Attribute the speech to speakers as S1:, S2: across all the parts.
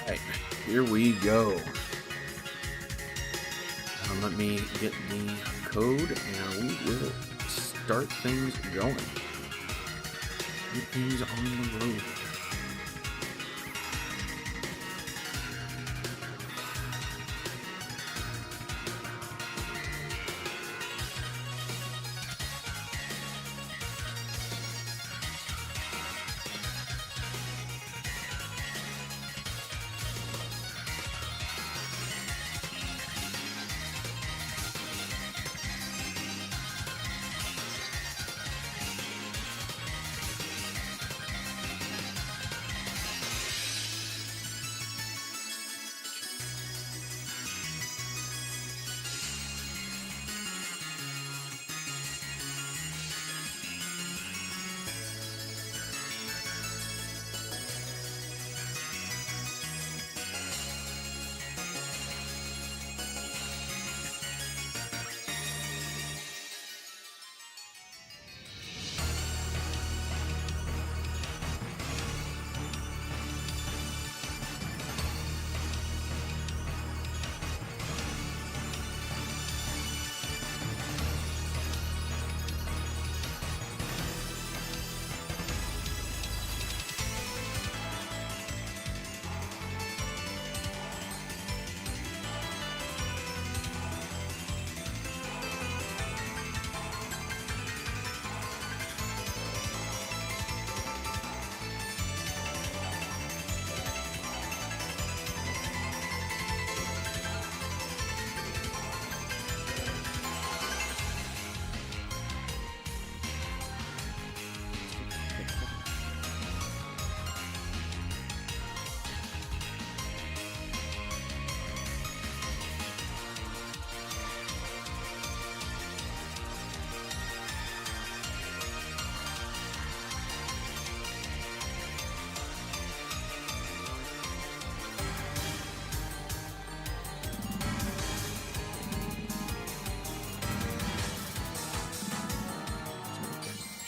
S1: Alright, here we go. Let me get the code and we will start things going. Get things on the road.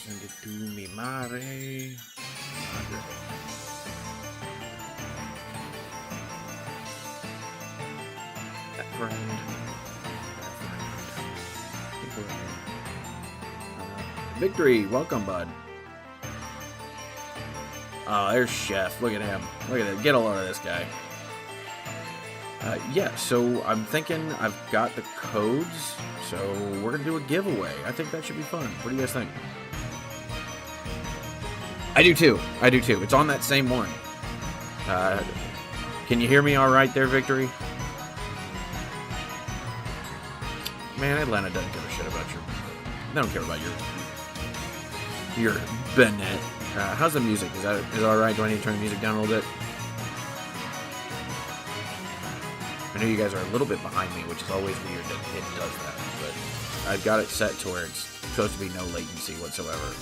S1: Send it to me, Mare. That friend. Victory, welcome, bud. Oh, there's Chef. Look at him. Look at that. Get a load of this guy. Yeah, so I'm thinking I've got the codes, so we're going to do a giveaway. I think that should be fun. What do you guys think? I do too. I do too. It's on that same one. Can you hear me all right there, Victory? Man, Atlanta doesn't give a shit about your... They don't care about your Bennett. How's the music? Is it all right? Do I need to turn the music down a little bit? I know you guys are a little bit behind me, which is always weird that it does that, but I've got it set to where it's supposed to be no latency whatsoever.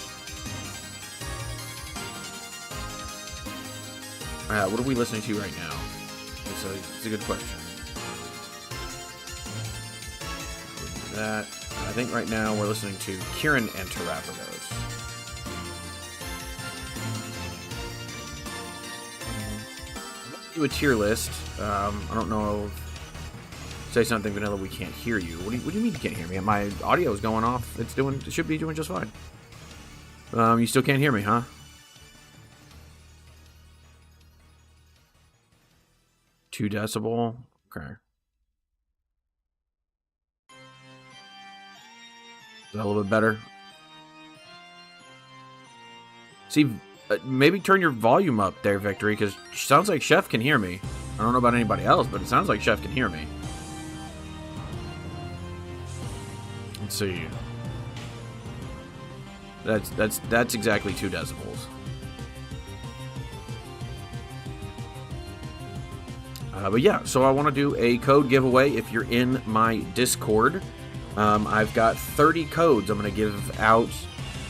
S1: What are we listening to right now? It's a good question. That I think right now we're listening to Kieran and Terrapagos. Do a tier list. I don't know. Say something, Vanilla. We can't hear you. What do you mean you can't hear me? My audio is going off. It should be doing just fine. You still can't hear me, huh? 2 decibel. Okay. Is that a little bit better? See, maybe turn your volume up there, Victory, because it sounds like Chef can hear me. I don't know about anybody else, but it sounds like Chef can hear me. Let's see. That's exactly 2 decibels. But yeah, so I want to do a code giveaway if you're in my Discord. I've got 30 codes I'm going to give out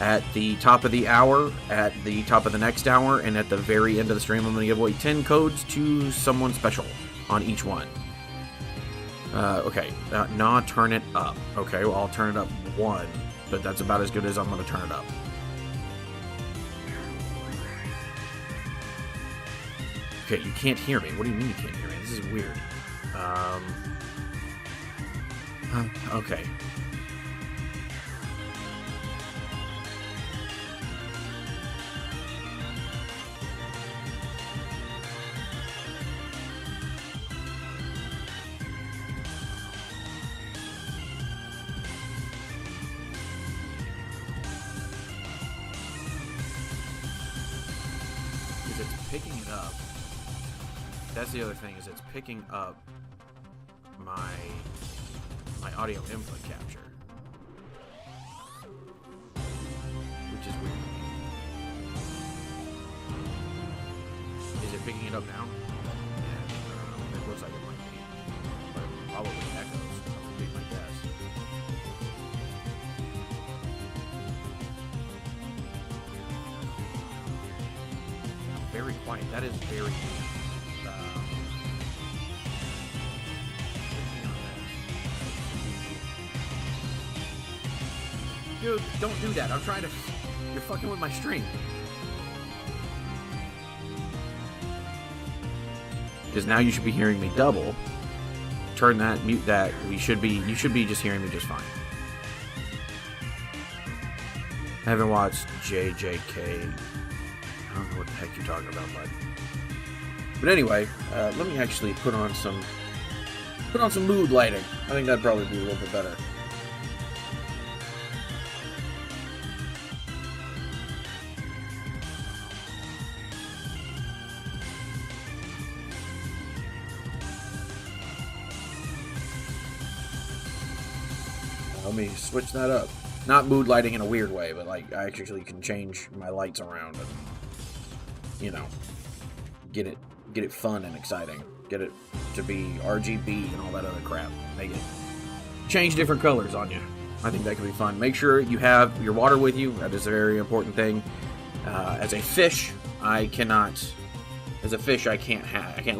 S1: at the top of the hour, at the top of the next hour, and at the very end of the stream. I'm going to give away 10 codes to someone special on each one. Okay, nah, turn it up. Okay, well, I'll turn it up 1, but that's about as good as I'm going to turn it up. Okay, you can't hear me. What do you mean you can't hear me? This is weird. Okay. It's picking it up. That's the other thing, is it's picking up my audio input capture, which is weird. Is it picking it up now? Yeah, it looks like it might be, but it probably echoes. That would be my guess. Very quiet. That is very. Dude, don't do that. I'm trying to... You're fucking with my stream. Because now you should be hearing me double. Turn that, mute that. You should be just hearing me just fine. I haven't watched JJK. I don't know what the heck you're talking about, bud. But anyway, let me actually put on some mood lighting. I think that'd probably be a little bit better. Let me switch that up. Not mood lighting in a weird way, but like I actually can change my lights around and, you know, get it fun and exciting. Get it to be RGB and all that other crap. Make it change different colors on you. I think that could be fun. Make sure you have your water with you. That is a very important thing. As a fish, I can't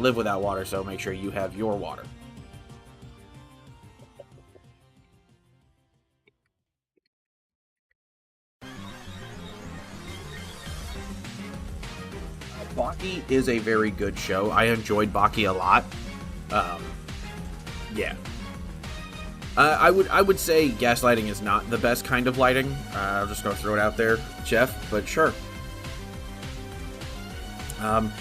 S1: live without water, so make sure you have your water. Baki is a very good show. I enjoyed Baki a lot. Yeah. I would say gaslighting is not the best kind of lighting. I'm just gonna throw it out there, Jeff. But sure. I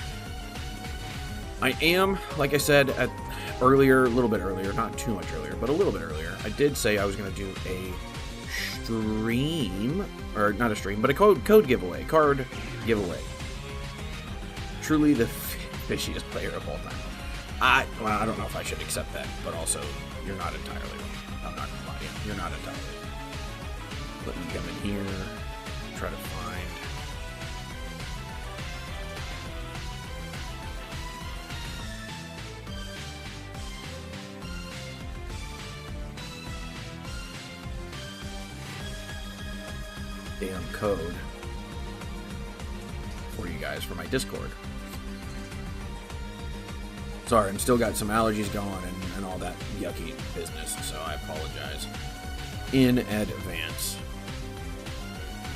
S1: am, like I said a little bit earlier, not too much earlier, but a little bit earlier. I did say I was gonna do a stream, or not a stream, but a card giveaway. Truly the fishiest player of all time. I don't know if I should accept that, but also, you're not entirely wrong. I'm not gonna lie to you. You're not entirely wrong. Let me come in here, try to find... damn code for you guys for my Discord. Sorry, I'm still got some allergies going and all that yucky business, so I apologize in advance.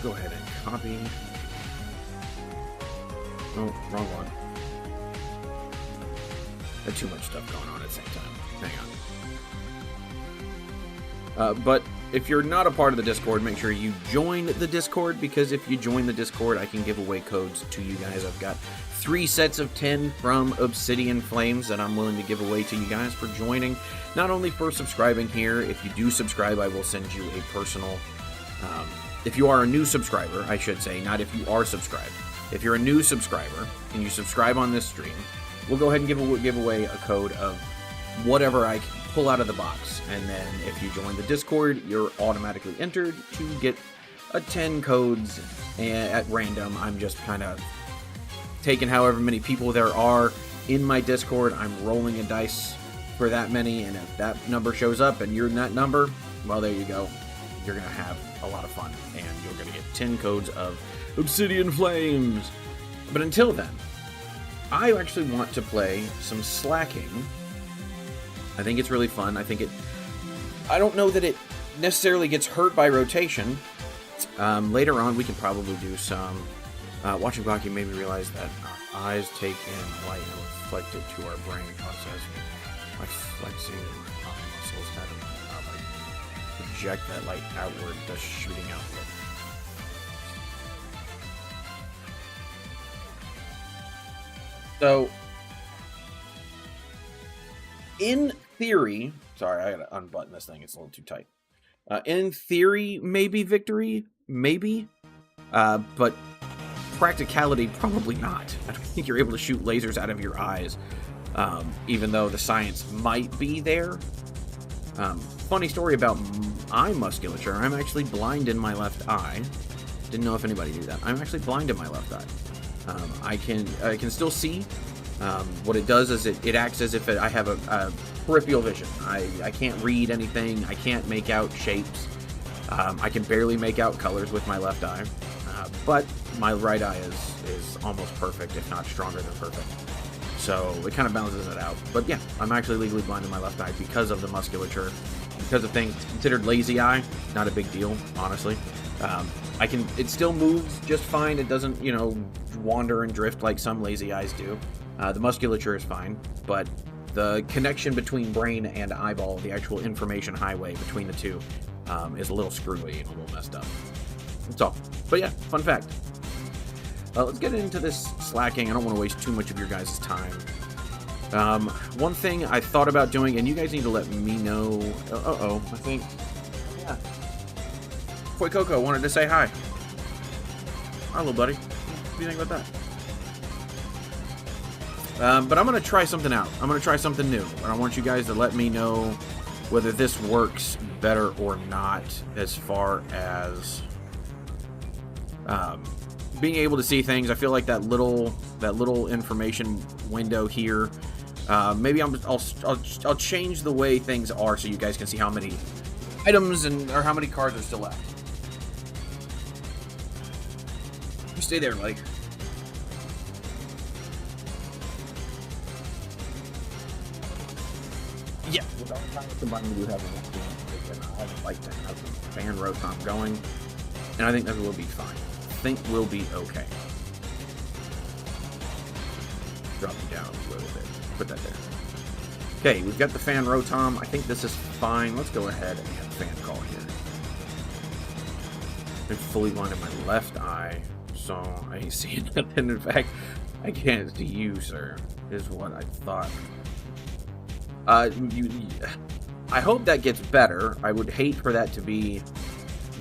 S1: Go ahead and copy. Oh, wrong one. Had too much stuff going on at the same time. Hang on. But if you're not a part of the Discord, make sure you join the Discord, because if you join the Discord, I can give away codes to you guys. I've got 3 sets of 10 from Obsidian Flames that I'm willing to give away to you guys for joining. Not only for subscribing here, if you do subscribe, I will send you a personal... if you are a new subscriber, I should say, not if you are subscribed. If you're a new subscriber and you subscribe on this stream, we'll go ahead and give away a code of whatever I can pull out of the box. And then if you join the Discord, you're automatically entered to get a 10 codes at random. I'm just kind of taking however many people there are in my Discord. I'm rolling a dice for that many, and if that number shows up and you're in that number, well, there you go. You're going to have a lot of fun, and you're going to get 10 codes of Obsidian Flames. But until then, I actually want to play some Slacking. I think it's really fun. I don't know that it necessarily gets hurt by rotation. Later on, we can probably do some... watching Baki made me realize that eyes take in light and reflect it to our brain process by flexing our muscles that like project that light outward, thus shooting out. So, in theory, sorry, I gotta unbutton this thing. It's a little too tight. In theory, maybe victory, maybe, but practicality, probably not. I don't think you're able to shoot lasers out of your eyes, even though the science might be there. Funny story about eye musculature. I'm actually blind in my left eye. Didn't know if anybody knew that. I'm actually blind in my left eye. I can still see. What it does is it acts as if I have a peripheral vision. I can't read anything. I can't make out shapes. I can barely make out colors with my left eye. But my right eye is almost perfect, if not stronger than perfect. So it kind of balances it out. But yeah, I'm actually legally blind in my left eye because of the musculature. Because of things considered lazy eye, not a big deal, honestly. It still moves just fine. It doesn't, wander and drift like some lazy eyes do. The musculature is fine, but the connection between brain and eyeball, the actual information highway between the two, is a little screwy and a little messed up. That's all. But yeah, fun fact. Let's get into this slacking. I don't want to waste too much of your guys' time. One thing I thought about doing, and you guys need to let me know. I think. Yeah. Foy Coco wanted to say hi. Hi, little buddy. What do you think about that? But I'm going to try something out. I'm going to try something new. And I want you guys to let me know whether this works better or not as far as being able to see things. I feel like that little information window here. Maybe I'll change the way things are so you guys can see how many items or how many cards are still left. You stay there, like. Yeah, without combining, we do have I would like to have the fan rotom going, and I think that will be fine. I think we'll be okay. Drop it down a little bit. Put that there. Okay, we've got the fan rotom. I think this is fine. Let's go ahead and have fan call here. I'm fully blind in my left eye, so I ain't seeing nothing. In fact, I can't see you, sir, is what I thought. I hope that gets better. I would hate for that to be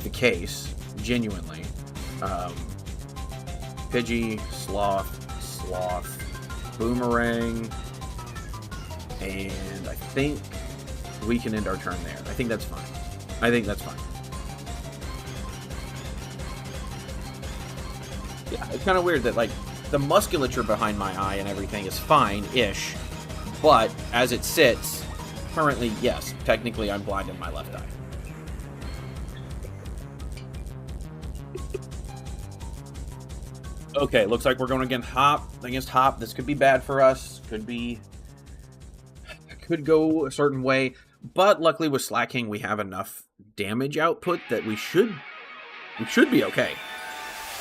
S1: the case, genuinely. Pidgey, Sloth, Boomerang, and I think we can end our turn there. I think that's fine. Yeah, it's kind of weird that, like, the musculature behind my eye and everything is fine-ish, but as it sits, currently, yes, technically I'm blind in my left eye. Okay, looks like we're going against Hop. This could be bad for us. Could go a certain way. But luckily with Slaking, we have enough damage output that we should be okay.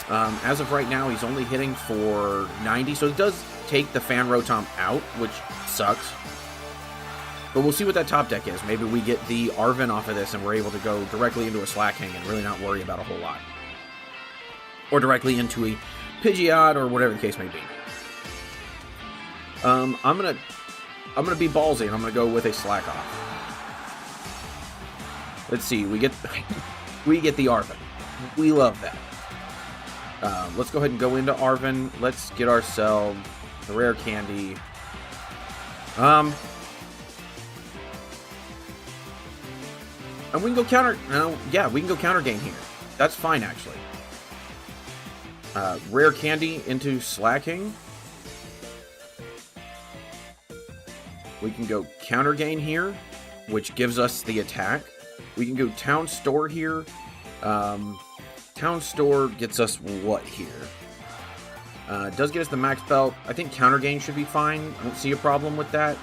S1: As of right now, he's only hitting for 90, so it does take the Fan Rotom out, which sucks. But we'll see what that top deck is. Maybe we get the Arven off of this and we're able to go directly into a Slaking and really not worry about a whole lot. Or directly into a Pidgeot or whatever the case may be. I'm gonna be ballsy and I'm gonna go with a Slack Off. Let's see, we get the Arven. We love that. Let's go ahead and go into Arven. Let's get ourselves the rare candy. And we can go counter. No, yeah, we can go counter game here. That's fine, actually. Rare candy into Slaking. We can go counter gain here, which gives us the attack. We can go town store here. Town store gets us what here? Does get us the max belt. I think counter gain should be fine. I don't see a problem with that.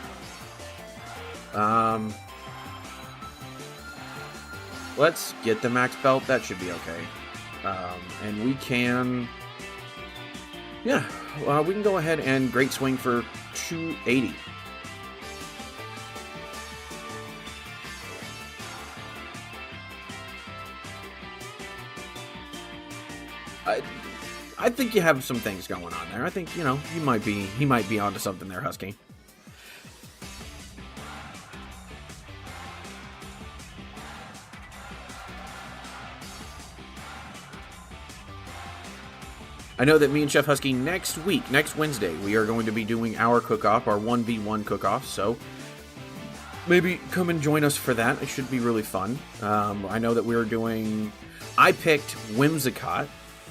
S1: Let's get the max belt. That should be okay. And we can Yeah, we can go ahead and Great Swing for 280. I think you have some things going on there. I think, he might be onto something there, Husky. I know that me and Chef Husky next Wednesday, we are going to be doing our cook-off, our 1v1 cook-off, so maybe come and join us for that. It should be really fun. I know that I picked Whimsicott.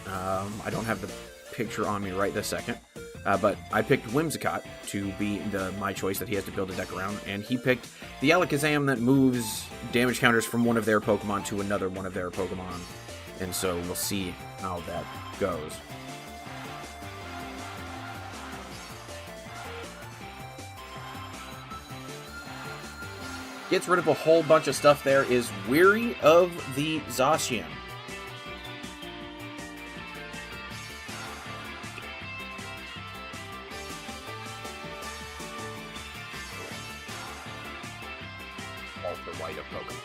S1: I don't have the picture on me right this second, but I picked Whimsicott to be my choice that he has to build a deck around, and he picked the Alakazam that moves damage counters from one of their Pokemon to another one of their Pokemon, and so we'll see how that goes. Gets rid of a whole bunch of stuff there, is weary of the Zacian. All for white of Pokemon.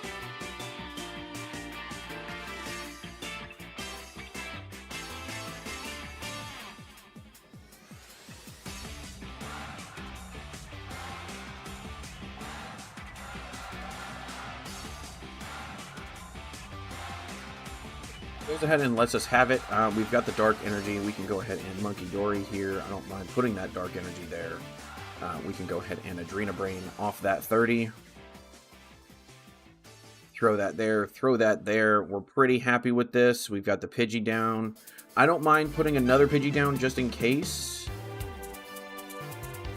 S1: Goes ahead and lets us have it. We've got the Dark Energy. We can go ahead and Monkey Dory here. I don't mind putting that Dark Energy there. We can go ahead and Adrena Brain off that 30. Throw that there. Throw that there. We're pretty happy with this. We've got the Pidgey down. I don't mind putting another Pidgey down just in case.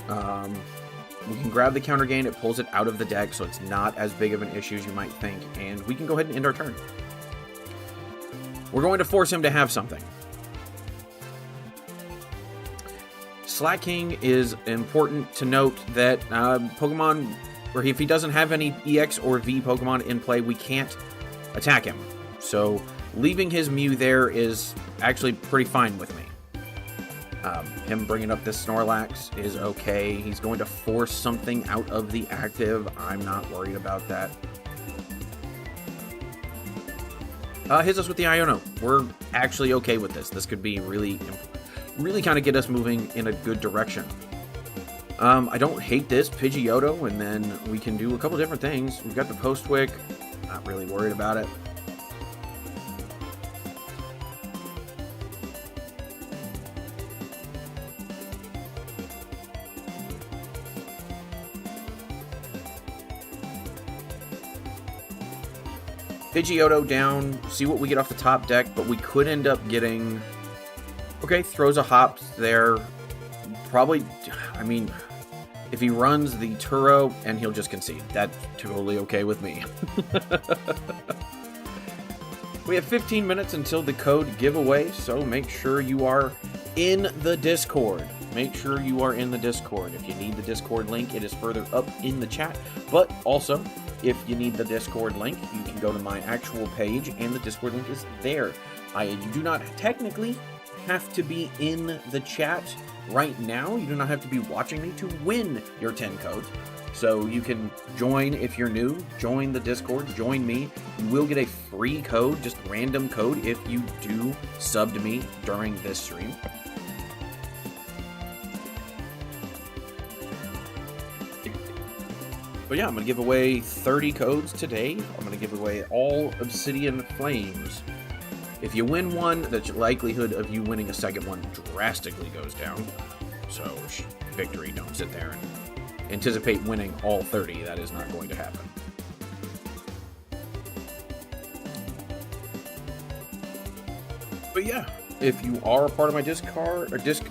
S1: We can grab the counter gain. It pulls it out of the deck, so it's not as big of an issue as you might think. And we can go ahead and end our turn. We're going to force him to have something. Slacking is important to note that Pokemon, or if he doesn't have any EX or V Pokemon in play, we can't attack him. So leaving his Mew there is actually pretty fine with me. Him bringing up this Snorlax is okay. He's going to force something out of the active. I'm not worried about that. Hits us with the Iono. We're actually okay with this. This could be really kind of get us moving in a good direction. I don't hate this Pidgeotto, and then we can do a couple different things. We've got the Postwick. Not really worried about it. Pidgeotto down, see what we get off the top deck, but we could end up getting... Okay, throws a Hops there. Probably, I mean, if he runs the Turo, and he'll just concede. That's totally okay with me. We have 15 minutes until the code giveaway, so make sure you are in the Discord. Make sure you are in the Discord. If you need the Discord link, it is further up in the chat, but also... If you need the Discord link, you can go to my actual page, and the Discord link is there. You do not technically have to be in the chat right now. You do not have to be watching me to win your 10 codes. So you can join if you're new, join the Discord, join me. You will get a free code, just random code, if you do sub to me during this stream. But yeah, I'm going to give away 30 codes today. I'm going to give away all Obsidian Flames. If you win one, the likelihood of you winning a second one drastically goes down. So, victory, don't sit there and anticipate winning all 30. That is not going to happen. But yeah, if you are a part of my Discord, I should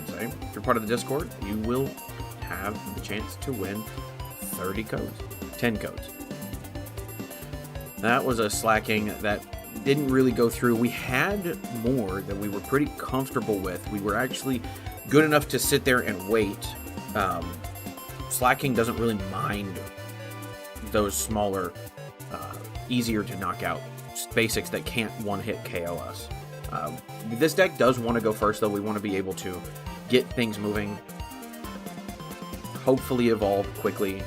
S1: say, if you're part of the Discord, you will have the chance to win 30 codes, 10 codes. That was a slacking that didn't really go through. We had more that we were pretty comfortable with. We were actually good enough to sit there and wait. Slacking doesn't really mind those smaller, easier to knock out basics that can't one-hit KO us. This deck does want to go first, though. We want to be able to get things moving. Hopefully evolve quickly.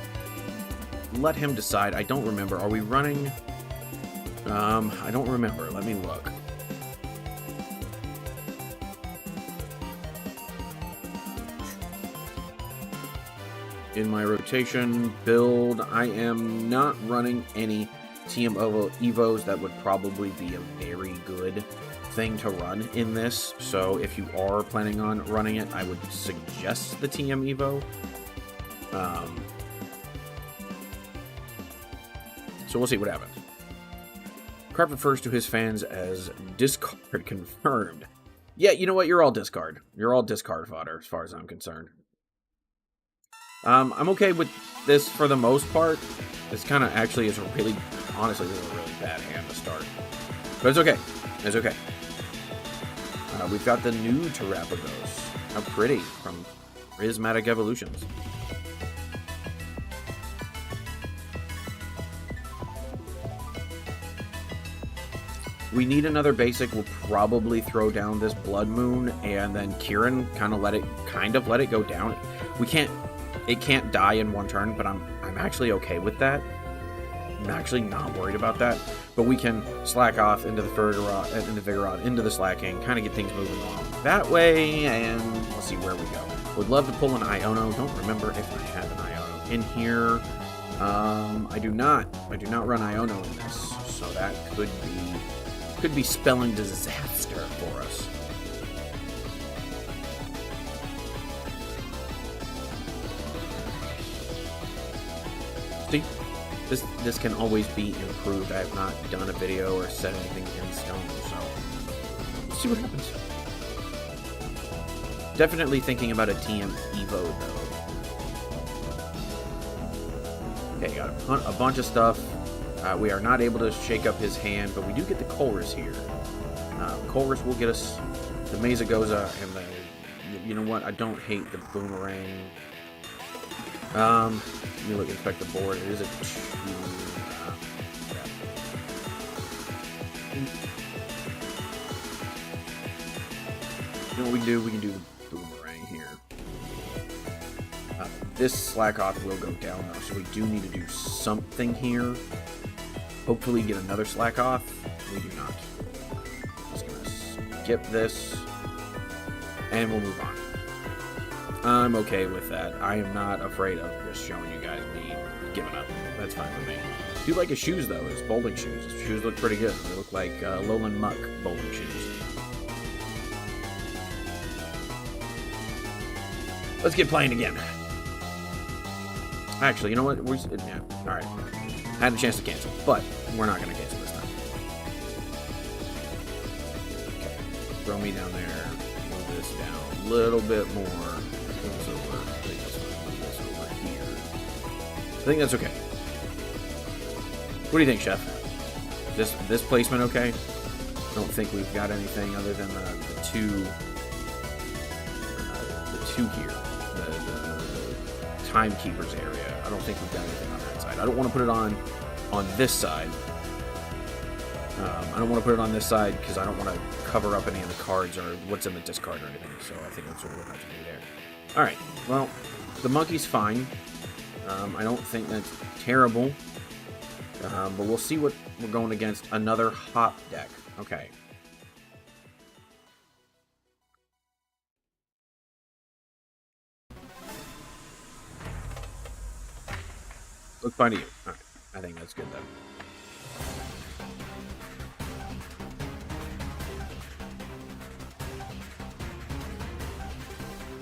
S1: Let him decide. I don't remember. Are we running? I don't remember. Let me look. In my rotation build, I am not running any TM Evos. That would probably be a very good thing to run in this. So if you are planning on running it, I would suggest the TM Evo. So we'll see what happens. Carp refers to his fans as discard confirmed. Yeah, you know what? You're all discard. You're all discard fodder as far as I'm concerned. I'm okay with this for the most part. This kind of actually is a really, honestly, this is a really bad hand to start. But it's okay. It's okay. We've got the new Terapagos. How pretty, from Prismatic Evolutions. We need another basic. We'll probably throw down this Blood Moon, and then Kieran kind of let it go down. It can't die in one turn, but I'm actually okay with that. I'm actually not worried about that. But we can slack off into the Vigorot, into the slacking, kind of get things moving along that way, and we'll see where we go. Would love to pull an Iono. Don't remember if I have an Iono in here. I do not. I do not run Iono in this, so that could be spelling disaster for us. See, this can always be improved. I have not done a video or set anything in stone, so let's see what happens. Definitely thinking about a TM Evo though. Okay, got a bunch of stuff. We are not able to shake up his hand, but we do get the Colress here. Colress will get us the Mesagoza and the... You know what? I don't hate the Boomerang. Let me look, inspect the board. It is a 2. You know what we can do? We can do the Boomerang here. This Slack Off will go down though, so we do need to do something here. Hopefully get another Slack Off. We do not. Just gonna skip this, and we'll move on. I'm okay with that. I am not afraid of just showing you guys me giving up. That's fine with me. I do like his shoes though, his bowling shoes. His shoes look pretty good. They look like Lowland Muck bowling shoes. Let's get playing again. Actually, you know what? Yeah, alright. I had a chance to cancel, but we're not going to cancel this time. Okay. Throw me down there. Move this down a little bit more. Move this over. I think that's fine. Move this over here. I think that's okay. What do you think, Chef? This placement okay? I don't think we've got anything other than the two here. The Timekeepers area. I don't think we've got anything on that side. I don't want to put it on this side. I don't want to put it on this side because I don't want to cover up any of the cards or what's in the discard or anything. So I think that's what we'll have to do there. All right. Well, the monkey's fine. I don't think that's terrible. But we'll see what we're going against. Another hop deck. Okay. Looks fine to you. All right. I think that's good, though.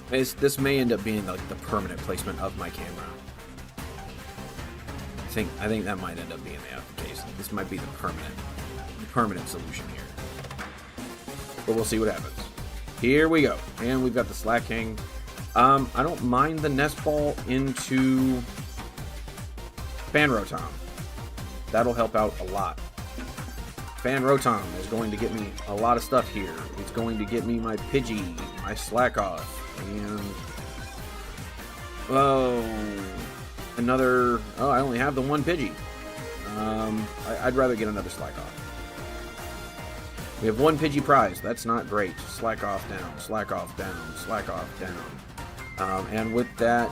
S1: This may end up being like the permanent placement of my camera. I think that might end up being the case. This might be the permanent solution here. But we'll see what happens. Here we go. And we've got the Slack King. I don't mind the Nest Ball into Fan Rotom. That'll help out a lot. Fan Rotom is going to get me a lot of stuff here. It's going to get me my Pidgey, my Slack Off, and another. Oh, I only have the one Pidgey. I'd rather get another Slack Off. We have one Pidgey prize. That's not great. Slack off down, slack off down, slack off down. And with that,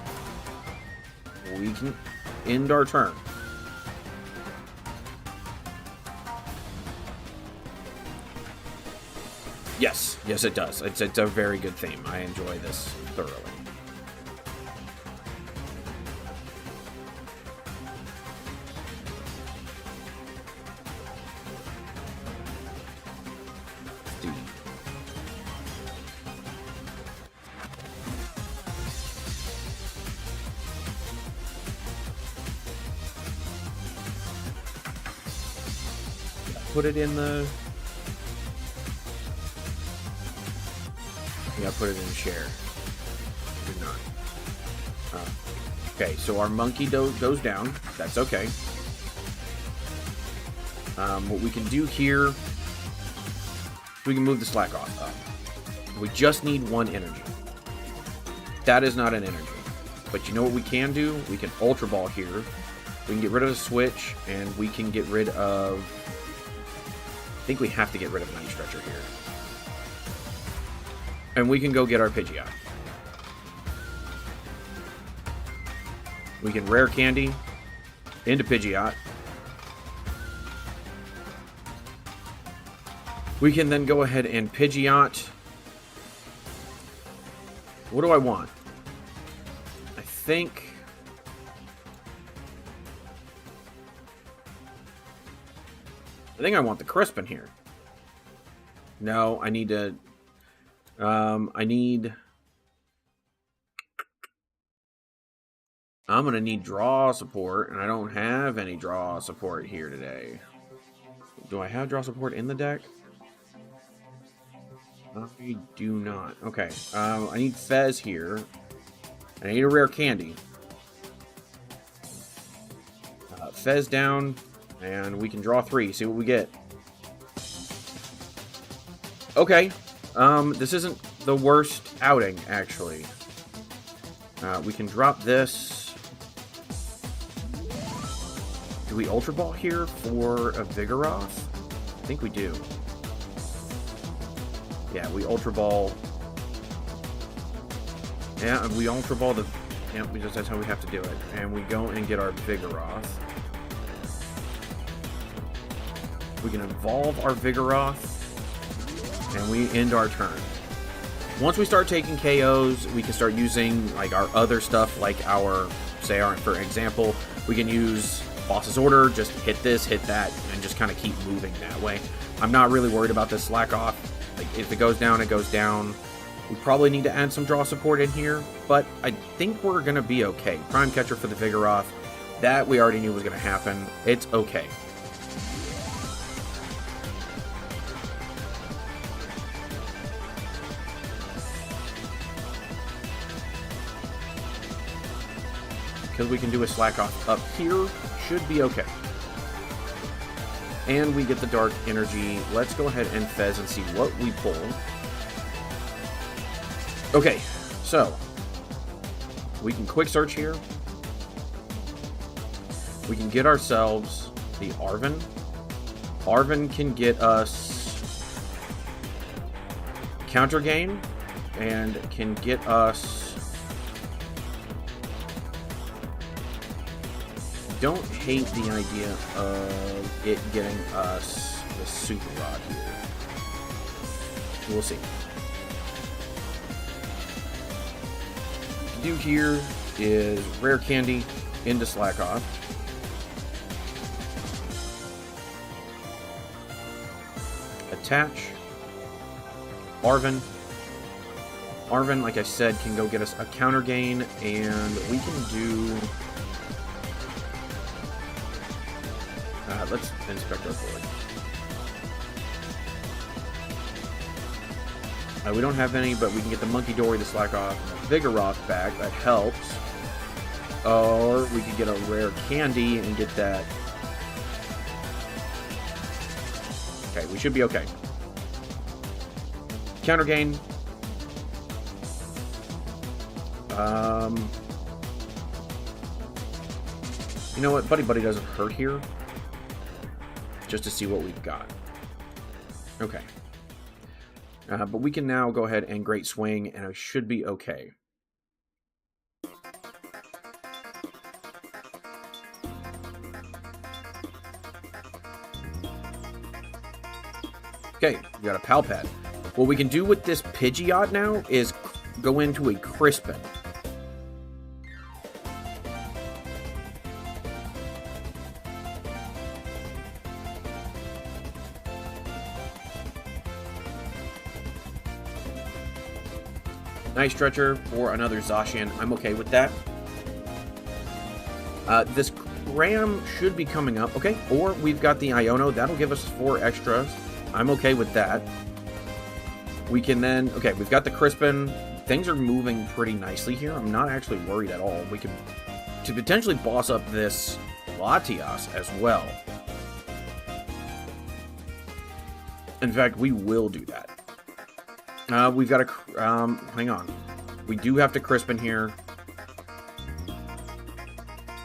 S1: we can end our turn. Yes, yes it does. It's a very good theme. I enjoy this thoroughly. Put it in the... Yeah, put it in share. Did not. Okay, so our monkey goes down. That's okay. What we can do here, we can move the slack off up. We just need one energy. That is not an energy. But you know what we can do? We can Ultra Ball here. We can get rid of the switch, and we can get rid of... I think we have to get rid of Night Stretcher here. And we can go get our Pidgeot. We can Rare Candy into Pidgeot. We can then go ahead and Pidgeot. What do I want? I think... I want the Crispin here. No, I need to... I'm going to need draw support, and I don't have any draw support here today. Do I have draw support in the deck? I do not. Okay, I need Fez here. I need a Rare Candy. Fez down, and we can draw 3, see what we get. Okay. This isn't the worst outing, actually. We can drop this. Do we Ultra Ball here for a Vigoroth? I think we do. Yeah, we Ultra Ball. Yeah, we Ultra Ball the... Yeah, that's how we have to do it. And we go and get our Vigoroth. We can evolve our Vigoroth. And we end our turn. Once we start taking KOs, we can start using like our other stuff, like our, say, for example, we can use Boss's Order, just hit this, hit that, and just kind of keep moving that way. I'm not really worried about this slack off. Like, if it goes down, it goes down. We probably need to add some draw support in here, but I think we're going to be okay. Prime Catcher for the Vigoroth, that we already knew was going to happen. It's okay. Because we can do a slack off up here, should be okay. And we get the Dark Energy. Let's go ahead and Fez and see what we pull. Okay, so we can quick search here. We can get ourselves the Arven. Arven can get us Counter Game and can get us... Don't hate the idea of it getting us the Super Rod here. We'll see. What we do here is Rare Candy into Slack Off. Attach. Arven. Arven, like I said, can go get us a counter gain, and we can do... let's inspect our board. We don't have any, but we can get the Monkey Dory to slack off, and the Vigoroth back. That helps. Or we could get a Rare Candy and get that. Okay, we should be okay. Counter gain. You know what? Buddy Buddy doesn't hurt here. Just to see what we've got. Okay. But we can now go ahead and Great Swing, and it should be okay. Okay, we got a Pal Pad. What we can do with this Pidgeot now is go into a Crispin. Nice stretcher for another Zacian. I'm okay with that. This Ram should be coming up. Okay, or we've got the Iono. That'll give us 4 extras. I'm okay with that. We can then... Okay, we've got the Crispin. Things are moving pretty nicely here. I'm not actually worried at all. We can to potentially boss up this Latias as well. In fact, we will do that. We've got a... hang on. We do have to Crispin here.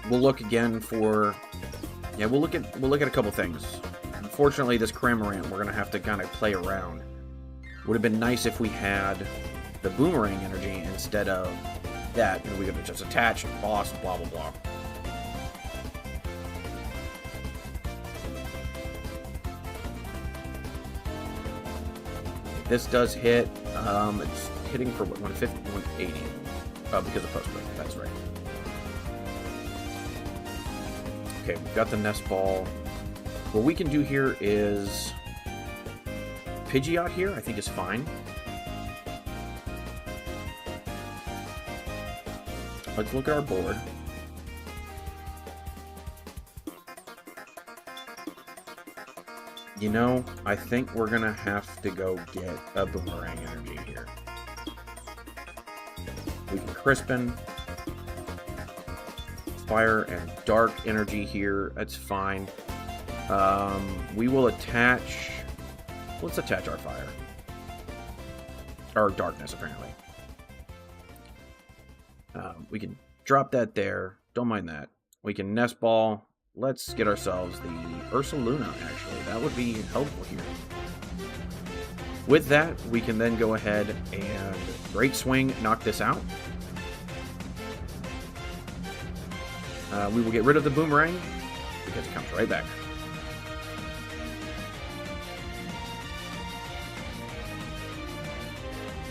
S1: We'll look again for... Yeah, we'll look at a couple things. Unfortunately, this Cramorant, we're going to have to kind of play around. Would have been nice if we had the Boomerang energy instead of that. And we could have just attached, boss, blah, blah, blah. This does hit. It's hitting for what, 150, 180. Because of post break. That's right. Okay, we've got the Nest Ball. What we can do here is Pidgeot here, I think is fine. Let's look at our board. You know, I think we're going to have to go get a Boomerang energy here. We can Crispin. Fire and Dark energy here. That's fine. We will attach... Let's attach our Fire. Or Darkness, apparently. We can drop that there. Don't mind that. We can Nest Ball. Let's get ourselves the Ursaluna, actually. That would be helpful here. With that, we can then go ahead and Great Swing, knock this out. We will get rid of the Boomerang, because it comes right back.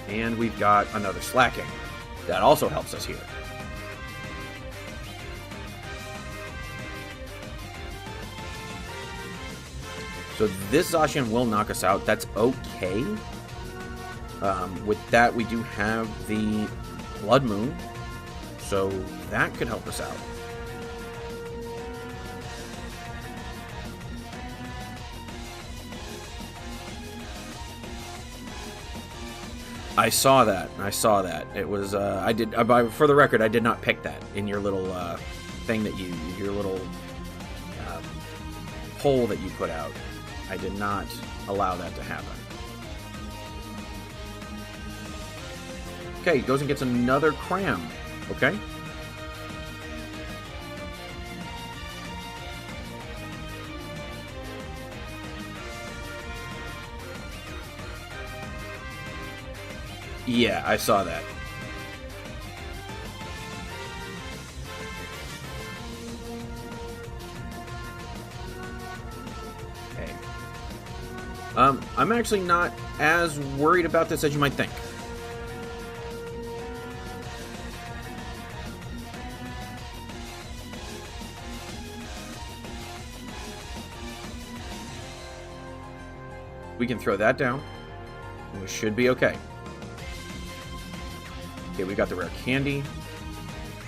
S1: And we've got another Slacking. That also helps us here. So this Zacian will knock us out. That's okay. With that, we do have the Blood Moon. So that could help us out. I saw that. I saw that. It was, I did, for the record, I did not pick that in your little thing that your little poll that you put out. I did not allow that to happen. Okay, goes and gets another Cram. Okay. Yeah, I saw that. Okay. I'm actually not as worried about this as you might think. We can throw that down. And we should be okay. Okay, we got the Rare Candy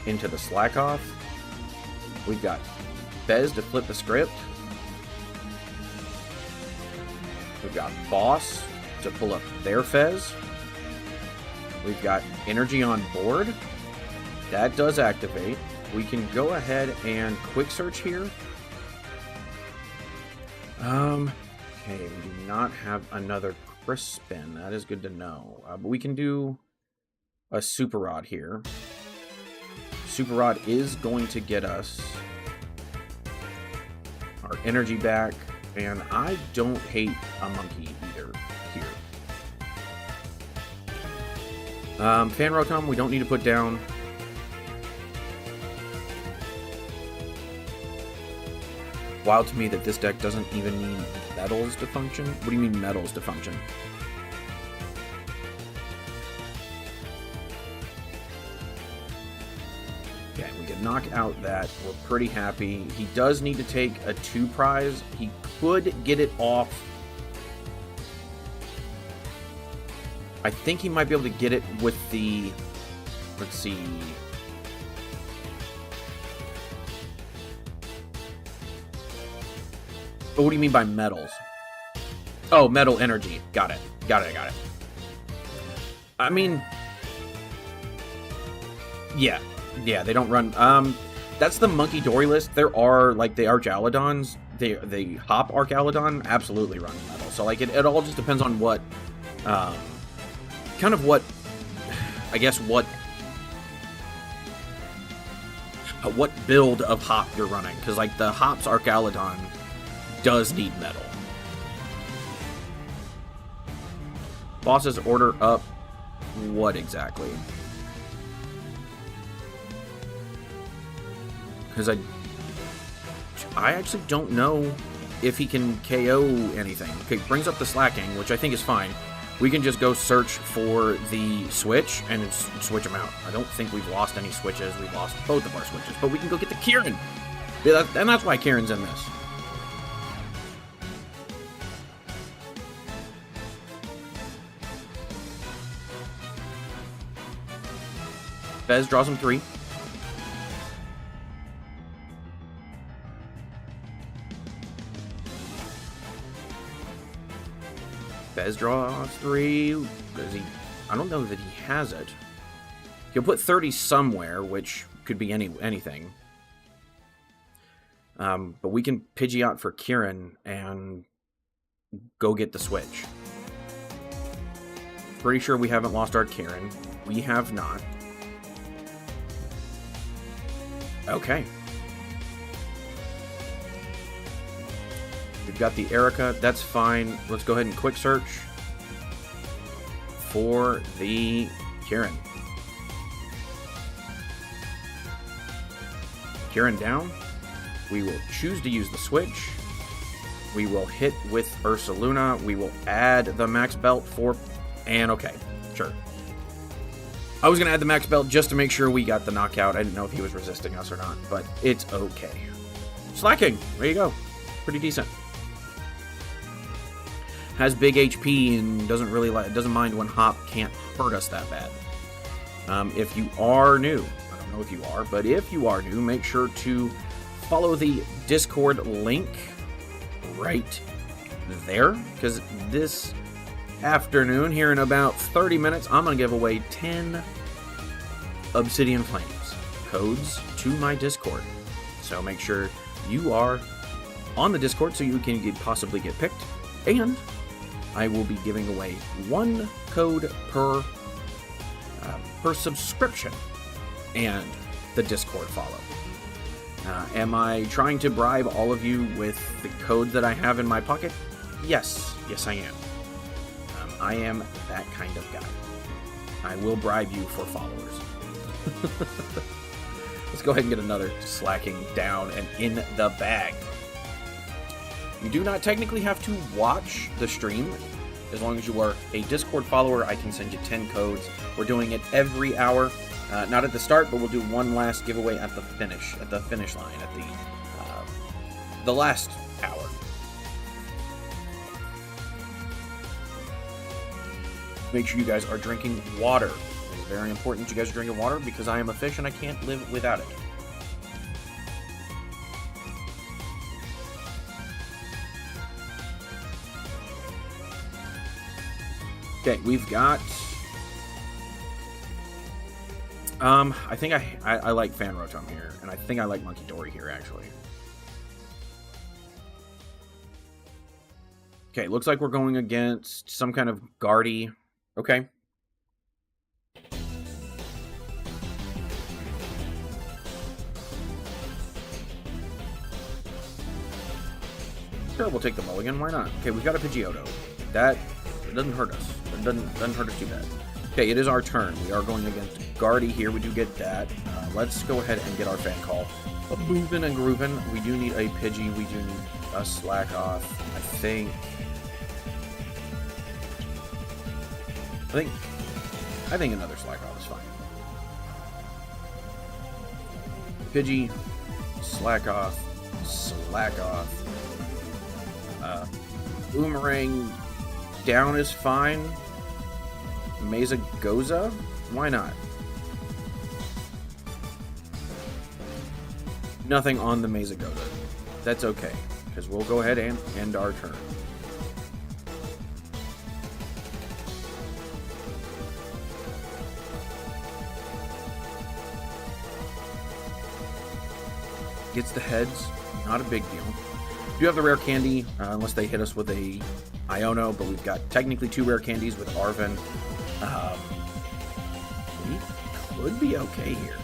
S1: into the Slack Off. We've got Fez to flip the script. We've got Boss to pull up their Fez. We've got Energy on board. That does activate. We can go ahead and Quick Search here. Okay, we do not have another Crispin. That is good to know. But we can do a Super Rod here. Super Rod is going to get us our energy back. And I don't hate a monkey either here. Fan Rotom, we don't need to put down. Wild to me that this deck doesn't even need metals to function. What do you mean metals to function? Okay, we can knock out that. We're pretty happy. He does need to take a 2 prize. He could get it off. I think he might be able to get it with the... Let's see. But what do you mean by metals? Oh, metal energy. Got it. Got it. I mean... Yeah. Yeah, they don't run... That's the Munkidori list. There are, like, the Archaludons. The Hop Archaludon absolutely run metal. So, like, it all just depends on what... kind of what... I guess what build of Hop you're running. Because, like, the Hop's Archaludon does need metal. Bosses order up what exactly? Because I actually don't know if he can KO anything. Okay, brings up the Slacking, which I think is fine. We can just go search for the switch and switch them out. I don't think we've lost any switches. We've lost both of our switches. But we can go get the Kieran. And that's why Kieran's in this. Fez draws him 3. Fez draws 3. Does he? I don't know that he has it. He'll put 30 somewhere, which could be anything. But we can Pidgeot for Kieran and go get the switch. Pretty sure we haven't lost our Kieran. We have not. Okay. We've got the Erica. That's fine. Let's go ahead and quick search for the Kieran. Kieran down. We will choose to use the switch. We will hit with Ursaluna. We will add the max belt for... And okay, sure. I was going to add the max belt just to make sure we got the knockout. I didn't know if he was resisting us or not, but it's okay. Slacking. There you go. Pretty decent. Has big HP and doesn't mind when Hop can't hurt us that bad. If you are new, I don't know if you are, but if you are new, make sure to follow the Discord link right there, because this afternoon, here in about 30 minutes, I'm going to give away 10 Obsidian Flames codes to my Discord. So make sure you are on the Discord so you can possibly get picked, and I will be giving away 1 code per subscription and the Discord follow. Am I trying to bribe all of you with the code that I have in my pocket? Yes. Yes, I am. I am that kind of guy. I will bribe you for followers. Let's go ahead and get another Slacking down and in the bag. You do not technically have to watch the stream. As long as you are a Discord follower, I can send you 10 codes. We're doing it every hour. Not at the start, but we'll do one last giveaway at the finish line, at the last hour. Make sure you guys are drinking water. It's very important that you guys are drinking water because I am a fish and I can't live without it. Okay, we've got... I think I like Fan Rotom here, and I think I like Munkidori here, actually. Okay, looks like we're going against some kind of Guardy. Okay. Sure, we'll take the mulligan. Why not? Okay, we've got a Pidgeotto. That doesn't hurt us. It doesn't hurt us too bad. Okay, it is our turn. We are going against Guardy here. We do get that. Let's go ahead and get our fan call. Moving and grooving. We do need a Pidgey. We do need a Slack Off. I think another Slack Off is fine. Pidgey, Slack Off, Slack Off. Boomerang down is fine. Mesagoza? Why not? Nothing on the Mesagoza. That's okay, because we'll go ahead and end our turn. Gets the heads, not a big deal. We do have the rare candy, unless they hit us with a Iono, but we've got technically 2 rare candies with Arven. We could be okay here.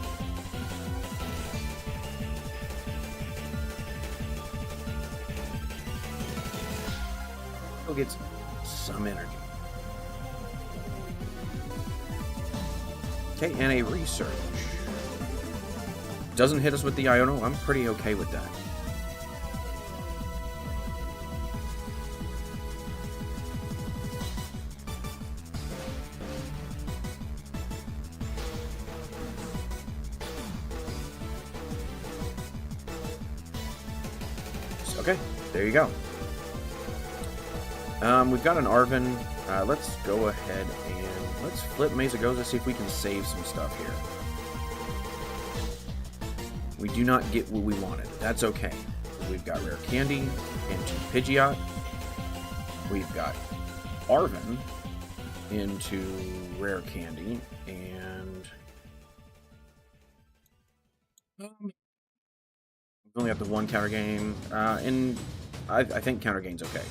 S1: Still gets some energy. Okay, and a research. Doesn't hit us with the Iono. I'm pretty okay with that. Okay, there you go. We've got an Arven. Let's go ahead and let's flip Mesagoza, see if we can save some stuff here. We do not get what we wanted. That's okay. We've got rare candy into Pidgeot. We've got Arven into rare candy, and we only have the 1 counter gain, and I think counter gain's okay.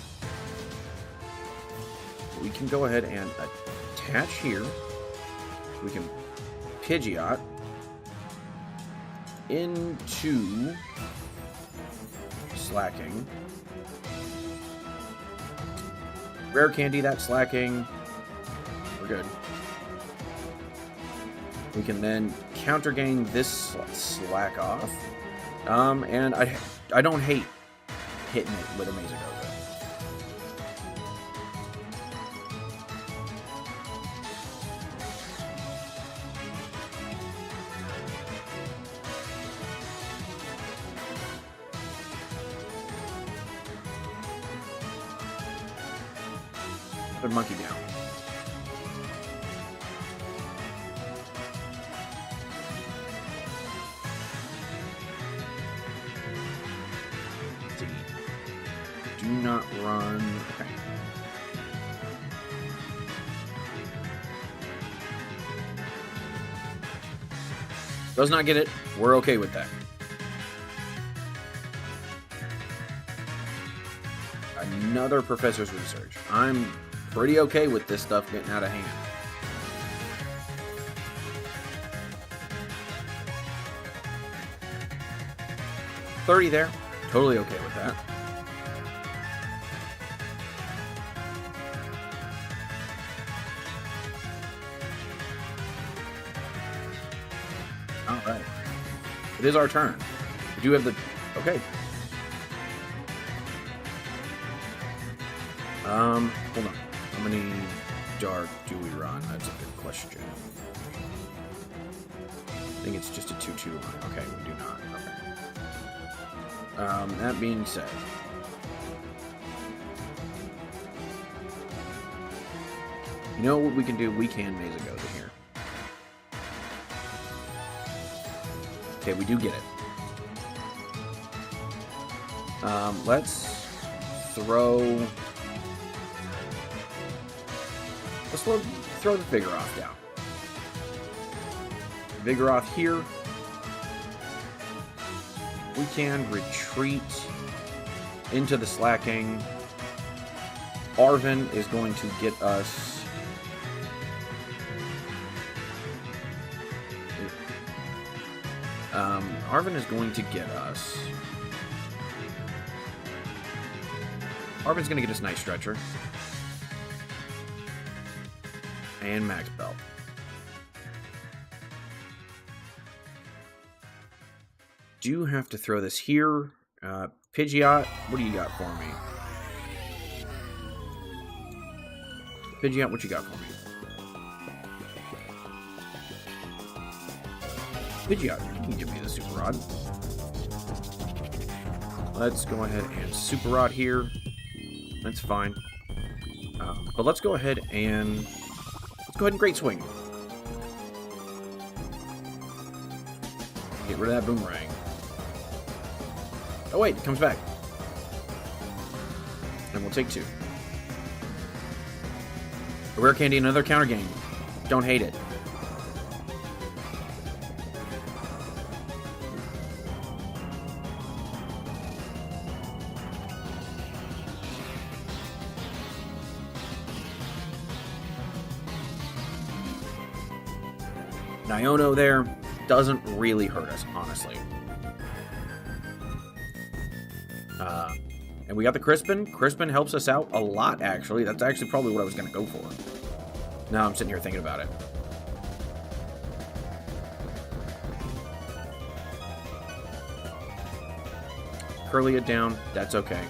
S1: We can go ahead and attach here. We can Pidgeot into Slacking. Rare candy, that's Slacking. We're good. We can then counter gain this Slack Off. And I don't hate hitting it with a Mesagoza. Put Monkey down. Do not run. Okay. Does not get it. We're okay with that. Another Professor's Research. I'm pretty okay with this stuff getting out of hand. $30 there. Totally okay with that. Alright. It is our turn. We do have the... Okay. Hold on. How many dark do we run? That's a good question. I think it's just a 2-2 line. Okay, we do not. Okay. That being said, you know what we can do? We can Mesagoza here. Okay, we do get it. Let's throw... throw the Vigoroth down. Vigoroth here. We can retreat into the Slacking. Arven is going to get us... Arven is going to get us Harbin's going to get us Night Stretcher. And Max Belt. Do have to throw this here. Pidgeot, what do you got for me? Pidgeot, what you got for me? Pidgeot, you can give me the Super Rod. Let's go ahead and Super Rod here. That's fine. But let's go ahead and Great Swing. Get rid of that Boomerang. Oh wait, it comes back. And we'll take 2. A Rare Candy, another counter game. Don't hate it. Niono there doesn't really hurt us, honestly. And we got the Crispin. Crispin helps us out a lot, actually. That's actually probably what I was going to go for. Now I'm sitting here thinking about it. Curly it down. That's okay.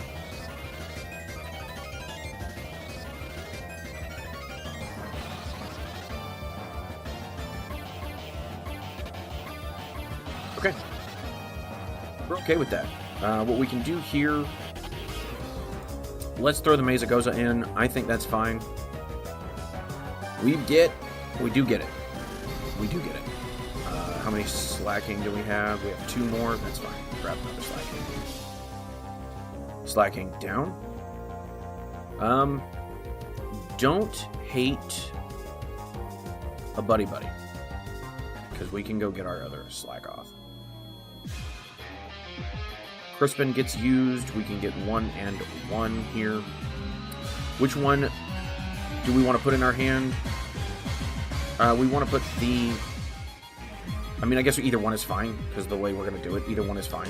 S1: Okay. We're okay with that. What we can do here... Let's throw the Mesagoza in. I think that's fine. We do get it. We do get it. How many slacking do we have? We have 2 more. That's fine. Grab another slacking. Slacking down. Don't hate a Buddy Buddy, because we can go get our other slack off. Crispin gets used. We can get 1 and 1 here. Which one do we want to put in our hand? We want to put the... I mean, I guess either one is fine, because the way we're going to do it, either one is fine.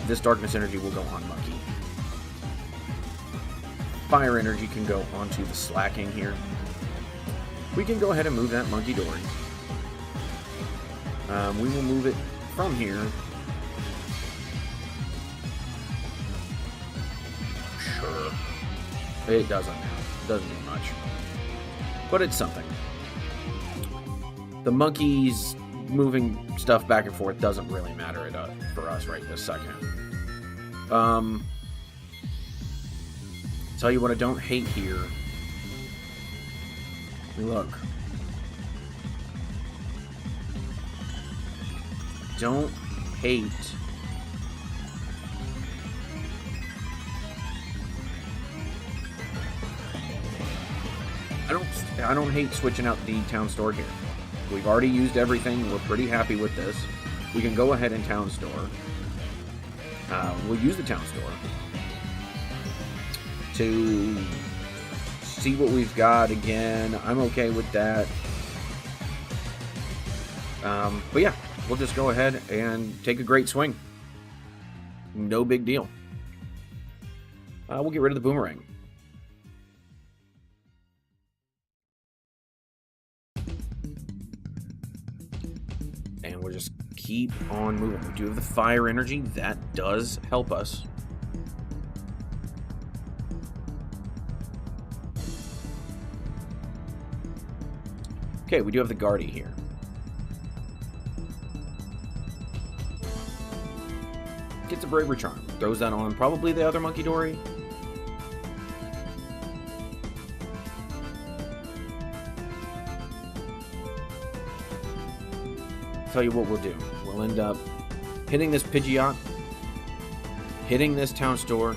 S1: This Darkness Energy will go on Monkey. Fire Energy can go onto the slacking here. We can go ahead and move that Monkey Dory. We will move it from here. Sure. It doesn't do much. But it's something. The monkeys moving stuff back and forth doesn't really matter for us right this second. Tell you what I don't hate here. Look. Don't hate... I don't hate switching out the town store here. We've already used everything. We're pretty happy with this. We can go ahead and town store. We'll use the town store to see what we've got again. I'm okay with that. But yeah, we'll just go ahead and take a Great Swing. No big deal. We'll get rid of the Boomerang. And we'll just keep on moving. We do have the Fire Energy. That does help us. Okay, we do have the Guardy here. Gets a Bravery Charm. Throws that on probably the other Monkey Dory. Tell you what we'll do. We'll end up hitting this Pidgeot, hitting this town store,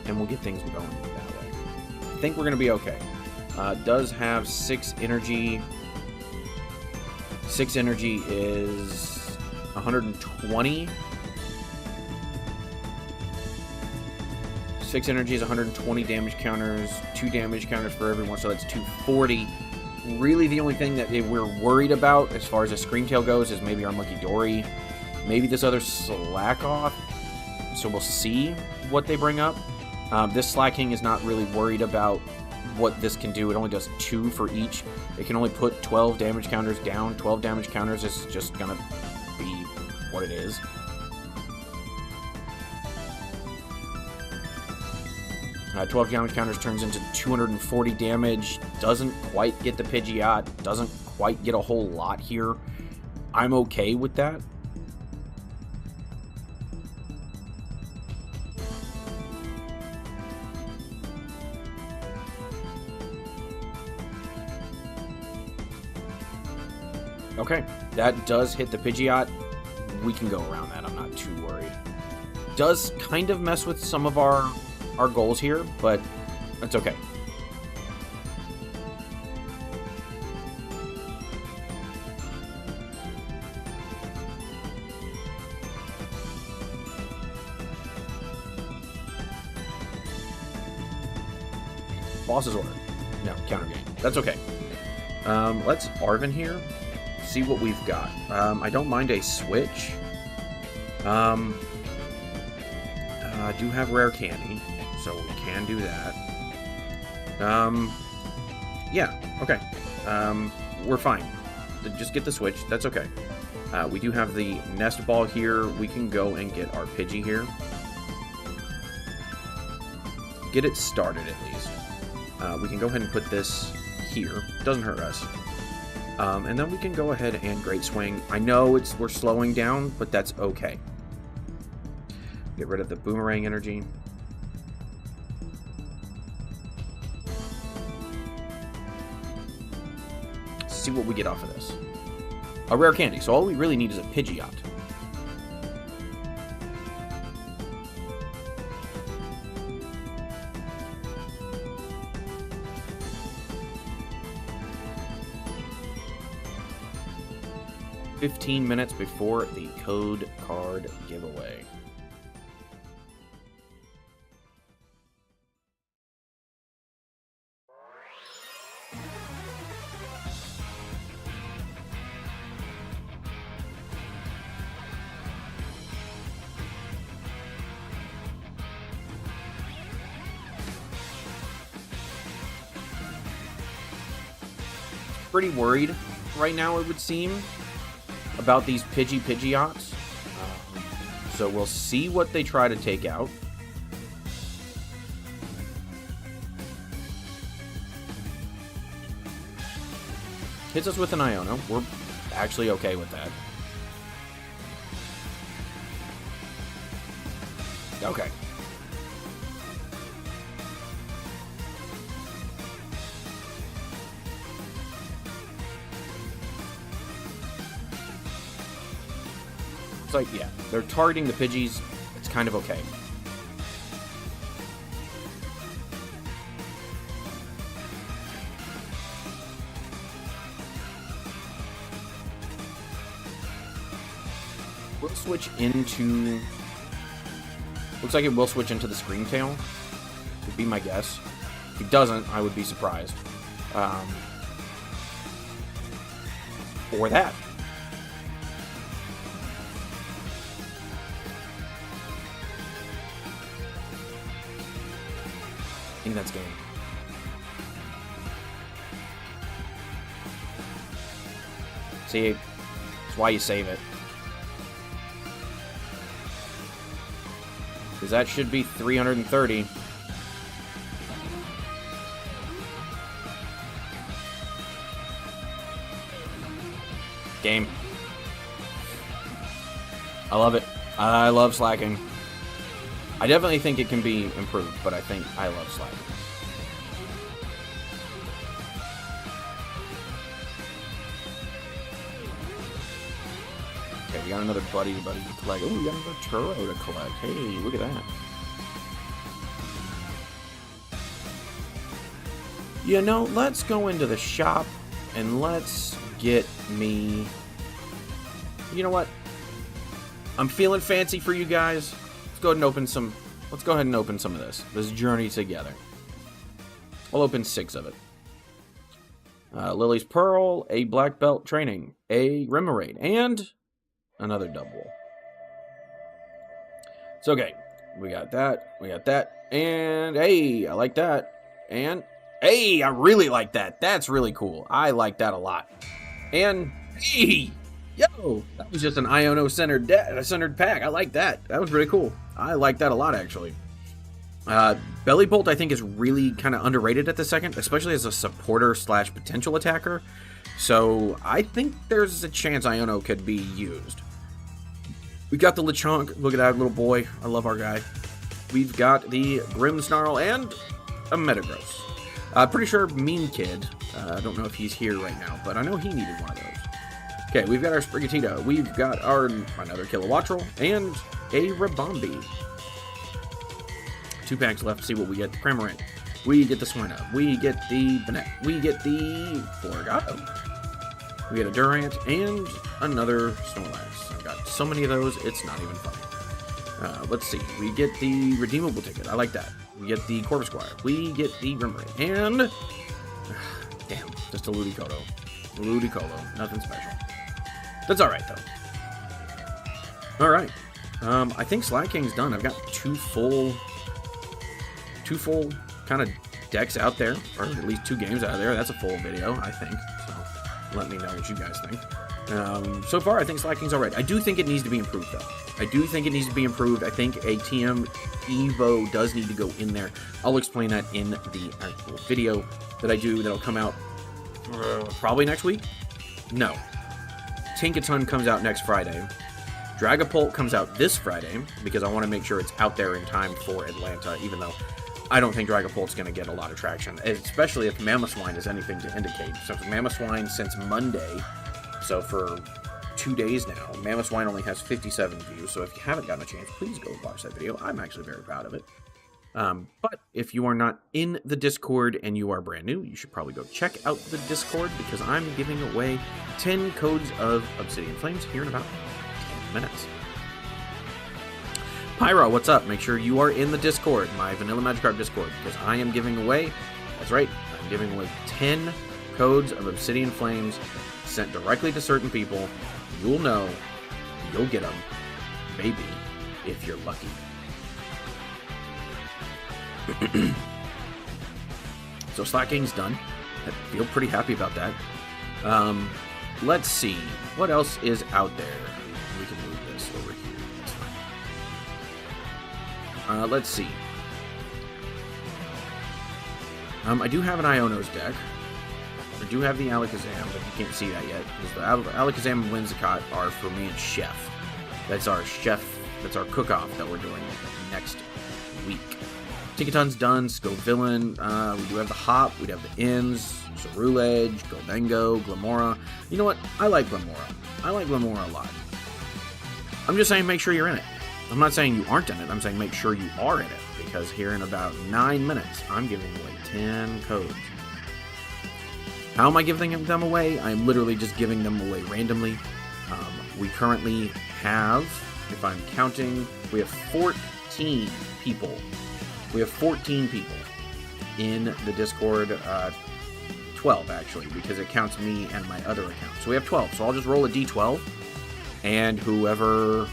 S1: and we'll get things going that way. I think we're going to be okay. Does have 6 energy. 6 energy is 120. 6 energy is 120 damage counters, 2 damage counters for everyone, so that's 240. Really, the only thing that we're worried about as far as a Screamtail goes is maybe our Monkey Dory. Maybe this other Slack Off. So we'll see what they bring up. This Slaking is not really worried about what this can do. It only does 2 for each. It can only put 12 damage counters down. 12 damage counters is just gonna be what it is. Uh, 12 damage counters turns into 240 damage. Doesn't quite get the Pidgeot. Doesn't quite get a whole lot here. I'm okay with that. Okay, that does hit the Pidgeot. We can go around that. I'm not too worried. Does kind of mess with some of our goals here, but it's okay. Boss's order. No, counter gain. That's okay. Let's Arven here. See what we've got. I don't mind a switch. I do have rare candy, so we can do that. Yeah, okay. We're fine. Just get the switch. That's okay. We do have the nest ball here. We can go and get our Pidgey here. Get it started at least. We can go ahead and put this here. Doesn't hurt us. And then we can go ahead and Great Swing. I know we're slowing down, but that's okay. Get rid of the Boomerang energy. See what we get off of this. A rare candy, so all we really need is a Pidgeot. "15 minutes before the code card giveaway." Pretty worried right now, it would seem, about these Pidgeots. So we'll see what they try to take out. Hits us with an Iono. We're actually okay with that. Okay. It's like, yeah, they're targeting the Pidgeys. It's kind of okay. We'll switch into... Looks like it will switch into the Screamtail. Would be my guess. If it doesn't, I would be surprised. Or that. I think that's game. See, that's why you save it. Because that should be 330. Game. I love it. I love slacking. I definitely think it can be improved, but I think I love slacking. Okay, we got another buddy to collect. Oh, we got another Turo to collect. Hey, look at that. You know, let's go into the shop and let's get me... You know what? I'm feeling fancy for you guys. Let's go ahead and open some... Let's go ahead and open some of this journey together. I'll open 6 of it. Lily's Pearl, a Black Belt Training, a Remoraid, and another double. It's okay. We got that. We got that. And, hey, I like that. And, hey, I really like that. That's really cool. I like that a lot. And, hey, yo, that was just an Iono-centered pack. I like that. That was pretty cool. I like that a lot, actually. Belly Bolt, I think, is really kind of underrated at the second, especially as a supporter / potential attacker. So I think there's a chance Iono could be used. We got the Lechonk. Look at that little boy. I love our guy. We've got the Grimmsnarl and a Metagross. Pretty sure Mean Kid. I don't know if he's here right now, but I know he needed one of those. Okay, we've got our Sprigatito. We've got our another Kilowattrel and a Ribombee. 2 packs left to see what we get. Cramorant. We get the Swinub. We get the Banette. We get the Floragato. We get a Durant and another Snorlax. I've got so many of those, it's not even funny. Let's see. We get the redeemable ticket. I like that. We get the Corvisquire. We get the Remoraid. And... damn, just a Ludicolo. Ludicolo. Nothing special. That's alright, though. Alright. I think Slaking's done. I've got two full kind of decks out there, or at least 2 games out of there. That's a full video, I think. So let me know what you guys think. So far, I think Slaking's alright. I do think it needs to be improved, though. I do think it needs to be improved. I think a TM Evo does need to go in there. I'll explain that in the actual video that I do that'll come out probably next week. No. Tinkaton comes out next Friday. Dragapult comes out this Friday because I want to make sure it's out there in time for Atlanta, even though I don't think Dragapult's going to get a lot of traction, especially if Mamoswine is anything to indicate. So Mamoswine since Monday, so for 2 days now, Mamoswine only has 57 views, so if you haven't gotten a chance, please go watch that video. I'm actually very proud of it. But if you are not in the Discord and you are brand new, you should probably go check out the Discord because I'm giving away 10 codes of Obsidian Flames here in about 10 minutes. Pyro, what's up? Make sure you are in the Discord, my Vanilla Magikarp Discord, because I am giving away, that's right, I'm giving away 10 codes of Obsidian Flames sent directly to certain people. You'll know, you'll get them, maybe, if you're lucky. So Slaking's done. I feel pretty happy about that. Let's see, what else is out there? We can move this over here. That's fine. Let's see. I do have an Iono's deck. I do have the Alakazam, but you can't see that yet. Because the Alakazam and Whimsicott are for me and Chef. That's our cook-off that we're doing next week. Tinkaton's done, Scovillain, we do have the Hop, we have the Inns, Cerulege, Goldengo, Glimmora. You know what? I like Glimmora. I like Glimmora a lot. I'm just saying make sure you're in it. I'm not saying you aren't in it, I'm saying make sure you are in it. Because here in about 9 minutes, I'm giving away 10 codes. How am I giving them away? I'm literally just giving them away randomly. We currently have, if I'm counting, we have 14 people. We have 14 people in the Discord, 12 actually, because it counts me and my other account. So we have 12. So I'll just roll a d12, and whoever's,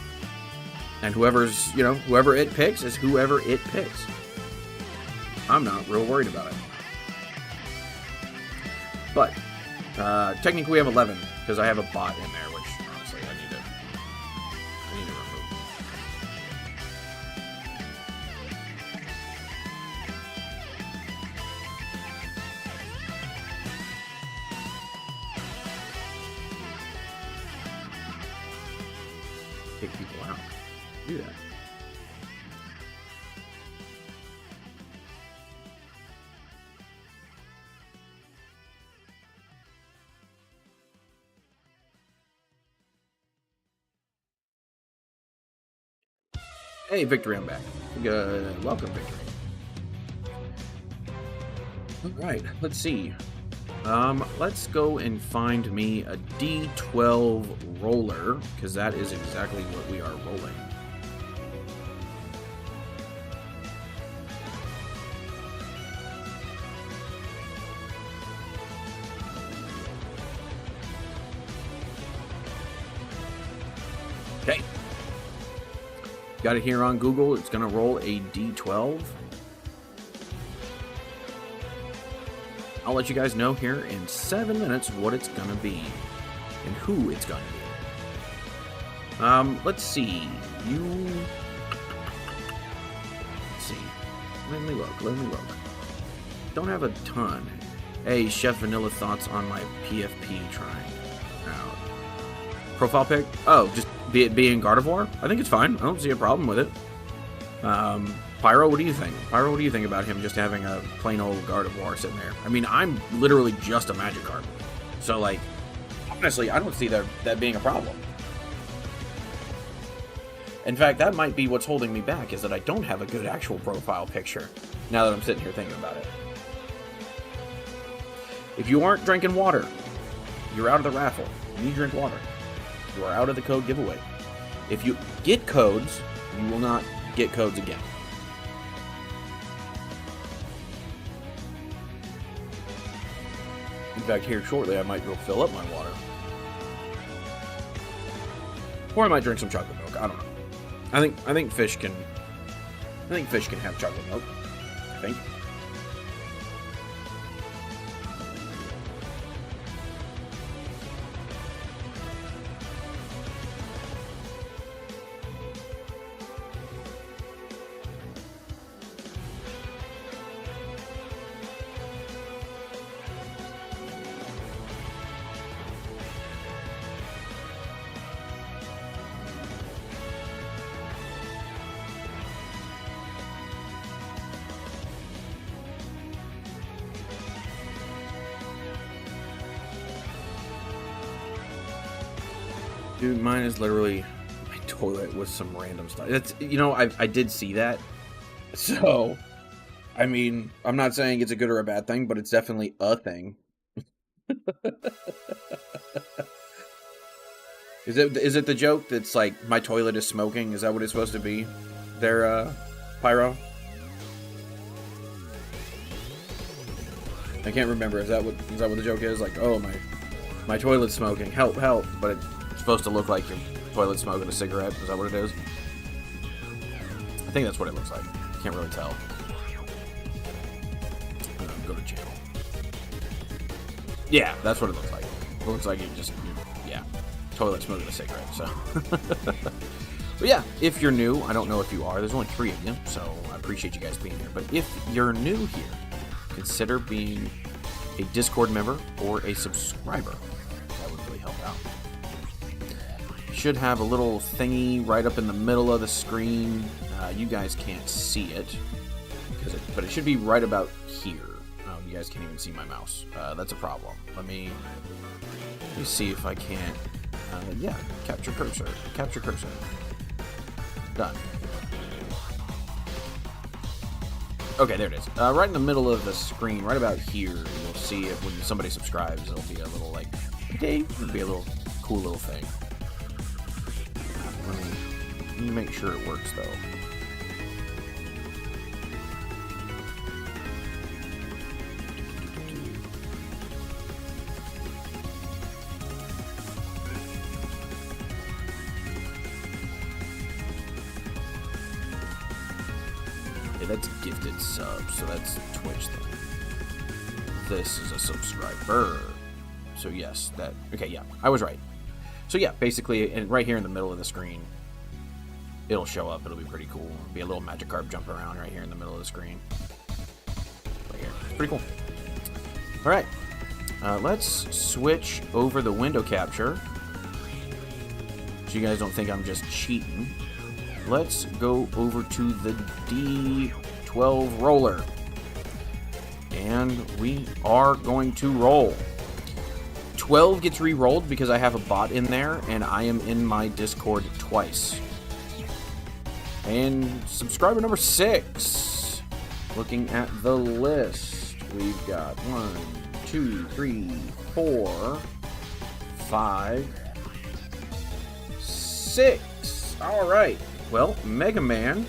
S1: whoever it picks is whoever it picks. I'm not real worried about it. But technically we have 11 because I have a bot in there, which honestly I need to remove. Kick people out. Do that. Hey, Victory, I'm back. Welcome, Victory. Alright, let's see. Let's go and find me a D12 roller, because that is exactly what we are rolling. Okay. got it here on Google, it's going to roll a D12. I'll let you guys know here in 7 minutes what it's going to be and who it's going to be. Let's see. Let's see. Let me look. Don't have a ton. Hey, Chef Vanilla, thoughts on my PFP trying out. Profile pic? Oh, just being Gardevoir? I think it's fine. I don't see a problem with it. Pyro, what do you think? Pyro, what do you think about him just having a plain old Gardevoir sitting there? I mean, I'm literally just a Magikarp. So, like, honestly, I don't see that being a problem. In fact, that might be what's holding me back, is that I don't have a good actual profile picture, now that I'm sitting here thinking about it. If you aren't drinking water, you're out of the raffle. You need to drink water. You are out of the code giveaway. If you get codes, you will not get codes again. In fact, here shortly, I might go fill up my water. Or I might drink some chocolate milk. I don't know. I think fish can have chocolate milk. I think. Dude, mine is literally my toilet with some random stuff. It's, you know, I did see that. So, I mean, I'm not saying it's a good or a bad thing, but it's definitely a thing. Is it the joke that's like, my toilet is smoking? Is that what it's supposed to be? There, Pyro? I can't remember. Is that what the joke is? Like, oh, my toilet's smoking. Help, help. But it's supposed to look like your toilet smoking a cigarette. Is that what it is? I think that's what it looks like. Can't really tell. Go to channel. Yeah, that's what it looks like. It looks like you just, yeah, toilet smoking a cigarette. So, but yeah, if you're new, I don't know if you are. There's only 3 of you, so I appreciate you guys being here. But if you're new here, consider being a Discord member or a subscriber. That would really help out. Should have a little thingy right up in the middle of the screen. You guys can't see it, but it should be right about here. Oh, you guys can't even see my mouse. That's a problem. Let me see if I can't. Yeah, capture cursor. Capture cursor. Done. Okay, there it is. Right in the middle of the screen, right about here, you'll see it when somebody subscribes. It'll be a little like, hey, it'll be a little cool little thing. Let me make sure it works though. Okay, that's gifted subs, so that's Twitch thing. This is a subscriber. So yes, that, okay, yeah, I was right. So yeah, basically, and right here in the middle of the screen, it'll show up. It'll be pretty cool. It'll be a little Magikarp jumping around right here in the middle of the screen. Right here. It's pretty cool. All right. Let's switch over the window capture. So you guys don't think I'm just cheating. Let's go over to the D12 roller. And we are going to roll. 12 gets re-rolled because I have a bot in there, and I am in my Discord twice. And subscriber number 6. Looking at the list, we've got 1, 2, 3, 4, 5, 6. All right. Well, Mega Man,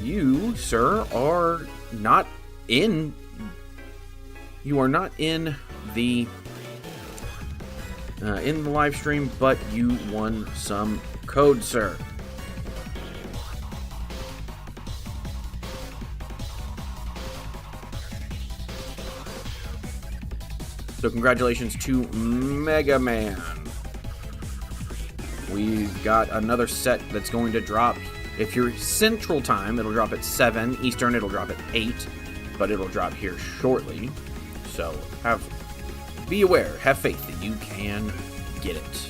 S1: you, sir, are not in. You are not in the live stream, but you won some code, sir. So congratulations to Mega Man. We've got another set that's going to drop. If you're Central Time, it'll drop at 7. Eastern, it'll drop at 8. But it'll drop here shortly. So be aware, have faith that you can get it.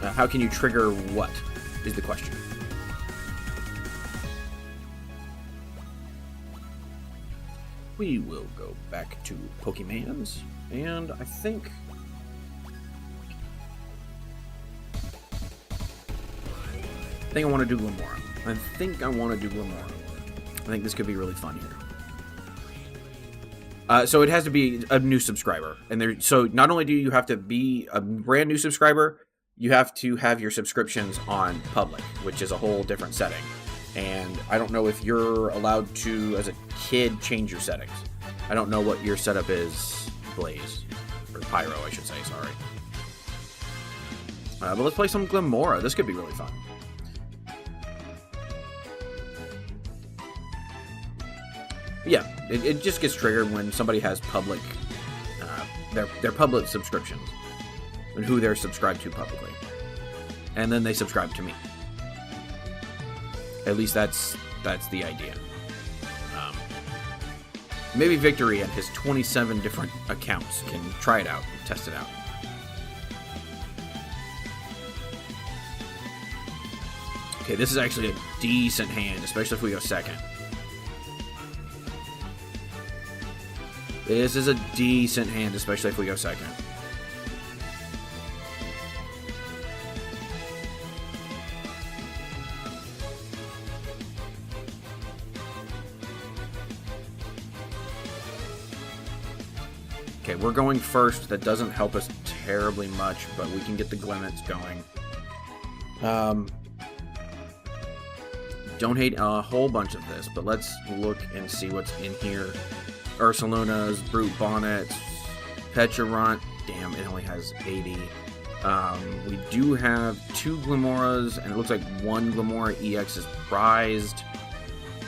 S1: How can you trigger what is the question? We will go back to Pokemans, and I think I want to do Glimmora. I think this could be really fun here. So it has to be a new subscriber, and so not only do you have to be a brand new subscriber, you have to have your subscriptions on public, which is a whole different setting. And I don't know if you're allowed to, as a kid, change your settings. I don't know what your setup is, Blaze. Or Pyro, I should say, sorry. But let's play some Glimmora. This could be really fun. Yeah, it just gets triggered when somebody has public, their public subscriptions. And who they're subscribed to publicly. And then they subscribe to me. At least that's the idea. Maybe Victory and his 27 different accounts can try it out, test it out. Okay, this is actually a decent hand, especially if we go second. This is a decent hand, especially if we go second. Okay, we're going first. That doesn't help us terribly much, but we can get the Glimmet going. Don't hate a whole bunch of this, but let's look and see what's in here. Ursaluna's, Brute Bonnets, Pecharunt. Damn, it only has 80. We do have 2 Glimmoras, and it looks like 1 Glimmora EX is prized.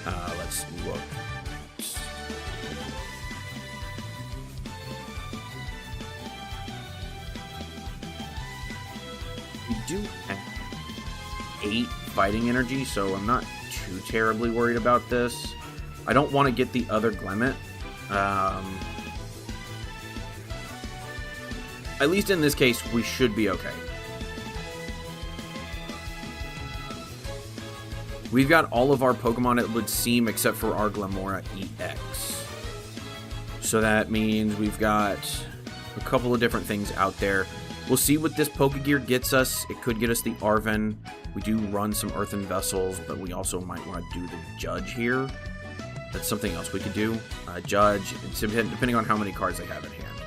S1: Let's look. We do have 8 fighting energy, so I'm not too terribly worried about this. I don't want to get the other Glimmet. At least in this case, we should be okay. We've got all of our Pokemon, it would seem, except for our Glimmora EX. So that means we've got a couple of different things out there. We'll see what this Pokegear gets us. It could get us the Arven. We do run some Earthen Vessels, but we also might want to do the Judge here. That's something else we could do. Judge, depending on how many cards they have in hand.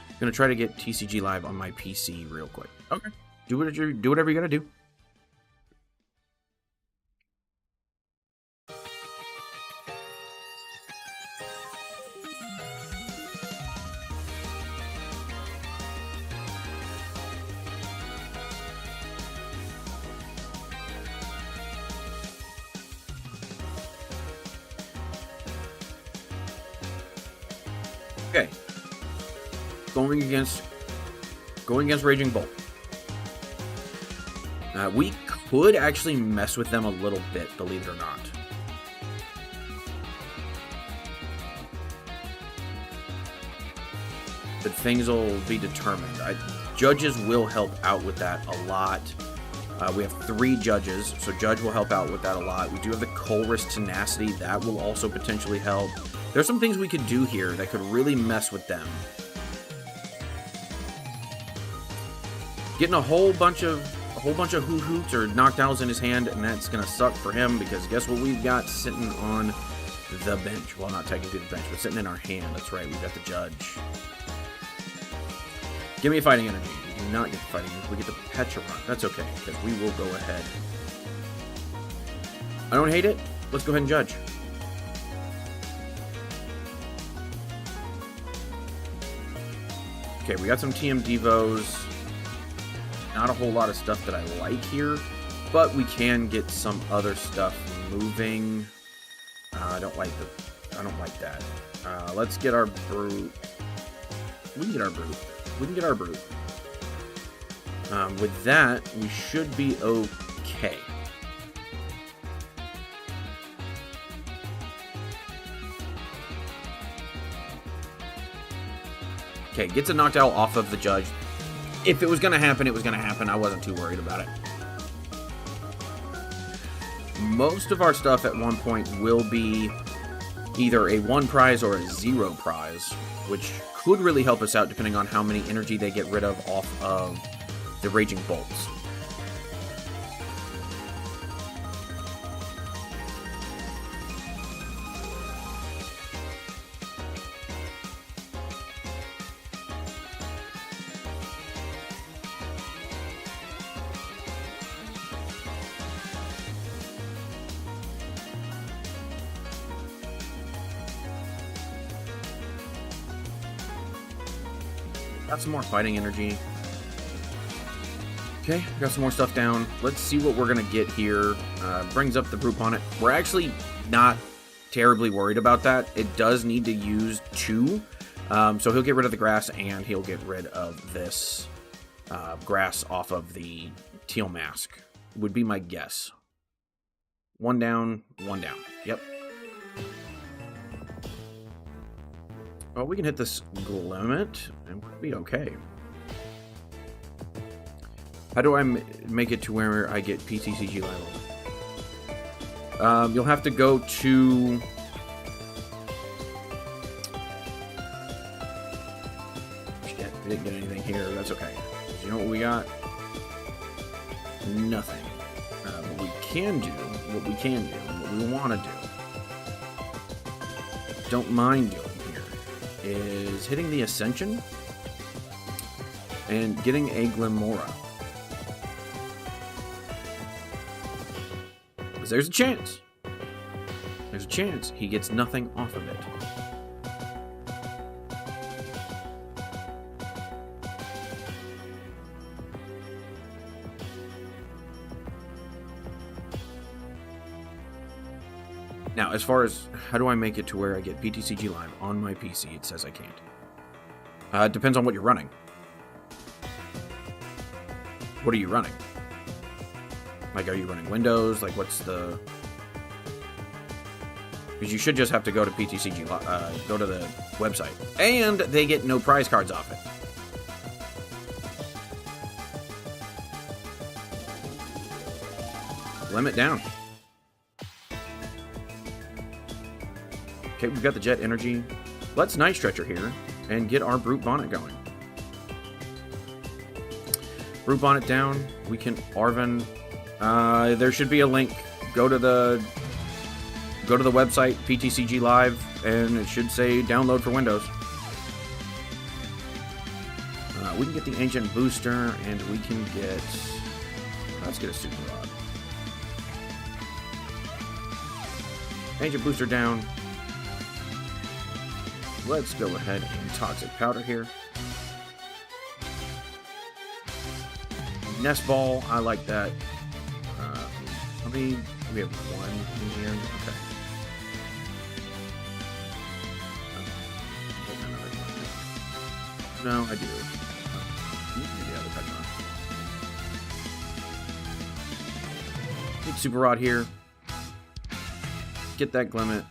S1: I'm gonna try to get TCG Live on my PC real quick. Okay. Do whatever you gotta do. Okay. Going against Raging Bolt. We could actually mess with them a little bit, believe it or not. But things will be determined. Judges will help out with that a lot. We have 3 judges, so Judge will help out with that a lot. We do have the Colress Tenacity. That will also potentially help. There's some things we could do here that could really mess with them. Getting a whole bunch of Hoots or Knockdowns in his hand, and that's gonna suck for him because guess what we've got sitting on the bench? Well, not technically the bench, but sitting in our hand. That's right, we've got the Judge. Give me a Fighting Energy. We do not get the Fighting Energy. We get the Pecharunt. That's okay, because we will go ahead. I don't hate it. Let's go ahead and Judge. Okay, we got some TM Devos. Not a whole lot of stuff that I like here, but we can get some other stuff moving. I don't like that. Let's get our brute. We can get our brute. With that, we should be okay. Okay, gets a knocked out off of the judge. If it was going to happen, it was going to happen. I wasn't too worried about it. Most of our stuff at one point will be either a 1 prize or a 0 prize, which could really help us out depending on how many energy they get rid of off of the Raging Bolts. Got some more fighting energy. Okay, got some more stuff down. Let's see what we're going to get here. Brings up the Brute Bonnet. We're actually not terribly worried about that. It does need to use 2. So he'll get rid of the grass and he'll get rid of this grass off of the Teal Mask. Would be my guess. 1 down, 1 down. Yep. Well, we can hit this Glimmet, and we'll be okay. How do I make it to where I get PTCG level? You'll have to go to... Shit, we didn't get anything here. That's okay. You know what we got? Nothing. What we can do, what we want to do, don't mind doing here, is hitting the Ascension and getting a Glimora. Because there's a chance. There's a chance he gets nothing off of it. Now, as far as how do I make it to where I get PTCG Live on my PC, it says I can't. It depends on what you're running. What are you running? Like, are you running Windows? Like, what's the... Because you should just have to go to PTCG, go to the website. And they get no prize cards off it. Limit down. Okay, we've got the Jet Energy. Let's Night Stretcher here and get our Brute Bonnet going. Brute Bonnet down. We can Arven. There should be a link. Go to the website, PTCG Live, and it should say download for Windows. We can get the Ancient Booster, and we can get... Let's get a Super Rod. Ancient Booster down. Let's go ahead and Toxic Powder here. Nest Ball, I like that. How many? We have 1 in here. Okay. No, I do. You can do the other Pokemon. Get Super Rod here. Get that Glimmet.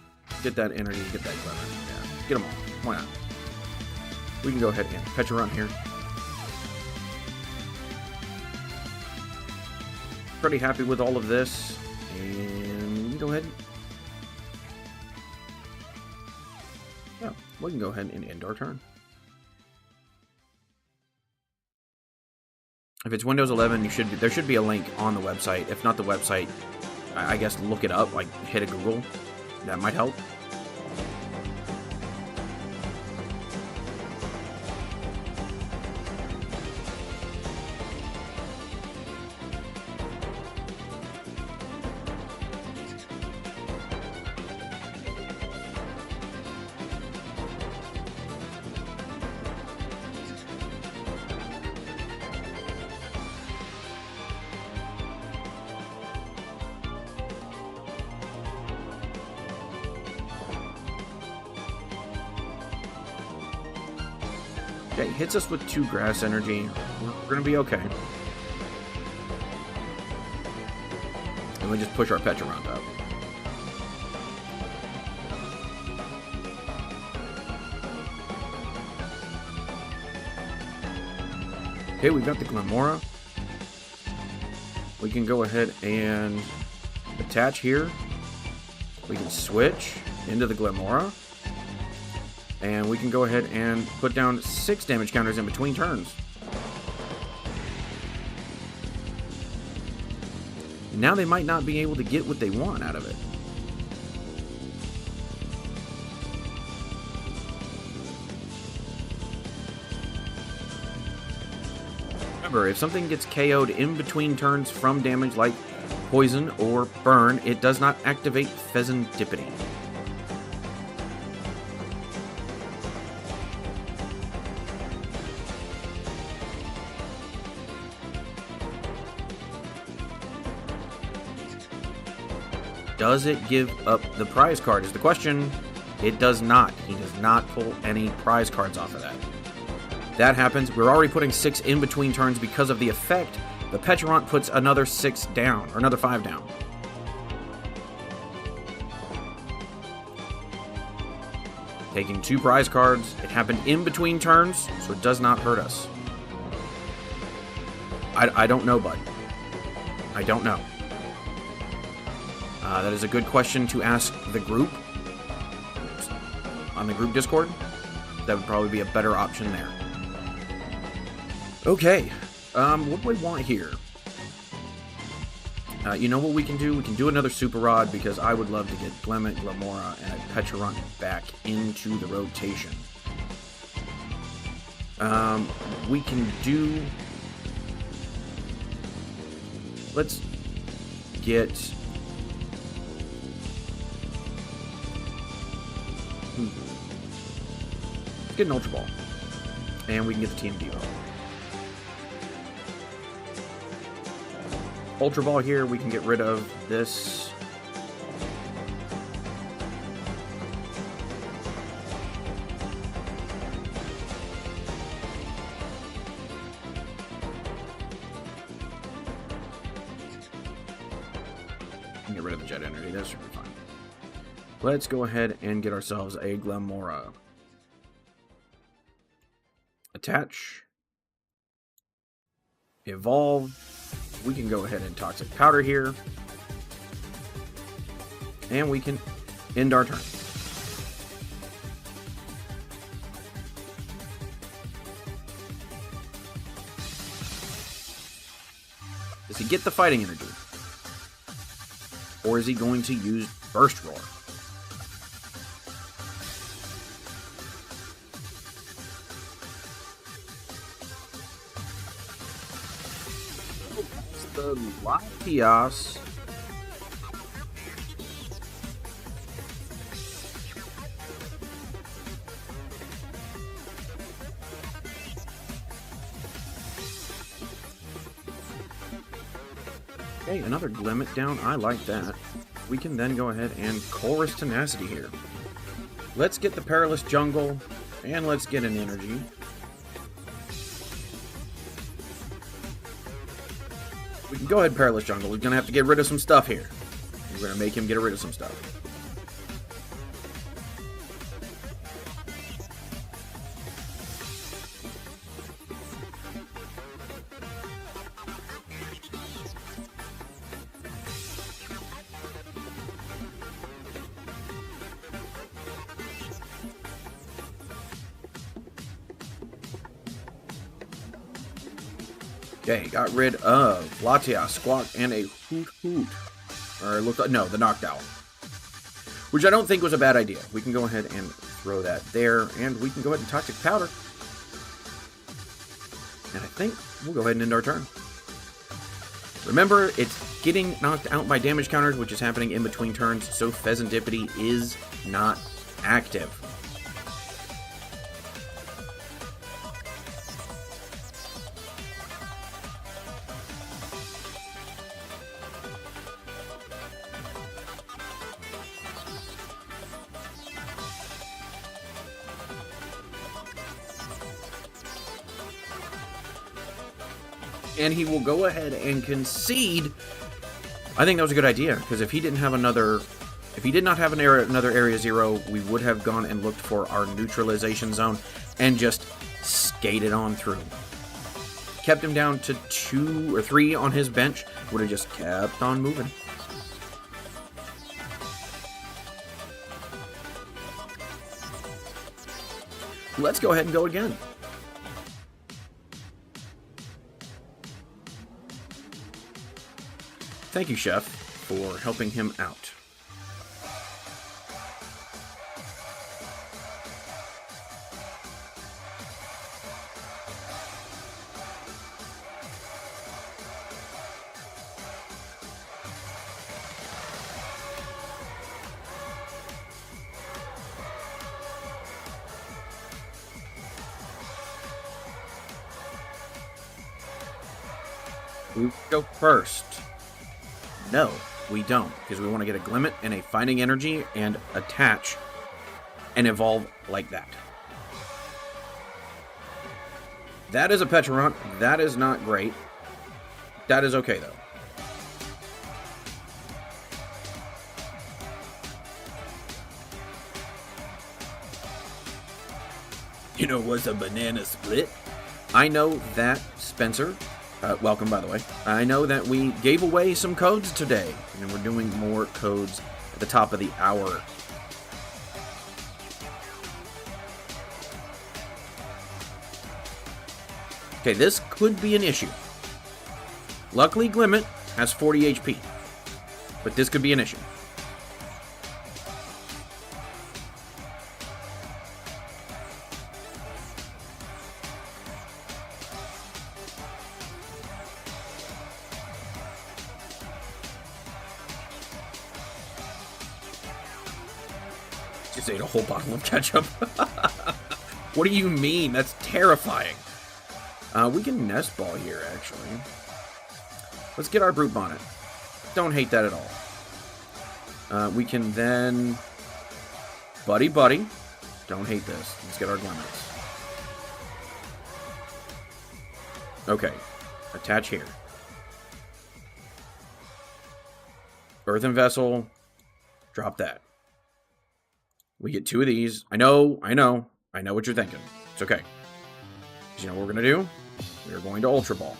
S1: Get that energy. Get that Glimmet. Yeah. Get them all. Why not? We can go ahead and Petra Run here. Pretty happy with all of this. And we go ahead. Yeah, we can go ahead and end our turn. If it's Windows 11, there should be a link on the website. If not the website, I guess look it up, like hit a Google. That might help. Okay, hits us with 2 grass energy. We're gonna be okay. And we just push our Pecharunt up. Okay, we've got the Glimmora. We can go ahead and attach here. We can switch into the Glimmora. And we can go ahead and put down 6 damage counters in between turns. Now they might not be able to get what they want out of it. Remember, if something gets KO'd in between turns from damage like poison or burn, it does not activate Pheasantipity. Does it give up the prize card is the question. It does not. He does not pull any prize cards off of that. That happens. We're already putting 6 in between turns because of the effect. The Pecharunt puts another 6 down, or another 5 down. Taking 2 prize cards. It happened in between turns, so it does not hurt us. I don't know, bud. I don't know. That is a good question to ask the group on the group Discord. That would probably be a better option there. Okay, what do we want here? You know what we can do? We can do another Super Rod because I would love to get Glimmet, Glimmora, and a Pecharunt back into the rotation. We can do... Let's get... Let's get an Ultra Ball. And we can get the Team Devo. Ultra Ball here, we can get rid of this. And get rid of the Jet Energy, that should be fine. Let's go ahead and get ourselves a Glimmora. Attach. Evolve. We can go ahead and Toxic Powder here. And we can end our turn. Does he get the fighting energy? Or is he going to use Burst Roar? The Latias. Okay, another Glimmet down. I like that. We can then go ahead and Chorus Tenacity here. Let's get the Perilous Jungle, and let's get an energy. We can go ahead, Perilous Jungle. We're going to have to get rid of some stuff here. We're going to make him get rid of some stuff. Okay, got rid of Latias, Squawk, and a Hoot Hoot. Or it looked like, no, the Noctowl. Which I don't think was a bad idea. We can go ahead and throw that there, and we can go ahead and Toxic Powder. And I think we'll go ahead and end our turn. Remember, it's getting knocked out by damage counters, which is happening in between turns, so Pheasantipity is not active. And he will go ahead and concede. I think that was a good idea, because if he didn't have another... If he did not have another Area Zero, we would have gone and looked for our neutralization zone and just skated on through. Kept him down to 2 or 3 on his bench, would have just kept on moving. Let's go ahead and go again. Thank you, Chef, for helping him out. We go first. No, we don't, because we want to get a Glimmet and a Finding Energy and attach and evolve like that. That is a Pecharunt. That is not great. That is okay, though. You know what's a banana split? I know that, Spencer. Welcome, by the way. I know that we gave away some codes today, and we're doing more codes at the top of the hour. Okay, this could be an issue. Luckily, Glimmet has 40 HP, but this could be an issue. Just ate a whole bottle of ketchup. What do you mean? That's terrifying. We can Nest Ball here, actually. Let's get our Brute Bonnet. Don't hate that at all. We can then... Buddy. Don't hate this. Let's get our Glimmets. Okay. Attach here. Earthen Vessel. Drop that. We get 2 of these. I know what you're thinking. It's okay. Because you know what we're going to do? We're going to Ultra Ball.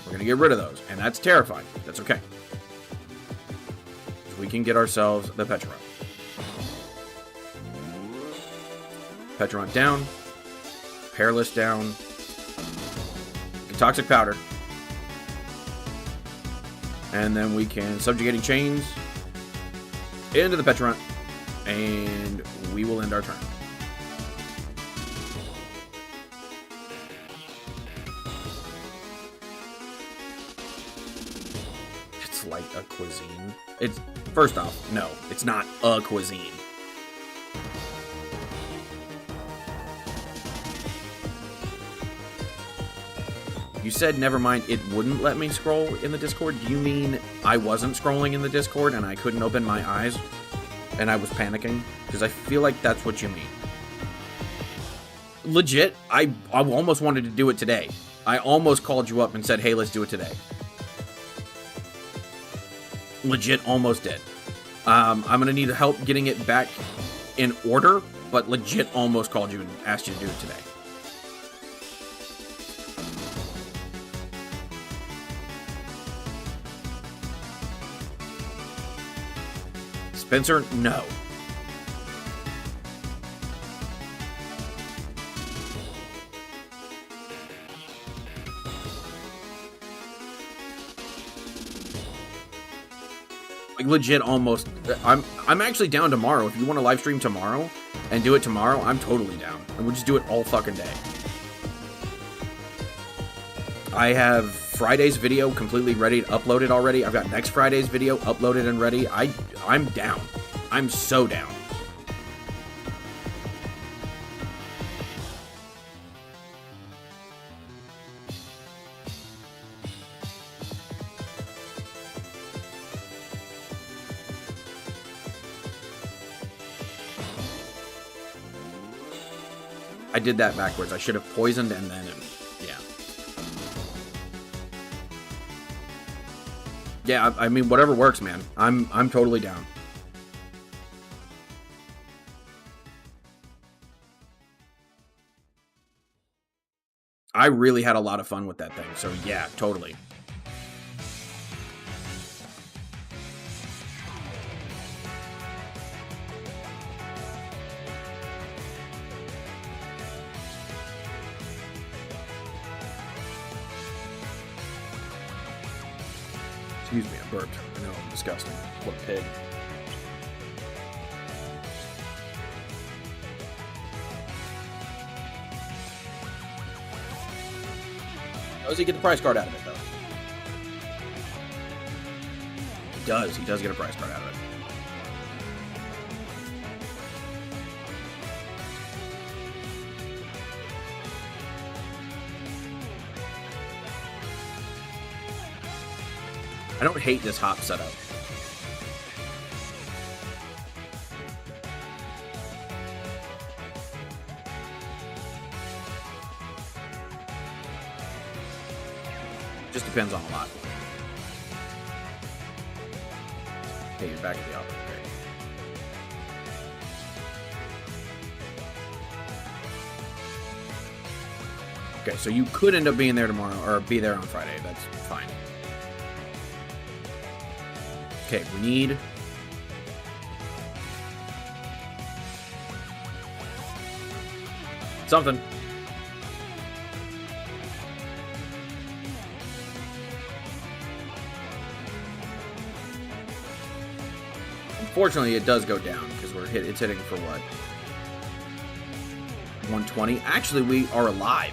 S1: We're going to get rid of those. And that's terrifying. That's okay. So we can get ourselves the Pecharunt. Pecharunt down. Perilous down. Toxic Powder. And then we can Subjugating Chains into the Pecharunt. And we will end our turn. It's like a cuisine. It's, first off, no, it's not a cuisine. You said, never mind, it wouldn't let me scroll in the Discord. Do you mean I wasn't scrolling in the Discord and I couldn't open my eyes? And I was panicking? Because I feel like that's what you mean. Legit, I almost wanted to do it today. I almost called you up and said, hey, let's do it today. Legit, almost did. I'm going to need help getting it back in order, but legit almost called you and asked you to do it today. Spencer, no. Like legit almost. I'm actually down tomorrow. If you want to live stream tomorrow and do it tomorrow, I'm totally down. And we'll just do it all fucking day. I have Friday's video completely ready to upload it already. I've got next Friday's video uploaded and ready. I'm down. I'm so down. I did that backwards. I should have poisoned and then, yeah. Yeah, I mean, whatever works, man. I'm totally down. I really had a lot of fun with that thing, so yeah, totally. Excuse me, I burped. I know, I'm disgusting. What a pig. Does he get the prize card out of it, though? He does. He does get a prize card out of it. I don't hate this hop setup. Just depends on a lot. Okay, you're back at the office. Okay, so you could end up being there tomorrow, or be there on Friday. That's fine. Okay, we need... something. Unfortunately, it does go down because it's hitting for what? 120. Actually, we are alive.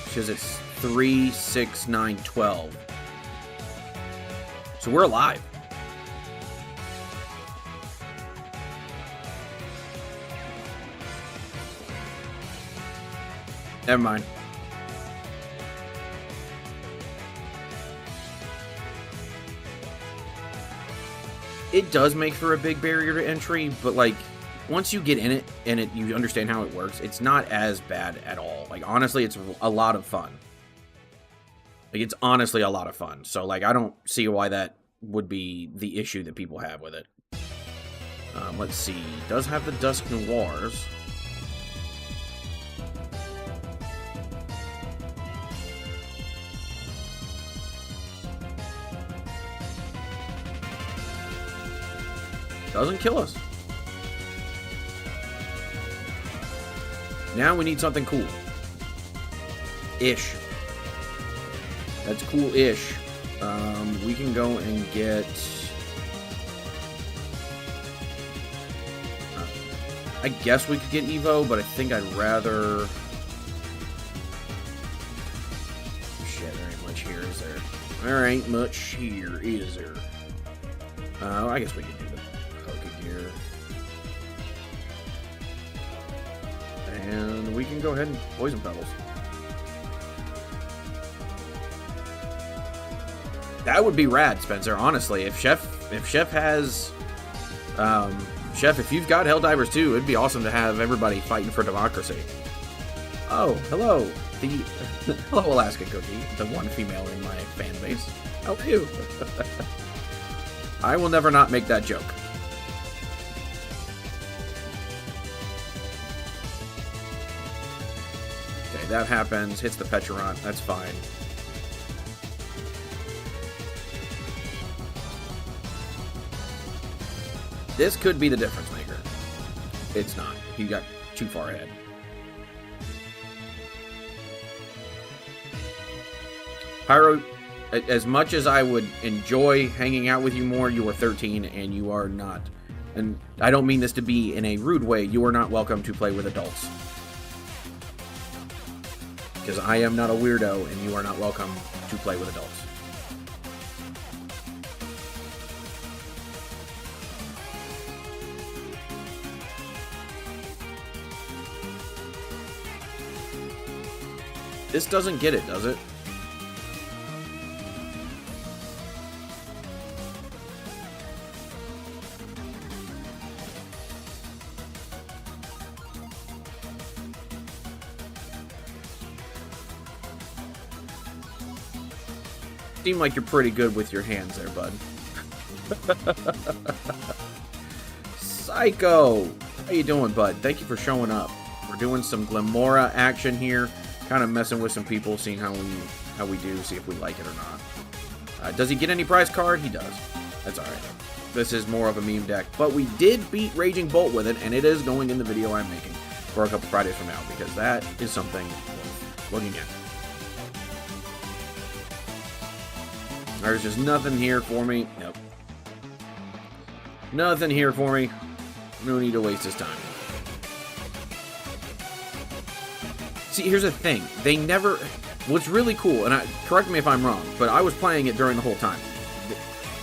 S1: Because it's 3, 6, 9, 12. So we're alive. Never mind. It does make for a big barrier to entry, but like once you get in it and you understand how it works, it's not as bad at all. Like honestly, it's a lot of fun. Like it's honestly a lot of fun. So like I don't see why that would be the issue that people have with it. Let's see. It does have the Dusk Noirs. Doesn't kill us. Now we need something cool. Ish. That's cool-ish. We can go and get... I guess we could get Evo, but I think I'd rather... Shit, there ain't much here, is there? There ain't much here, is there? I guess we could do the Pokegear. And we can go ahead and Poison Petals. That would be rad, Spencer, honestly. If Chef has... Chef, if you've got Helldivers too, it'd be awesome to have everybody fighting for democracy. Oh, hello. Hello, Alaska Cookie, the one female in my fan base. How are you? I will never not make that joke. Okay, that happens. Hits the Pecharunt. That's fine. This could be the difference maker. It's not. He got too far ahead. Pyro, as much as I would enjoy hanging out with you more, you are 13 and you are not. And I don't mean this to be in a rude way. You are not welcome to play with adults. Because I am not a weirdo and you are not welcome to play with adults. This doesn't get it, does it? seem like you're pretty good with your hands there, bud. Psycho! How you doing, bud? Thank you for showing up. We're doing some Glamora action here. Kind of messing with some people, seeing how we do, see if we like it or not. Does he get any prize card? He does. That's alright. This is more of a meme deck. But we did beat Raging Bolt with it, and it is going in the video I'm making for a couple Fridays from now, because that is something worth looking at. There's just nothing here for me. Nope. Nothing here for me. No need to waste his time. See, here's the thing. They never... What's really cool, and correct me if I'm wrong, but I was playing it during the whole time.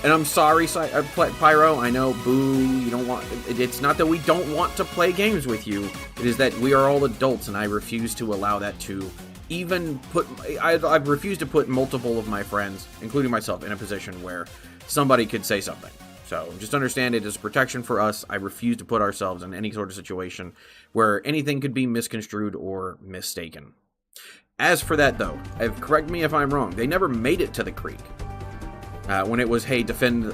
S1: And I'm sorry, Pyro. I know, boo, you don't want... It's not that we don't want to play games with you. It is that we are all adults, and I refuse to allow that to even put... I've refused to put multiple of my friends, including myself, in a position where somebody could say something. So just understand it is protection for us. I refuse to put ourselves in any sort of situation where anything could be misconstrued or mistaken. As for that, though, correct me if I'm wrong, they never made it to the creek. When it was, hey, defend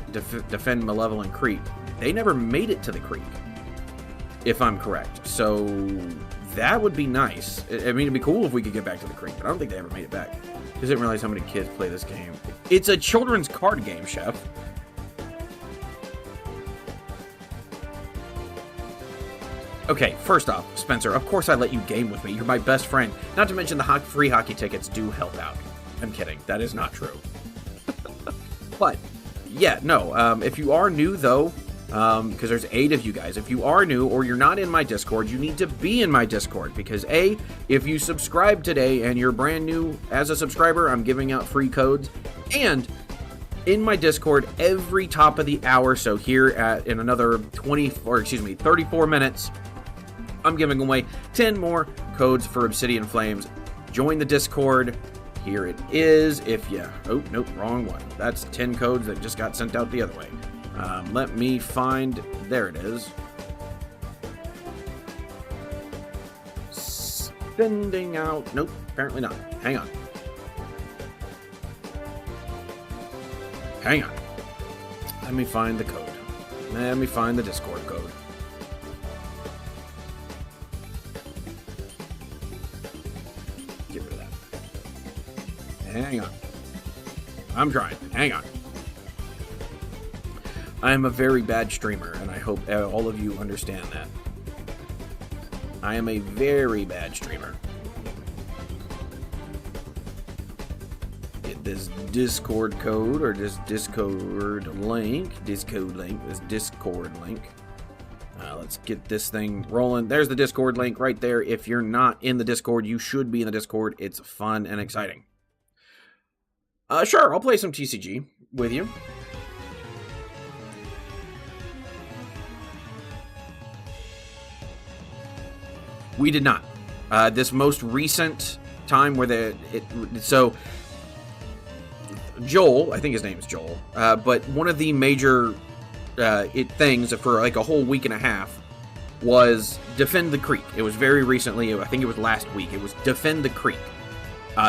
S1: Malevolent Creek, they never made it to the creek, if I'm correct. So that would be nice. I mean, it'd be cool if we could get back to the creek, but I don't think they ever made it back. I didn't realize how many kids play this game. It's a children's card game, Chef. Okay, first off, Spencer, of course I let you game with me. You're my best friend. Not to mention the free hockey tickets do help out. I'm kidding. That is not true. But, yeah, no. If you are new, though, because there's 8 of you guys, if you are new or you're not in my Discord, you need to be in my Discord. Because, A, if you subscribe today and you're brand new as a subscriber, I'm giving out free codes. And in my Discord, every top of the hour, so here in another 34 minutes, I'm giving away 10 more codes for Obsidian Flames. Join the Discord. Here it is. If you... Oh, nope, wrong one. That's 10 codes that just got sent out the other way. Let me find... There it is. Sending out... Nope, apparently not. Hang on. Hang on. Let me find the code. Let me find the Discord code. Hang on. I'm trying. Hang on. I am a very bad streamer, and I hope all of you understand that. I am a very bad streamer. Get this Discord code, or this Discord link. This Discord link. Let's get this thing rolling. There's the Discord link right there. If you're not in the Discord, you should be in the Discord. It's fun and exciting. Sure, I'll play some TCG with you. We did not. This most recent time where so Joel, I think his name is Joel, but one of the major things for like a whole week and a half was Defend the Creek. It was very recently, I think it was last week, it was Defend the Creek.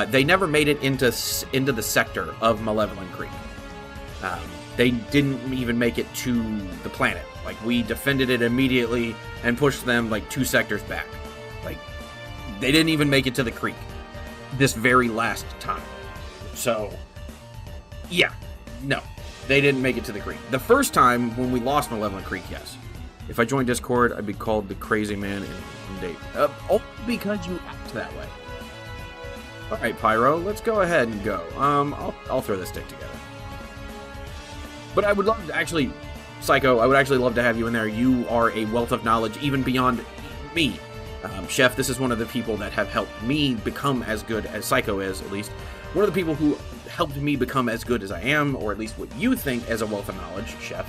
S1: They never made it into the sector of Malevolent Creek. They didn't even make it to the planet. Like, we defended it immediately and pushed them, like, 2 sectors back. Like, they didn't even make it to the creek this very last time. So, yeah, no. They didn't make it to the creek. The first time, when we lost Malevolent Creek, yes. If I joined Discord, I'd be called the crazy man in date. All because you act that way. Alright, Pyro, let's go ahead and go. I'll throw this stick together. But I would love to, actually, Psycho, I would actually love to have you in there. You are a wealth of knowledge, even beyond me. Chef, this is one of the people that have helped me become as good as Psycho is, at least. One of the people who helped me become as good as I am, or at least what you think as a wealth of knowledge, Chef.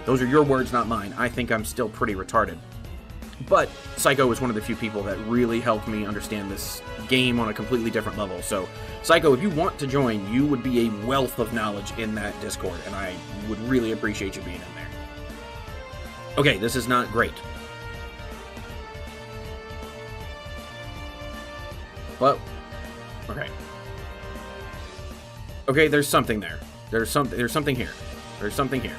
S1: Those are your words, not mine. I think I'm still pretty retarded. But Psycho is one of the few people that really helped me understand this game on a completely different level. So, Psycho, if you want to join, you would be a wealth of knowledge in that Discord, and I would really appreciate you being in there. Okay, this is not great. But, okay. Okay, there's something there. There's something here. There's something here.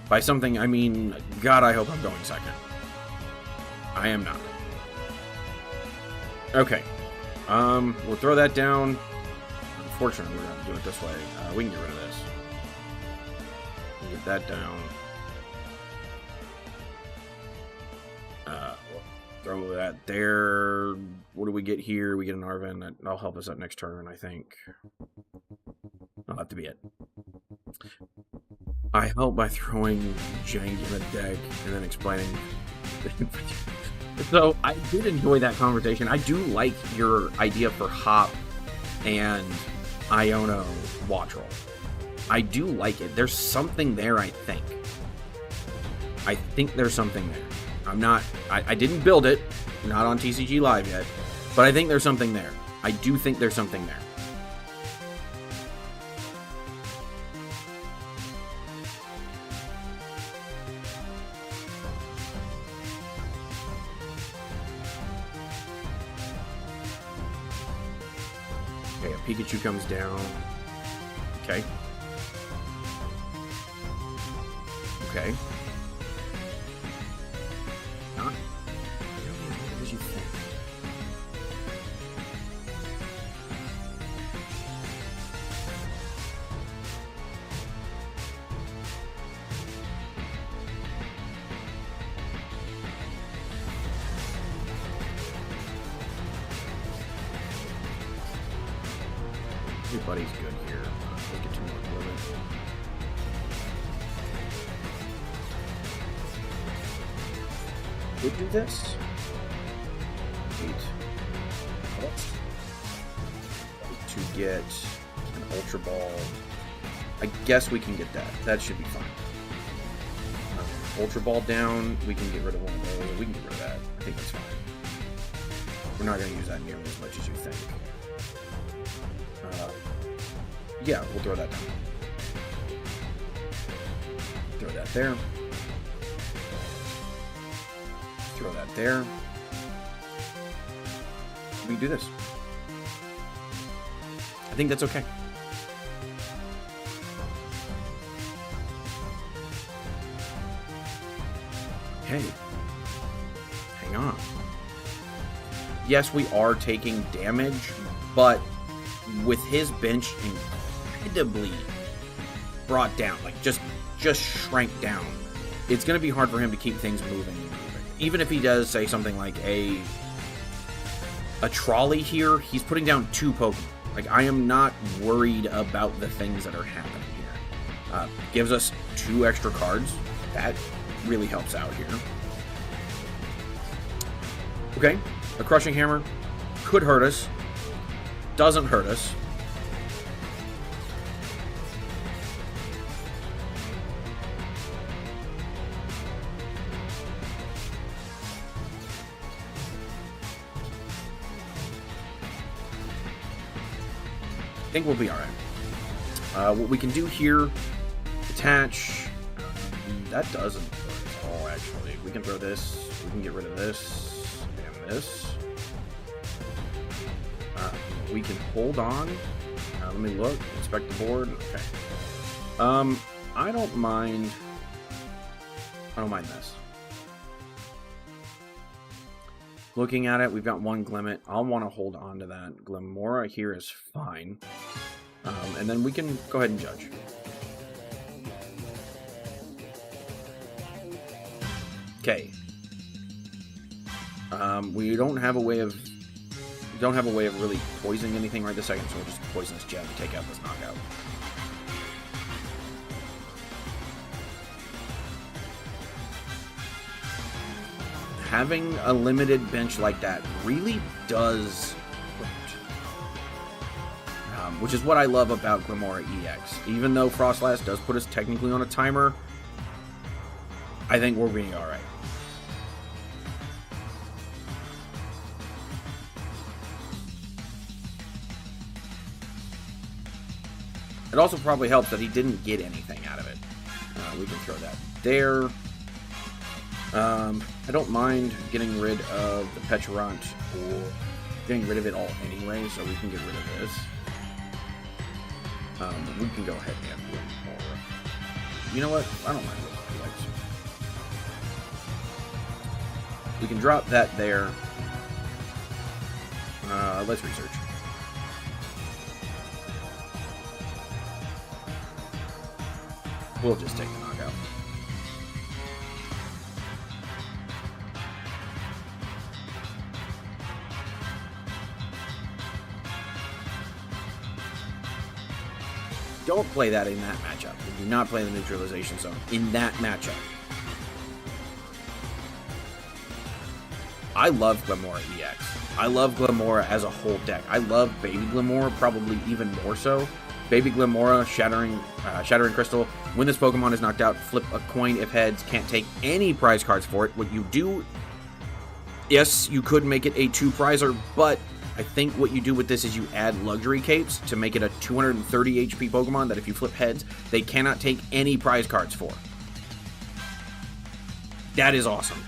S1: By something, I mean, God, I hope I'm going second. I am not. Okay. We'll throw that down. Unfortunately, we're going to do it this way. We can get rid of this. Get that down. Throw that there. What do we get here? We get an Arven. That'll help us up next turn, I think. That'll have to be it. I hope by throwing Jank in the deck and then explaining. So, I did enjoy that conversation. I do like your idea for Hop and Iono Wattrel. I do like it. There's something there, I think. I think there's something there. I'm not... I didn't build it. Not on TCG Live yet. But I think there's something there. I do think there's something there. Okay, a Pikachu comes down. Okay. Okay. Not nearly as good as you think. Everybody's good here. Let's get 2 more Gorman. Would do this. 8. To get an Ultra Ball. I guess we can get that. That should be fine. Ultra Ball down. We can get rid of one of those. We can get rid of that. I think that's fine. We're not going to use that nearly as much as you think. Yeah, we'll throw that down. Throw that there. Throw that there. We do this. I think that's okay. Okay. Hang on. Yes, we are taking damage, but with his bench incredibly brought down, like just shrank down, it's going to be hard for him to keep things moving and moving. Even if he does say something like a trolley here, he's putting down 2 Pokemon. Like, I am not worried about the things that are happening here. Gives us 2 extra cards. That really helps out here. Okay, a Crushing Hammer could hurt us. Doesn't hurt us. I think we'll be alright. What we can do here, attach. That doesn't hurt us all, actually. We can throw this. We can get rid of this and this. We can hold on. Let me look. Inspect the board. Okay. I don't mind. I don't mind this. Looking at it, we've got 1 Glimmet. I'll want to hold on to that. Glimmora here is fine. And then we can go ahead and judge. Okay. We don't have a way of really poisoning anything right this second, so we'll just poison this gem and take out this knockout. Having a limited bench like that really does hurt. Which is what I love about Glimmora EX. Even though Frostlass does put us technically on a timer, I think we're being alright. It also probably helps that he didn't get anything out of it. We can throw that there. I don't mind getting rid of the Petarant or getting rid of it all anyway, so we can get rid of this. We can go ahead and do more. You know what? I don't mind what he likes. We can drop that there. Let's research. We'll just take the knockout. Don't play that in that matchup. Do not play the neutralization zone in that matchup. I love Glimmora EX. I love Glimmora as a whole deck. I love Baby Glimmora probably even more so. Baby Glimmora, Shattering Crystal. When this Pokemon is knocked out, flip a coin if heads. Can't take any prize cards for it. What you do, yes, you could make it a 2-prizer, but I think what you do with this is you add Luxury Capes to make it a 230 HP Pokemon that if you flip heads, they cannot take any prize cards for. That is awesome.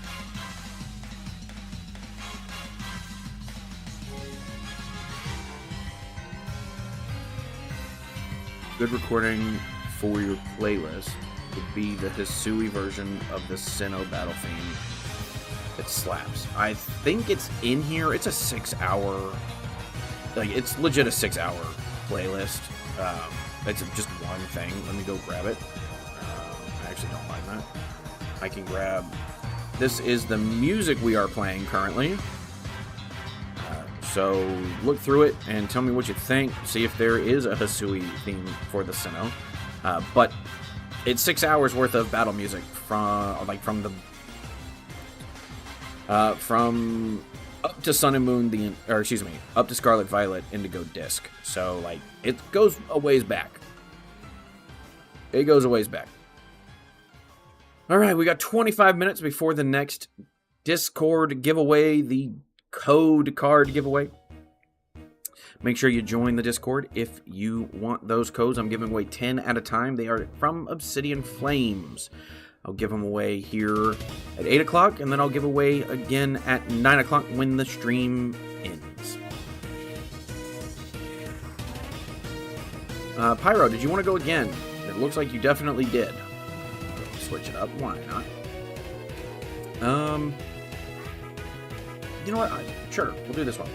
S1: Good recording for your playlist would be the Hisui version of the Sinnoh Battle Theme. It slaps. I think it's in here. It's a 6-hour... Like, it's legit a 6-hour playlist. It's just one thing. Let me go grab it. I actually don't mind that. I can grab... This is the music we are playing currently. So look through it and tell me what you think. See if there is a Hisui theme for the Sinnoh. But it's 6 hours worth of battle music from up to Sun and Moon, up to Scarlet Violet, Indigo Disc. So like it goes a ways back. It goes a ways back. All right, we got 25 minutes before the next Discord giveaway, the code card giveaway. Make sure you join the Discord if you want those codes. I'm giving away 10 at a time. They are from Obsidian Flames. I'll give them away here at 8 o'clock, and then I'll give away again at 9 o'clock when the stream ends. Pyro, did you want to go again? It looks like you definitely did. Switch it up. Why not? You know what? Sure, we'll do this one.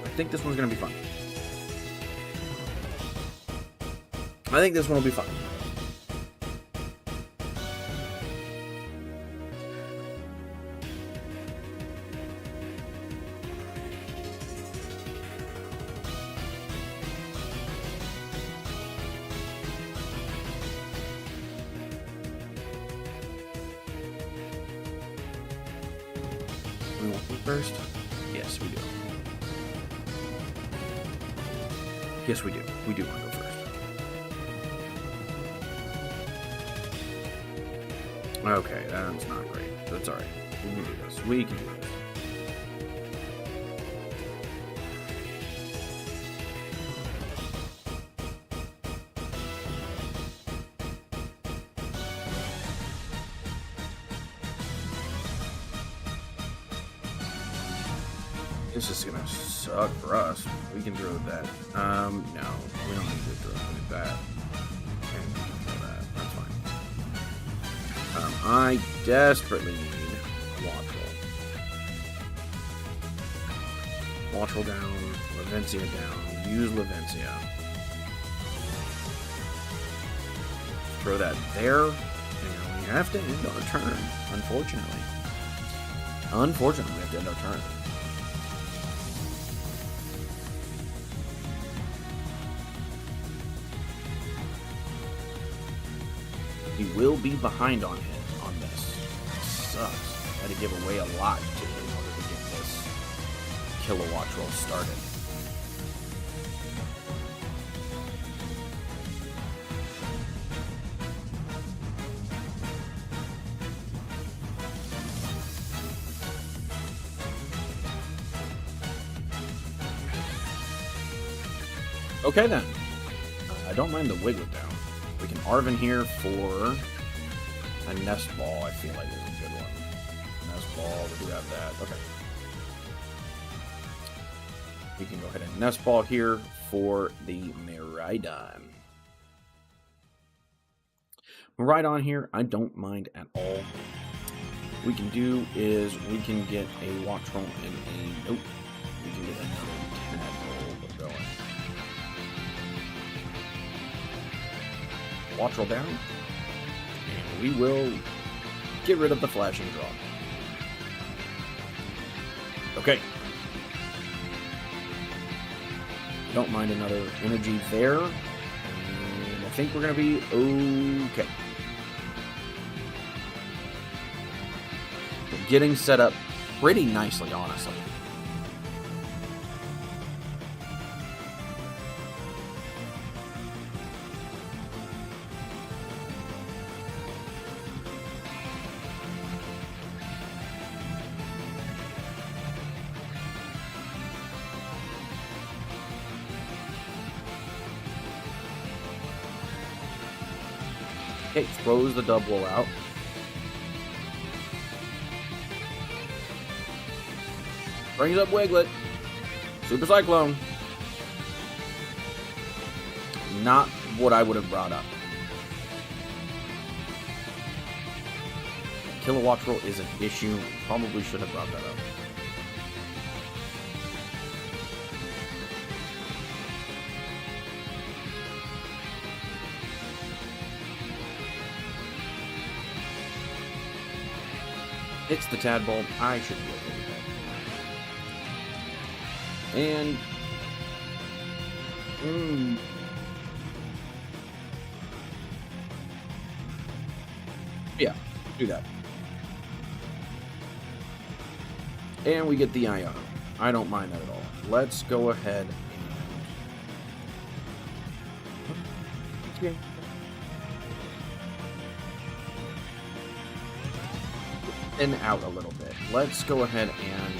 S1: I think this one's going to be fun. I think this one will be fun. We want them first? Yes, we do. Yes, we do. We do want to go first. Okay, that's not great. That's alright. We can do this. We can do this. This is gonna suck for us. We can throw that. No, we don't need to throw that. And throw that. That's fine. I desperately need Wattrel. Wattrel down, Lavencia down. Use Lavencia. Throw that there, and we have to end our turn. Unfortunately, we have to end our turn. He will be behind on this. It sucks. I had to give away a lot in order to get this Kilowatt roll started. Okay then. I don't mind the Wigglytuff down. We can Arven here for a Nest Ball, I feel like is a good one. Nest Ball, we do have that. Okay. We can go ahead and Nest Ball here for the Miraidon. Miraidon here, I don't mind at all. What we can do is we can get a Wattrel and a... Nope. We can get another Tadpole going. Wattrel down. And we will get rid of the Flashing Draw. Okay. Don't mind another energy there. And I think we're going to be okay. We're getting set up pretty nicely, honestly. Okay, throws the double out. Brings up Wiglet. Super Cyclone. Not what I would have brought up. Kilowattrel is an issue. Probably should have brought that up. It's the Tadpole. I should be okay with that. And... yeah, do that. And we get the Iono. I don't mind that at all. Let's go ahead and... in out a little bit. Let's go ahead and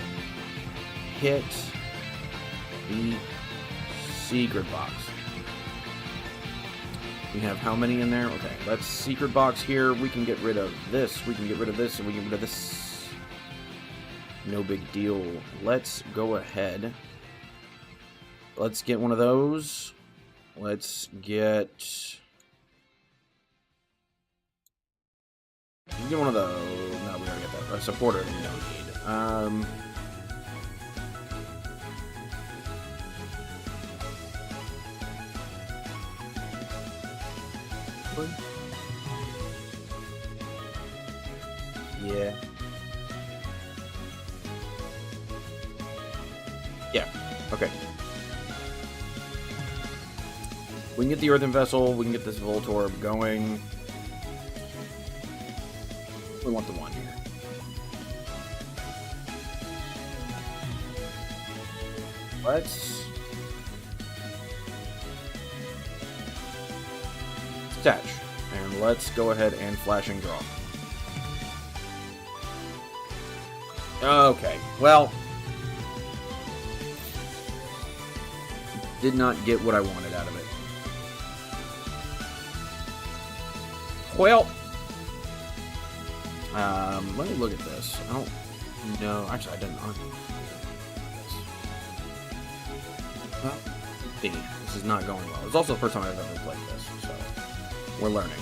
S1: hit the secret box. We have how many in there? Okay, let's secret box here. We can get rid of this. We can get rid of this, and we can get rid of this. No big deal. Let's go ahead. Let's get one of those. Let's get... get one of those. No, we already got that. A supporter we don't need. Yeah. Yeah. Okay. We can get the Earthen Vessel. We can get this Voltorb going. We want the one here. Let's attach. And let's go ahead and flash and draw. Okay, well, did not get what I wanted out of it. Well, let me look at this. I don't know. Actually, I didn't. Well, this is not going well. It's also the first time I've ever played this, so we're learning.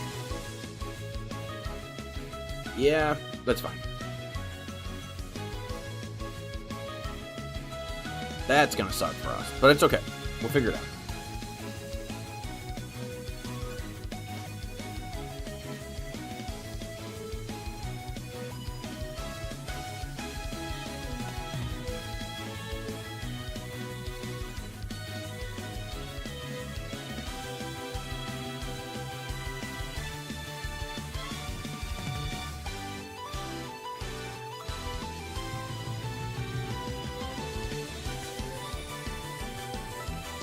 S1: Yeah, that's fine. That's gonna suck for us, but it's okay. We'll figure it out.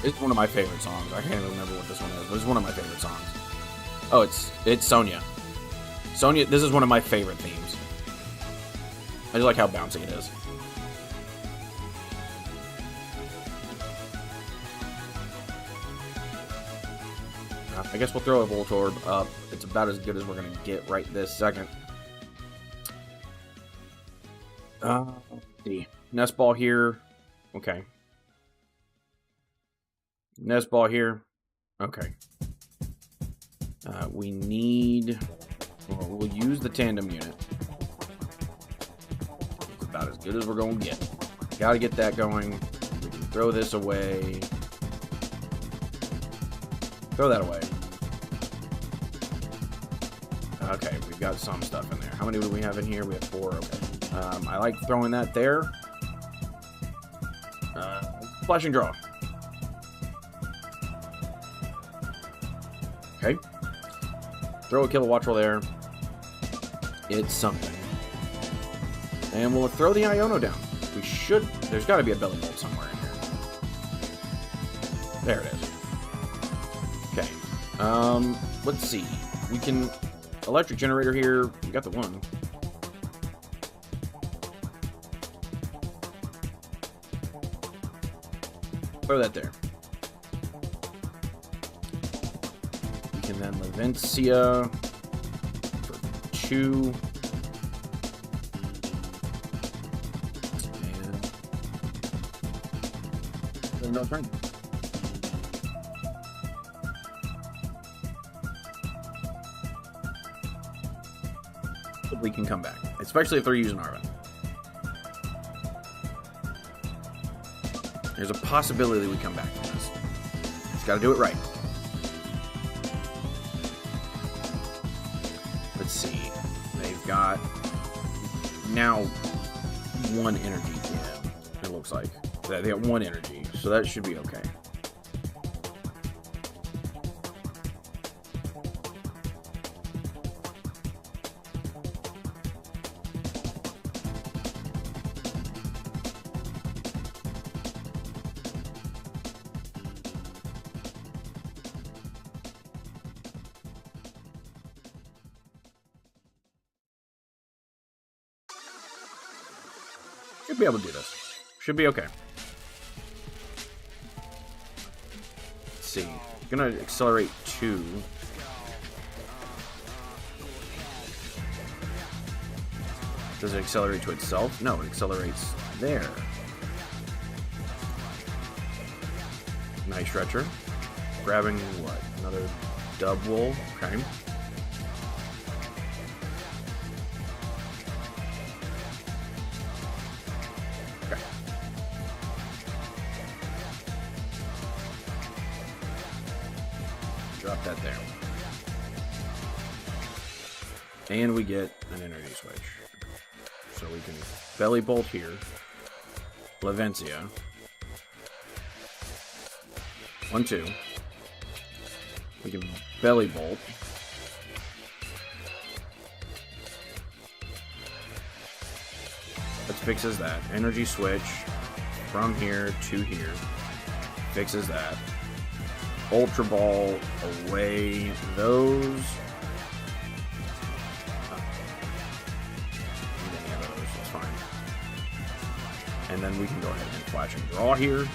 S1: It's one of my favorite songs. I can't even remember what this one is, but it's one of my favorite songs. Oh, it's Sonia. Sonia, this is one of my favorite themes. I just like how bouncy it is. I guess we'll throw a Voltorb up. It's about as good as we're going to get right this second. Let's see. Nest Ball here. Okay. Nest ball here. Okay. We need... Well, we'll use the tandem unit. It's about as good as we're going to get. Got to get that going. We can throw this away. Throw that away. Okay, we've got some stuff in there. How many do we have in here? We have 4. Okay. I like throwing that there. Flash and draw. Okay. Throw a kilowatt roll there. It's something. And we'll throw the Iono down. We should... There's got to be a belly bolt somewhere in here. There it is. Okay. Let's see. We can... Electric generator here. We got the one. Throw that there. We can then Levencia for 2. And no turn. We can come back, especially if they're using Arven. There's a possibility we come back from this. Just got to do it right. Let's see. They've got now 1 energy. Yeah, it looks like they got 1 energy, so that should be okay. Should be able to do this. Should be okay. Let's see. Gonna accelerate 2. Does it accelerate to itself? No, it accelerates there. Nice stretcher. Grabbing what? Another dub wool. Okay. Drop that there. And we get an energy switch. So we can belly bolt here. Levencia. 1, 2. We can belly bolt. That fixes that. Energy switch from here to here. Fixes that. Ultra Ball away those. Any of those, that's fine. And then we can go ahead and flash and draw here.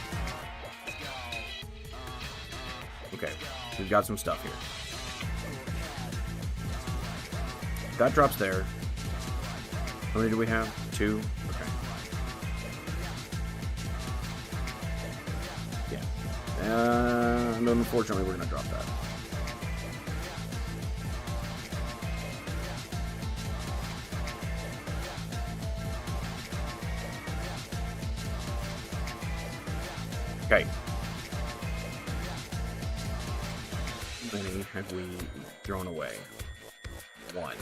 S1: Okay, we've got some stuff here. That drops there. How many do we have? 2? Okay. Yeah. And unfortunately, we're going to drop that. Okay. How many have we thrown away? 1.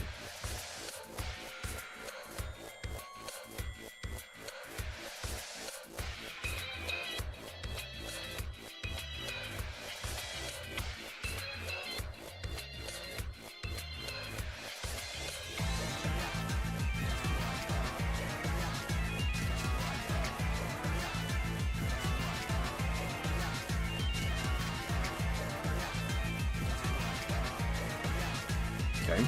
S1: Okay.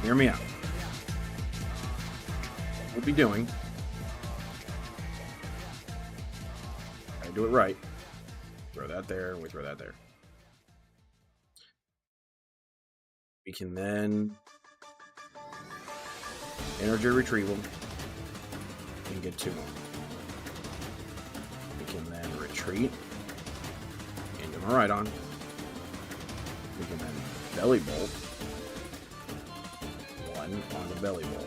S1: Hear me out. We'll be doing. Gotta do it right. Throw that there. We throw that there. We can then energy retrieval and get 2 more. We can then retreat into Miraidon. We can then belly bolt 1 on the belly bolt.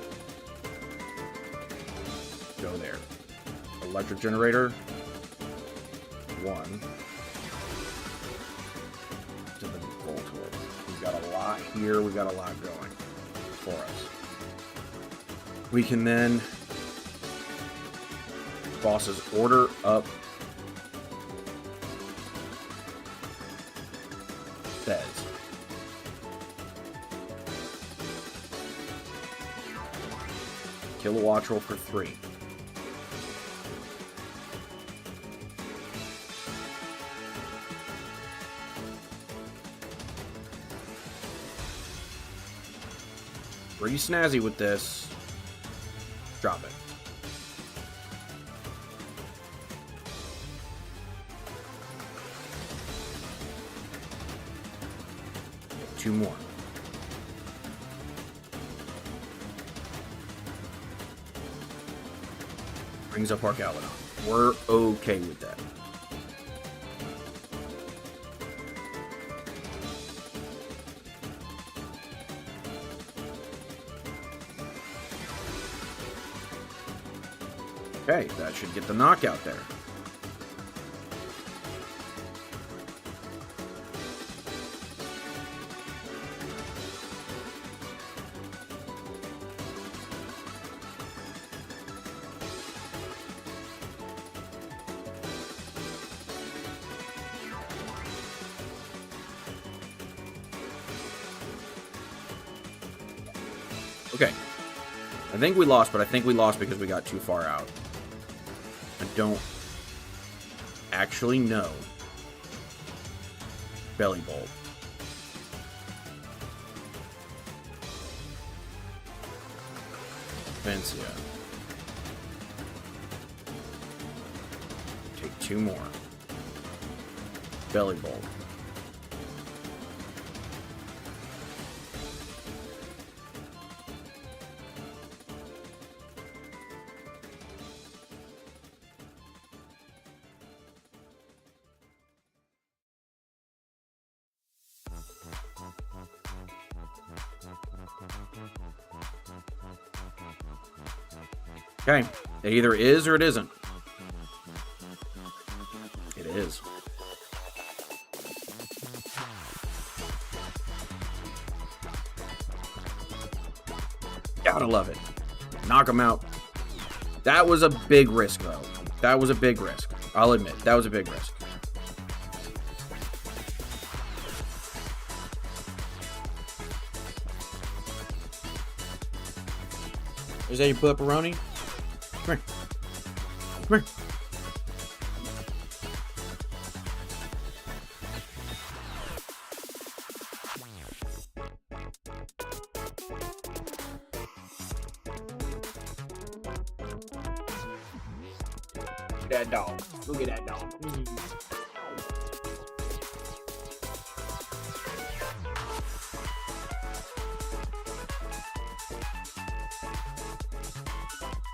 S1: Go there. Electric generator 1 to the Voltorb. We've got a lot here. We've got a lot going for us. We can then boss's order up beds. Kill a Wattrel for 3. Pretty snazzy with this. Drop it. Get 2 more. Brings up Archaludon. We're okay with that. Okay, that should get the knockout there. Okay. I think we lost, but I think we lost because we got too far out. I don't actually know. Belly Bolt. Vencia. Take 2 more. Belly Bolt. Okay, it either is or it isn't. It is. Gotta love it. Knock him out. That was a big risk, though. That was a big risk. I'll admit, that was a big risk. Is that your pepperoni? Come here. Come here. That dog. Look at that dog.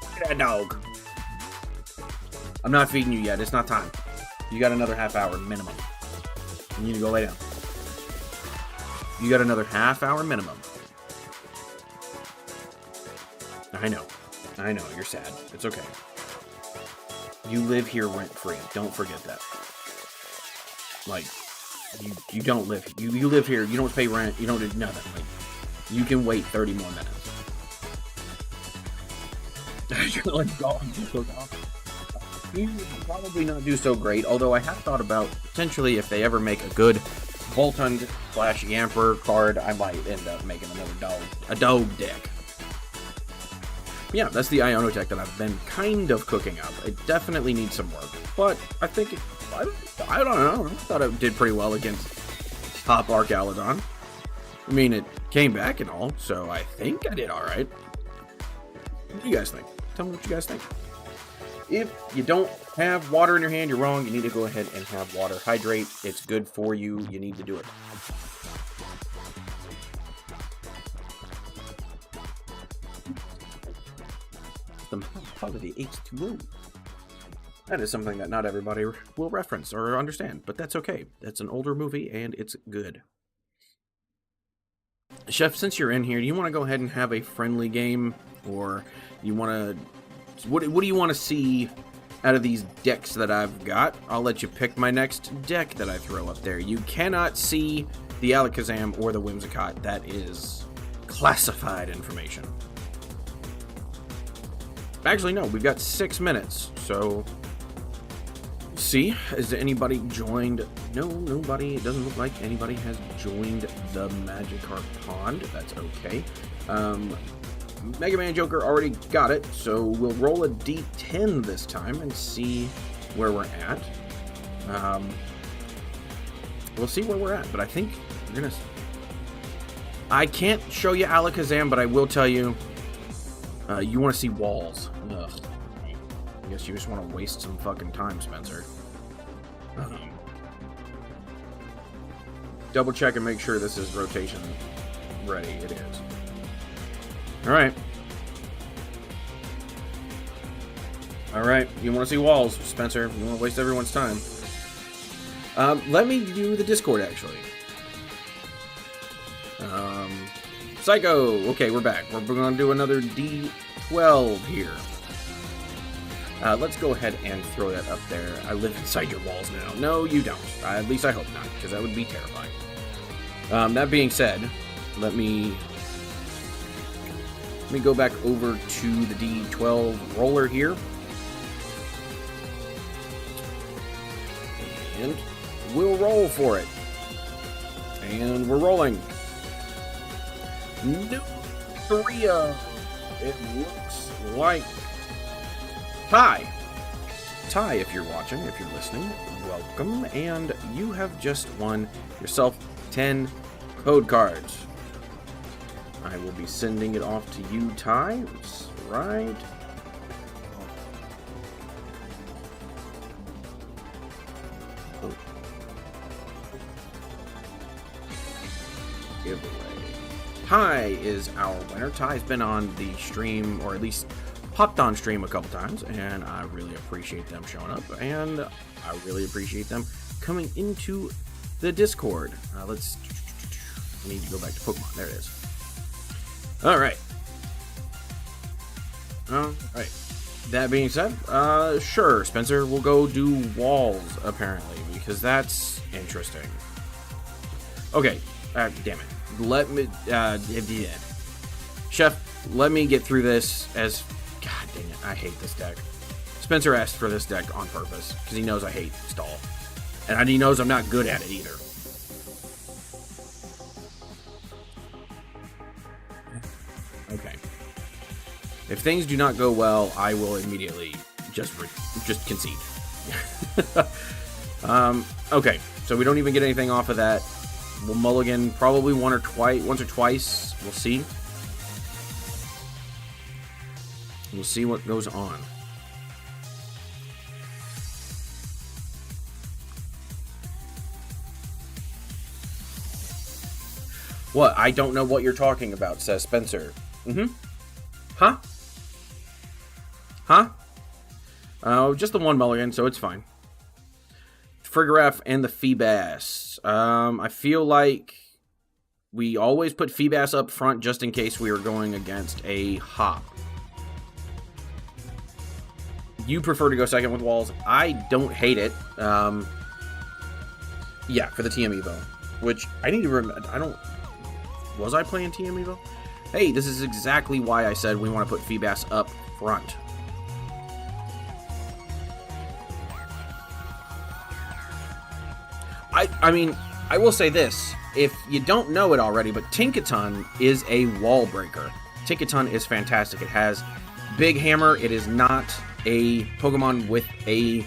S1: Look at that dog. I'm not feeding you yet. It's not time. You got another half hour minimum. You need to go lay down. You got another half hour minimum. I know. I know. You're sad. It's okay. You live here rent-free. Don't forget that. Like, you don't live... You live here. You don't pay rent. You don't do nothing. Like, you can wait 30 more minutes. You're like, dog. You probably not do so great, although I have thought about potentially if they ever make a good Voltund / Yamper card, I might end up making a dog deck. Yeah, that's the Iono deck that I've been kind of cooking up. It definitely needs some work, but I think I don't know. I thought it did pretty well against top Archaludon. I mean, it came back and all, so I think I did all right. What do you guys think? Tell me what you guys think. If you don't have water in your hand, you're wrong. You need to go ahead and have water. Hydrate. It's good for you. You need to do it. The quality H2O. That is something that not everybody will reference or understand, but that's okay. That's an older movie, and it's good. Chef, since you're in here, do you want to go ahead and have a friendly game? Or you want to... What do you want to see out of these decks that I've got? I'll let you pick my next deck that I throw up there. You cannot see the Alakazam or the Whimsicott. That is classified information. Actually, no. We've got 6 minutes, so... See, has anybody joined? No, nobody. It doesn't look like anybody has joined the Magikarp pond. That's okay. Mega Man Joker already got it, so we'll roll a D10 this time and see where we're at. We'll see where we're at, but I think we're gonna... I can't show you Alakazam, but I will tell you, you want to see walls. Ugh. I guess you just want to waste some fucking time, Spencer. Double check and make sure this is rotation ready. It is. Alright. Alright, you want to see walls, Spencer. You want to waste everyone's time. Let me do the Discord, actually. Psycho! Okay, we're back. We're going to do another D12 here. Let's go ahead and throw that up there. I live inside your walls now. No, you don't. At least I hope not, because that would be terrifying. That being said, let me go back over to the D12 roller here. And we'll roll for it. And we're rolling. Nucleria. It looks like Ty. Ty, if you're watching, if you're listening, welcome. And you have just won yourself 10 code cards. I will be sending it off to you, Ty. That's right. Oh. Giveaway. Ty is our winner. Ty's been on the stream, or at least popped on stream a couple times, and I really appreciate them showing up, and I really appreciate them coming into the Discord. I need to go back to Pokemon. There it is. Alright. Alright. That being said, sure, Spencer, we'll go do walls, apparently, because that's interesting. Okay. Damn it. Let me, Chef, let me get through this as... God dang it, I hate this deck. Spencer asked for this deck on purpose, because he knows I hate stall. And he knows I'm not good at it either. Okay. If things do not go well, I will immediately just concede. Okay, so we don't even get anything off of that. We'll mulligan probably once or twice. We'll see. We'll see what goes on. What? I don't know what you're talking about, says Spencer. Huh? Just the one mulligan, so it's fine. Frigoraph and the Feebas. I feel like we always put Feebas up front just in case we are going against a Hop. You prefer to go second with walls. I don't hate it. Yeah, for the TM Evo. Which, I need to remember... Was I playing TM Evo? Hey, this is exactly why I said we want to put Feebas up front. I mean, I will say this. If you don't know it already, but Tinkaton is a wall breaker. Tinkaton is fantastic. It has Big Hammer. It is not a Pokemon with a...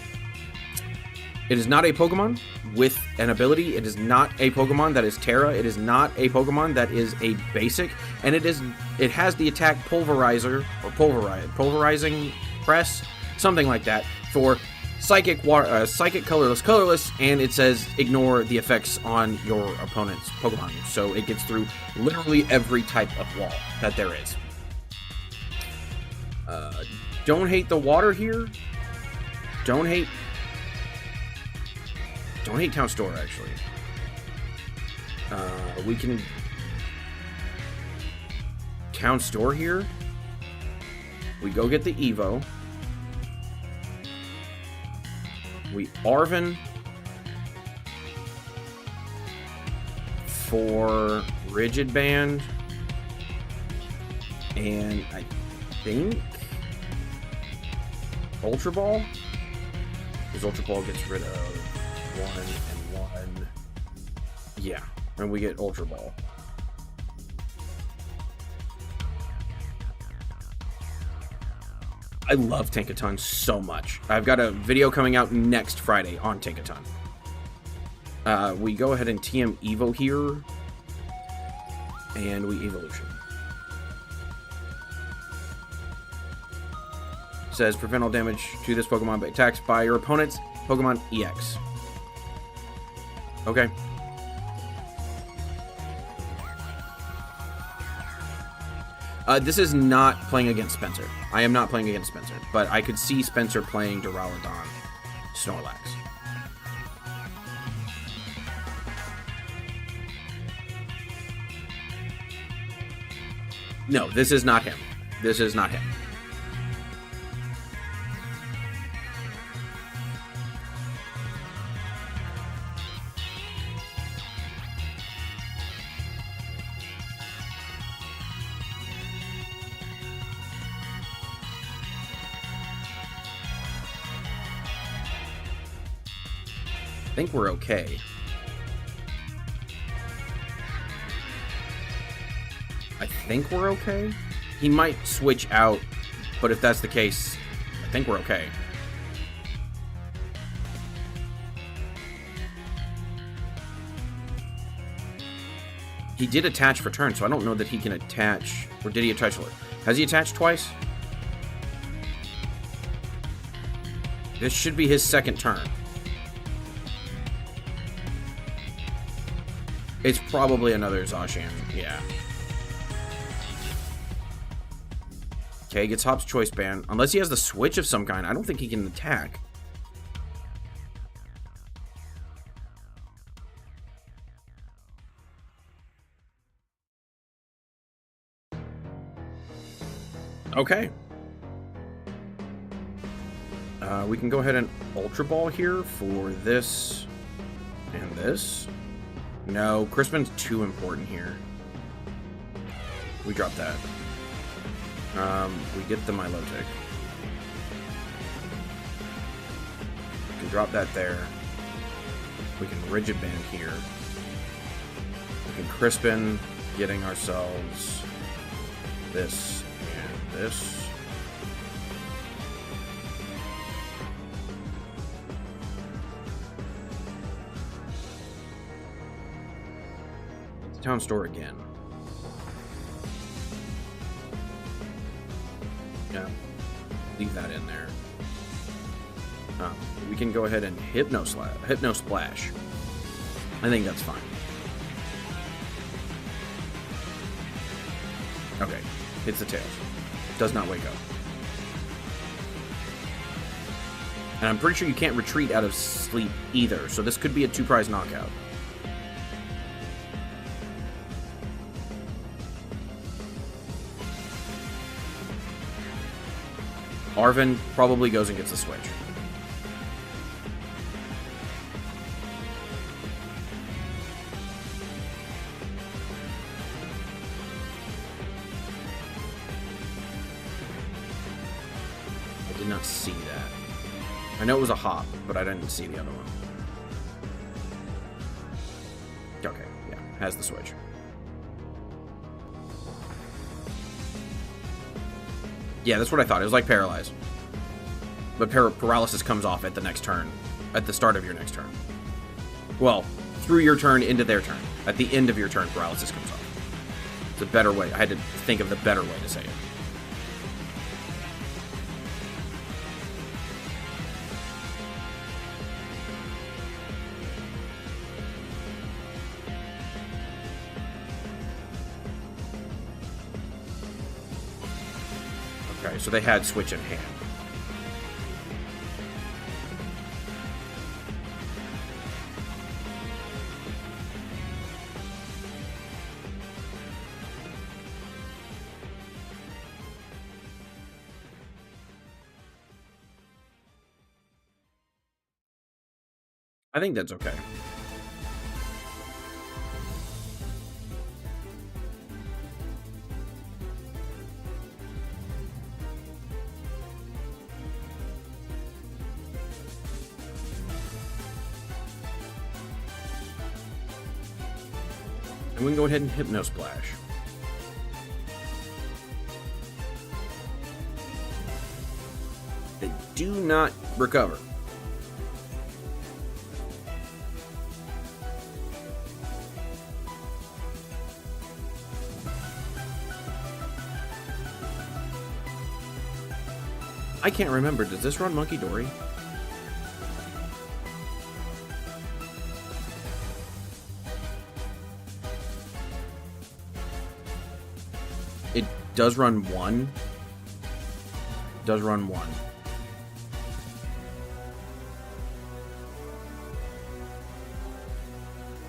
S1: It is not a Pokemon with an ability. It is not a Pokemon that is Terra. It is not a Pokemon that is a basic. And it has the attack Pulverizer, or Pulverizing Press, something like that, for Psychic, Psychic, Colorless, and it says ignore the effects on your opponent's Pokemon. So it gets through literally every type of wall that there is. Don't hate the water here. Don't hate Town Store, actually. We can Town Store here. We go get the Evo. We Arven for Rigid Band, and I think Ultra Ball, because Ultra Ball gets rid of 1 and 1. Yeah, and we get Ultra Ball. I love Tankaton so much. I've got a video coming out next Friday on Tankaton. We go ahead and TM Evo here. And we Evolution. It says prevent all damage to this Pokemon by attacks by your opponent's Pokemon EX. Okay. This is not playing against Spencer. I am not playing against Spencer, but I could see Spencer playing Duraludon Snorlax. No, this is not him. This is not him. I think we're okay. I think we're okay. He might switch out, but if that's the case, I think we're okay. He did attach for turn, so I don't know that he can attach. Or did he attach? Has he attached twice? This should be his second turn. It's probably another Zacian, yeah. Okay, gets Hop's Choice Band. Unless he has the switch of some kind, I don't think he can attack. Okay. We can go ahead and Ultra Ball here for this and this. No, Crispin's too important here. We drop that. We get the Milotic. We can drop that there. We can Rigid Band here. We can Crispin, getting ourselves this and this. Town Store again. Yeah, leave that in there. We can go ahead and Hypno Splash. I think that's fine. Okay, hits the tails. Does not wake up. And I'm pretty sure you can't retreat out of sleep either, so this could be a 2-prize knockout. Arven probably goes and gets the switch. I did not see that. I know it was a Hop, but I didn't see the other one. Okay, yeah, has the switch. Yeah, that's what I thought. It was like Paralyze. But Paralysis comes off at the next turn. At the start of your next turn. Well, through your turn into their turn. At the end of your turn, Paralysis comes off. It's a better way. I had to think of the better way to say it. Okay, so they had switch in hand. I think that's okay. And we can go ahead and Hypno Splash. They do not recover. I can't remember. Does this run Monkey Dory? It does run one. Does run one.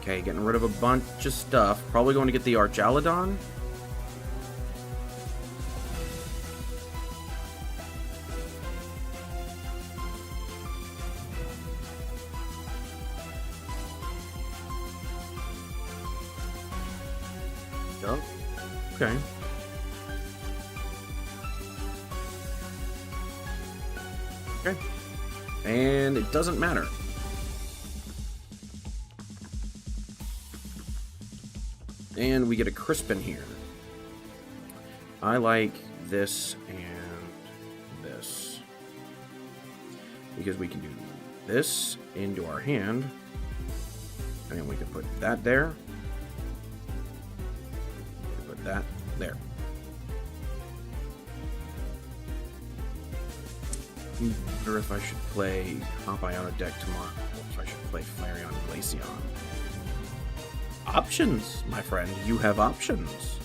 S1: Okay, getting rid of a bunch of stuff. Probably going to get the Archaludon. Oh, okay. Okay. And it doesn't matter. And we get a Crispin here. I like this and this. Because we can do this into our hand. And we can put that there. Put that there. I wonder if I should play Hop Iono deck tomorrow. Or if I should play Flareon Glaceon. Options, my friend. You have options.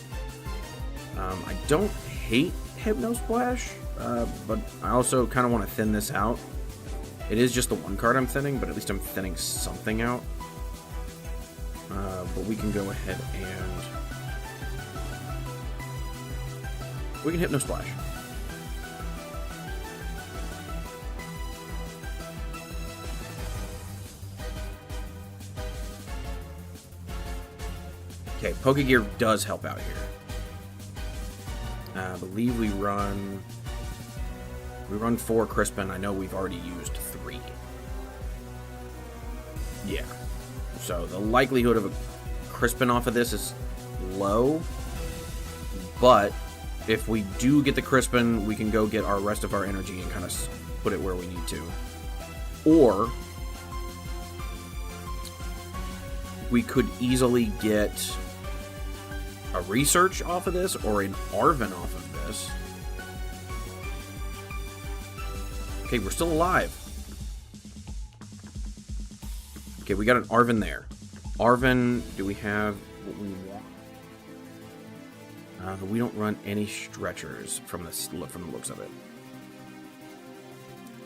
S1: I don't hate Hypno Splash, but I also kind of want to thin this out. It is just the one card I'm thinning, but at least I'm thinning something out. But we can go ahead and we can Hypno Splash. Okay, Pokegear does help out here. I believe we run 4 Crispin. I know we've already used 3. Yeah. So the likelihood of a Crispin off of this is low. But if we do get the Crispin, we can go get our rest of our energy and kind of put it where we need to. Or we could easily get a Research off of this or an Arven off of this. Okay, we're still alive. Okay, we got an Arven there. Arven, do we have what we want? We don't run any stretchers from the looks of it.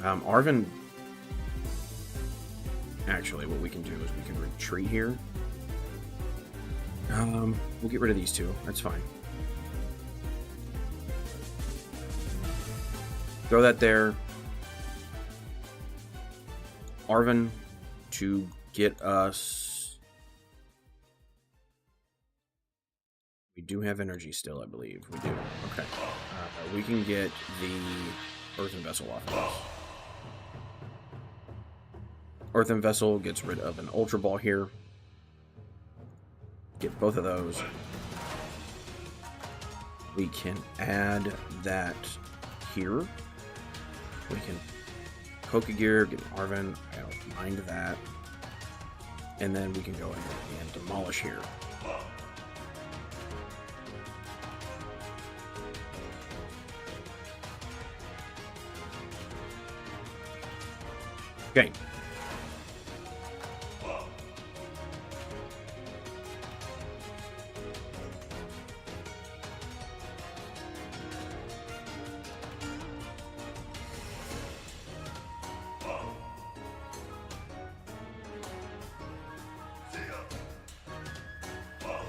S1: Arven. Actually, what we can do is we can retreat here. We'll get rid of these 2. That's fine. Throw that there. Arven to get us. We do have energy still, I believe. We do. Okay. We can get the Earthen Vessel off of this. Earthen Vessel gets rid of an Ultra Ball here. Get both of those. We can add that here. We can Pokegear, get an Arven. I don't mind that. And then we can go in and demolish here. Okay.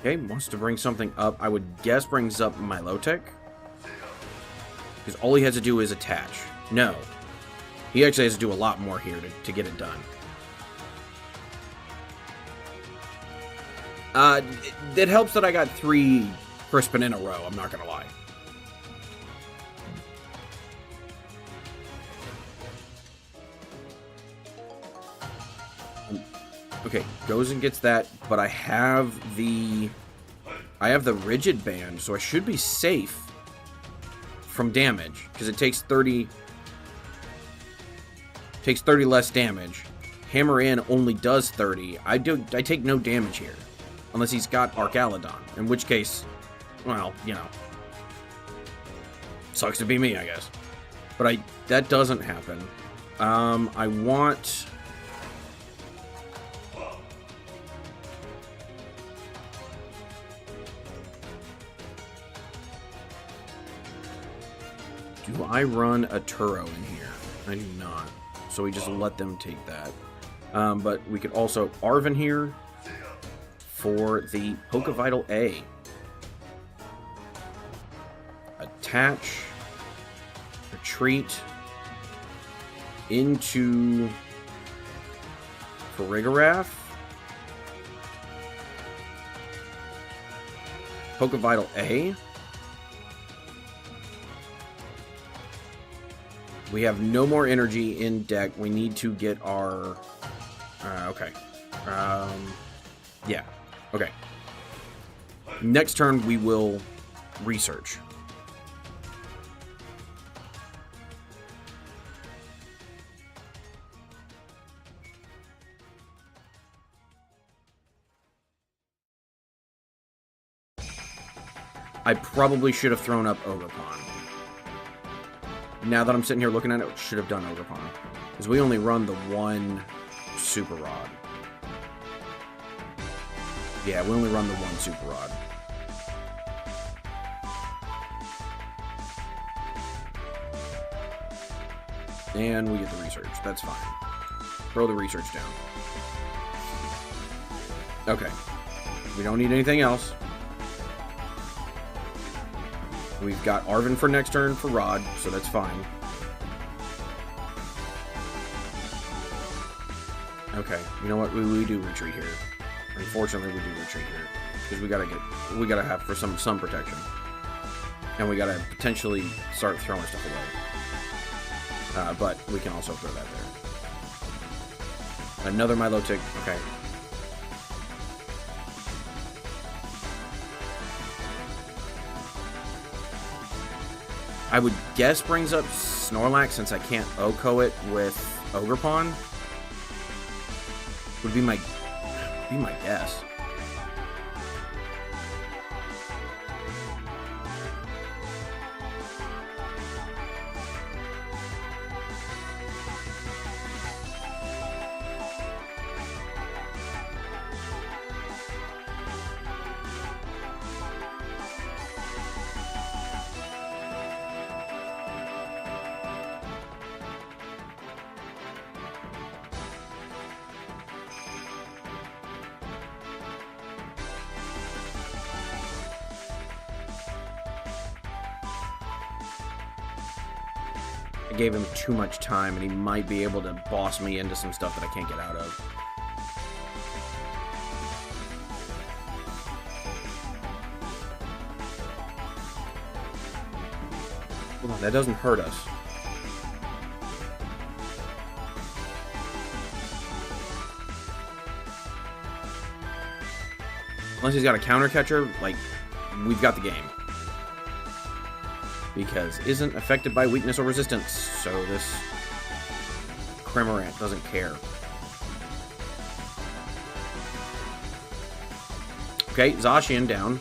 S1: Okay, wants to bring something up. I would guess brings up Milotic. Because all he has to do is attach. No. He actually has to do a lot more here to get it done. It helps that I got 3 Crispin in a row, I'm not going to lie. Okay, goes and gets that, but I have the rigid band, so I should be safe from damage because it takes 30 less damage. Hammer in only does 30. I take no damage here unless he's got Arcaladon, in which case, well, you know, sucks to be me, I guess. But that doesn't happen. I want. Do I run a Turo in here? I do not. So we just let them take that. But we could also Arven here for the Pokevital A. Attach. Retreat. Into Farigiraf. Pokevital A. We have no more energy in deck. We need to get our... okay. Yeah. Okay. Next turn, we will research. I probably should have thrown up Ogerpon. Now that I'm sitting here looking at it, should have done Ogerpon. Because we only run the one Super Rod. Yeah, we only run the one Super Rod. And we get the research. That's fine. Throw the research down. Okay. We don't need anything else. We've got Arven for next turn for Rod, so that's fine. Okay, you know what? We do retreat here. Unfortunately, we do retreat here because we gotta have for some protection, and we gotta potentially start throwing stuff away. But we can also throw that there. Another Milotic. Okay. I would guess brings up Snorlax since I can't OHKO it with Ogerpon. Would be my guess. I gave him too much time, and he might be able to boss me into some stuff that I can't get out of. Hold on, that doesn't hurt us. Unless he's got a counter catcher, like, we've got the game. Because isn't affected by weakness or resistance, so this Cramorant doesn't care. Okay, Zacian down.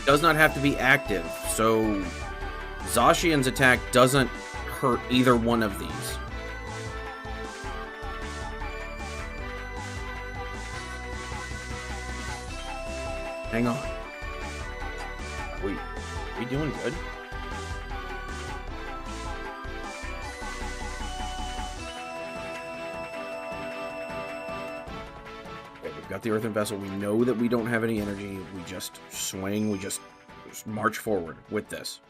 S1: Does not have to be active, so Zacian's attack doesn't hurt either one of these. Hang on. Are we doing good? got the Earthen Vessel. We know that we don't have any energy. We just swing. We just march forward with this.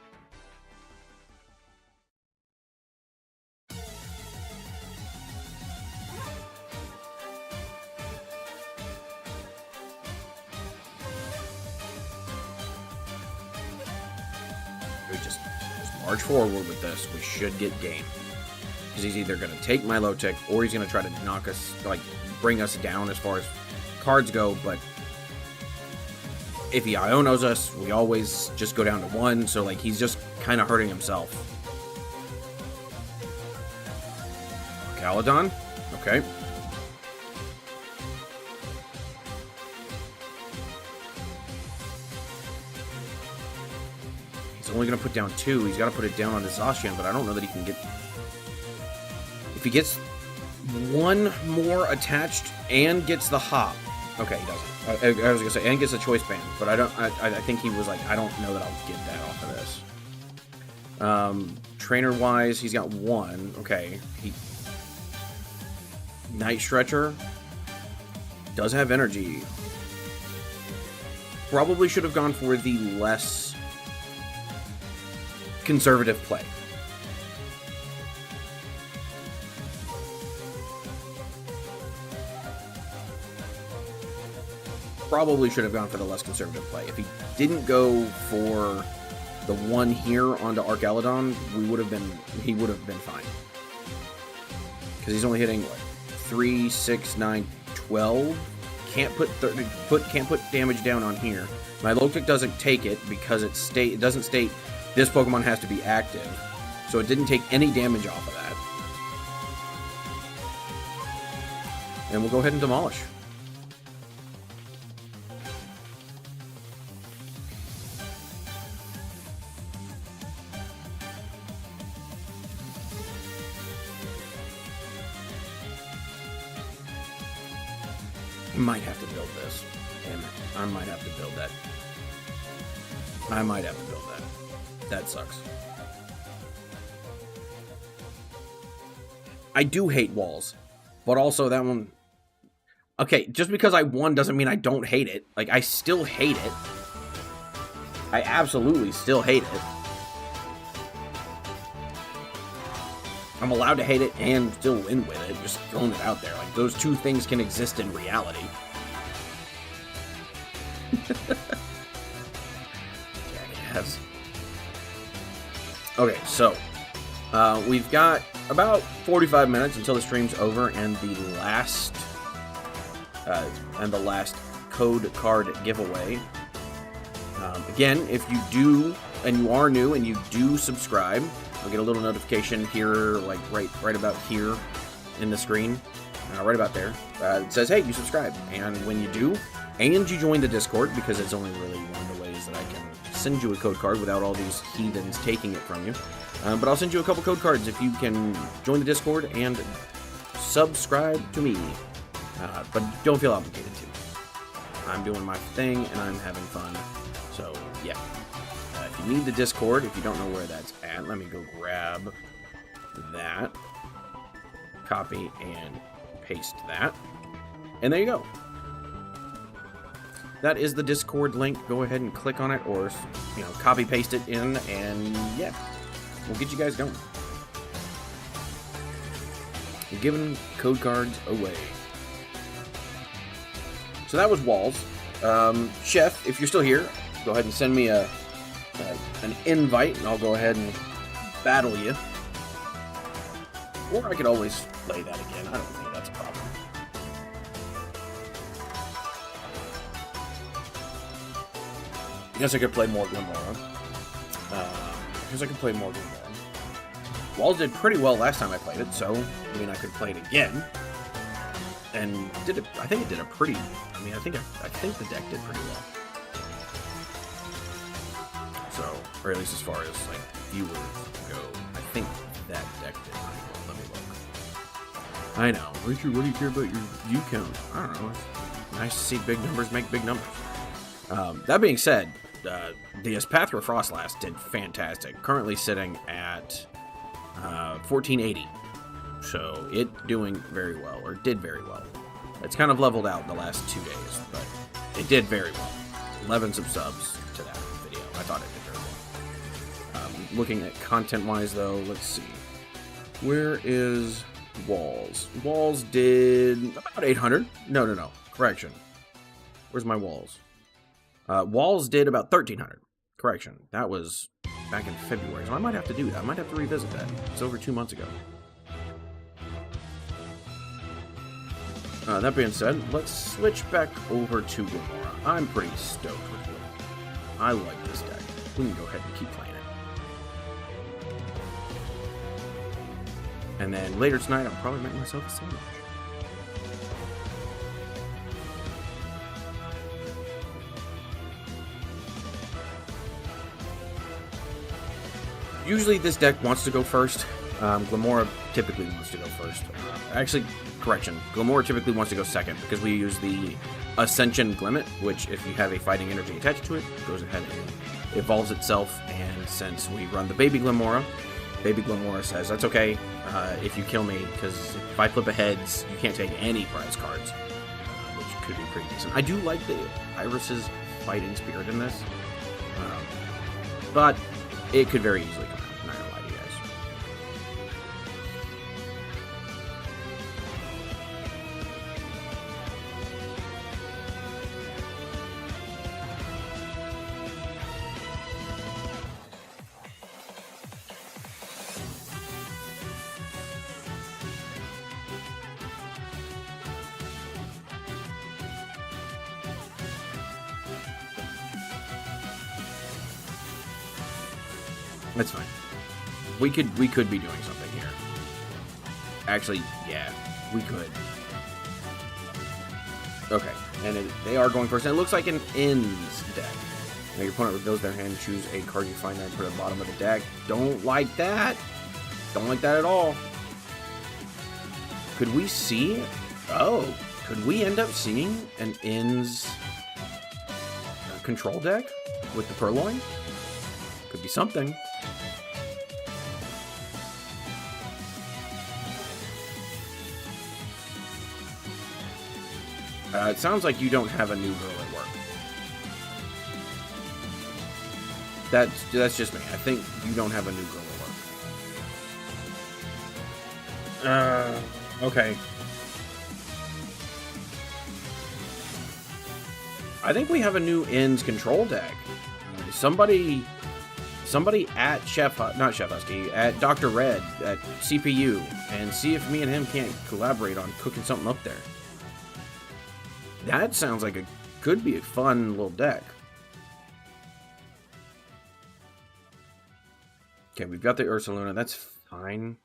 S1: We just march forward with this. We should get game. Because he's either going to take Milotic, or he's going to try to knock us, like, bring us down as far as cards go, but if he Ionos us, we always just go down to 1, so, like, he's just kind of hurting himself. Caledon? Okay. He's only going to put down 2. He's got to put it down on the Zacian, but I don't know that he can get... If he gets 1 more attached and gets the hop... Okay, he doesn't. I was going to say, and gets a choice band, but I don't... I think he was like, I don't know that I'll get that off of this. Trainer-wise, he's got 1. Okay. Night Stretcher does have energy. Probably should have gone for the less conservative play. Probably should have gone for the less conservative play. If he didn't go for the 1 here onto Arcaladon, he would have been fine. Because he's only hitting what, 3, 6, 9, 12. Can't put damage down on here. Milotic doesn't take it because it doesn't state this Pokemon has to be active. So it didn't take any damage off of that. And we'll go ahead and demolish. Might have to build this. Damn it. I might have to build that. That sucks. I do hate walls. But also that one... Okay, just because I won doesn't mean I don't hate it. Like, I still hate it. I absolutely still hate it. I'm allowed to hate it and still win with it, just throwing it out there. Like, those two things can exist in reality. Jackass. Okay, so, we've got about 45 minutes until the stream's over, and the last code card giveaway. Again, if you do, and you are new, and you do subscribe, I'll get a little notification here, like right about here in the screen, right about there. It says, hey, you subscribe. And when you do, and you join the Discord, because it's only really one of the ways that I can send you a code card without all these heathens taking it from you. But I'll send you a couple code cards if you can join the Discord and subscribe to me. But don't feel obligated to. I'm doing my thing, and I'm having fun. So, yeah. If you need the Discord, if you don't know where that's at, let me go grab that, copy and paste that, and there you go. That is the Discord link. Go ahead and click on it, or copy paste it in, and yeah, we'll get you guys going. We're giving code cards away. So that was Walls. Chef, if you're still here, go ahead and send me an invite, and I'll go ahead and battle you. Or I could always play that again. I don't think that's a problem. I guess I could play more Glimmora. Walls did pretty well last time I played it, so I mean I could play it again. And I think it did a pretty. I mean I think the deck did pretty well. So, or at least as far as like viewers go, I think that deck did pretty well. Let me look. I know, Richard. What do you care about your view count? I don't know. It's nice to see big numbers make big numbers. That being said, the Espathra Frostlass did fantastic. Currently sitting at 1480, so it doing very well, or did very well. It's kind of leveled out the last 2 days, but it did very well. 11 subs to that video. I thought it did very well. Looking at content-wise, though, let's see. Where is Walls? Walls did about 800. No. Correction. Where's my Walls? Walls did about 1,300. Correction. That was back in February, so I might have to do that. I might have to revisit that. It's over 2 months ago. That being said, let's switch back over to Glimmora. I'm pretty stoked with Glimmora. I like this deck. We can go ahead and keep playing it. And then later tonight, I'll probably make myself a sandwich. Usually this deck wants to go first. Glimmora typically wants to go first. Actually, correction. Glimmora typically wants to go second because we use the Ascension Glimmet, which if you have a fighting energy attached to it, goes ahead and evolves itself. And since we run the Baby Glimmora says, that's okay if you kill me, because if I flip a heads, you can't take any prize cards, which could be pretty decent. I do like the Iris's fighting spirit in this, but it could very easily come out. I'm not gonna lie to you guys. That's fine. We could be doing something here. Actually, yeah, we could. Okay, and they are going first. And it looks like an ends deck. Now your opponent reveals their hand, choose a card you find there and put it at the bottom of the deck. Don't like that. Don't like that at all. Could we see? Oh, could we end up seeing an ends control deck with the Purloin? Could be something. It sounds like you don't have a new girl at work. That's just me. I think you don't have a new girl at work. Okay. I think we have a new ends control deck. Somebody at not Chef Husky, at Dr. Red, at CPU, and see if me and him can't collaborate on cooking something up there. That sounds like could be a fun little deck. Okay, we've got the Ursaluna. That's fine.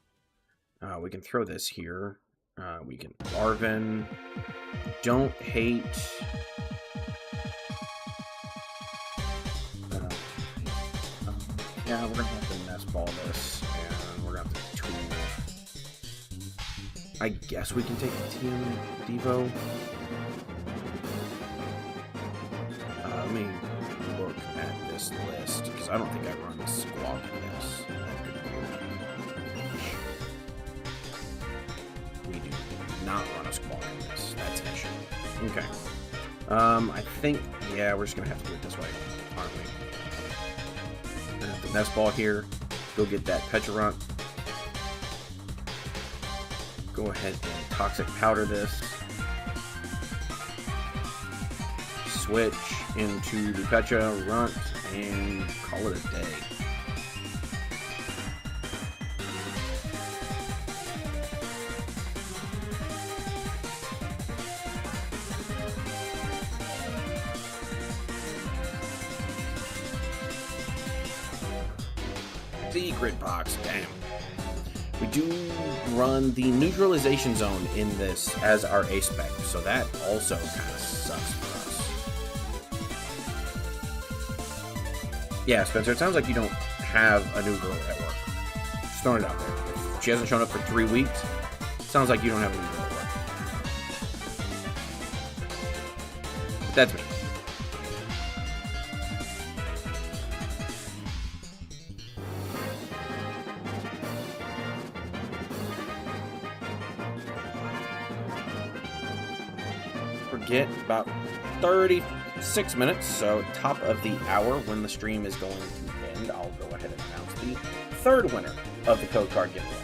S1: We can throw this here. We can Arven. Don't hate. Yeah, we're gonna have to nest ball this, and we're gonna have to tool. I guess we can take Team Devo. Let me look at this list, because I don't think I run Squawk in this. We do not run a Squawk in this. That's an issue. Okay. I think, yeah, we're just going to have to do it this way, aren't we? We're going to have to nest ball here. Go get that Pecharunt. Go ahead and Toxic Powder this. Switch into the Pecharunt and call it a day. Secret box, damn. We do run the neutralization zone in this as our A spec, so that also kind of sucks for us. Yeah, Spencer, it sounds like you don't have a new girl at work. Just throwing it out there. If she hasn't shown up for 3 weeks, it sounds like you don't have a new girl at work. That's me. get about 36 minutes, so top of the hour when the stream is going to end, I'll go ahead and announce the third winner of the code card giveaway.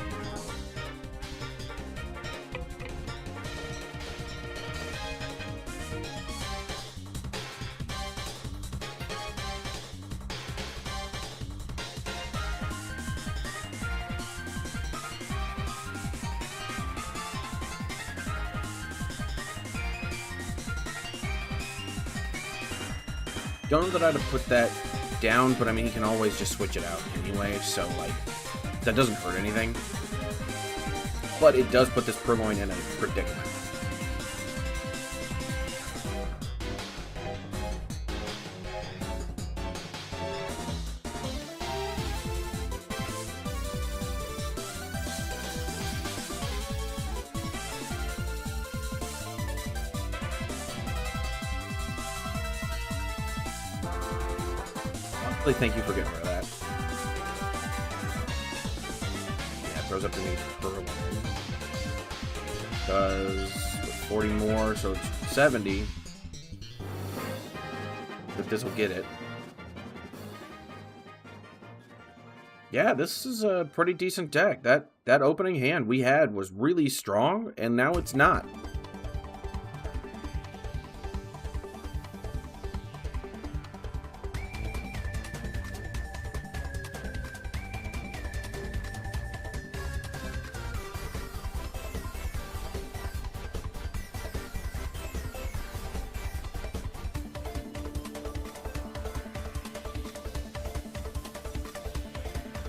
S1: Don't know that I'd have put that down, but I mean, he can always just switch it out anyway, so, like, that doesn't hurt anything. But it does put this Purrloin in a predicament. Thank you for getting rid of that. Yeah, it throws up to me Purrloin. Does 40 more, so it's 70. If this will get it. Yeah, this is a pretty decent deck. That opening hand we had was really strong, and now it's not.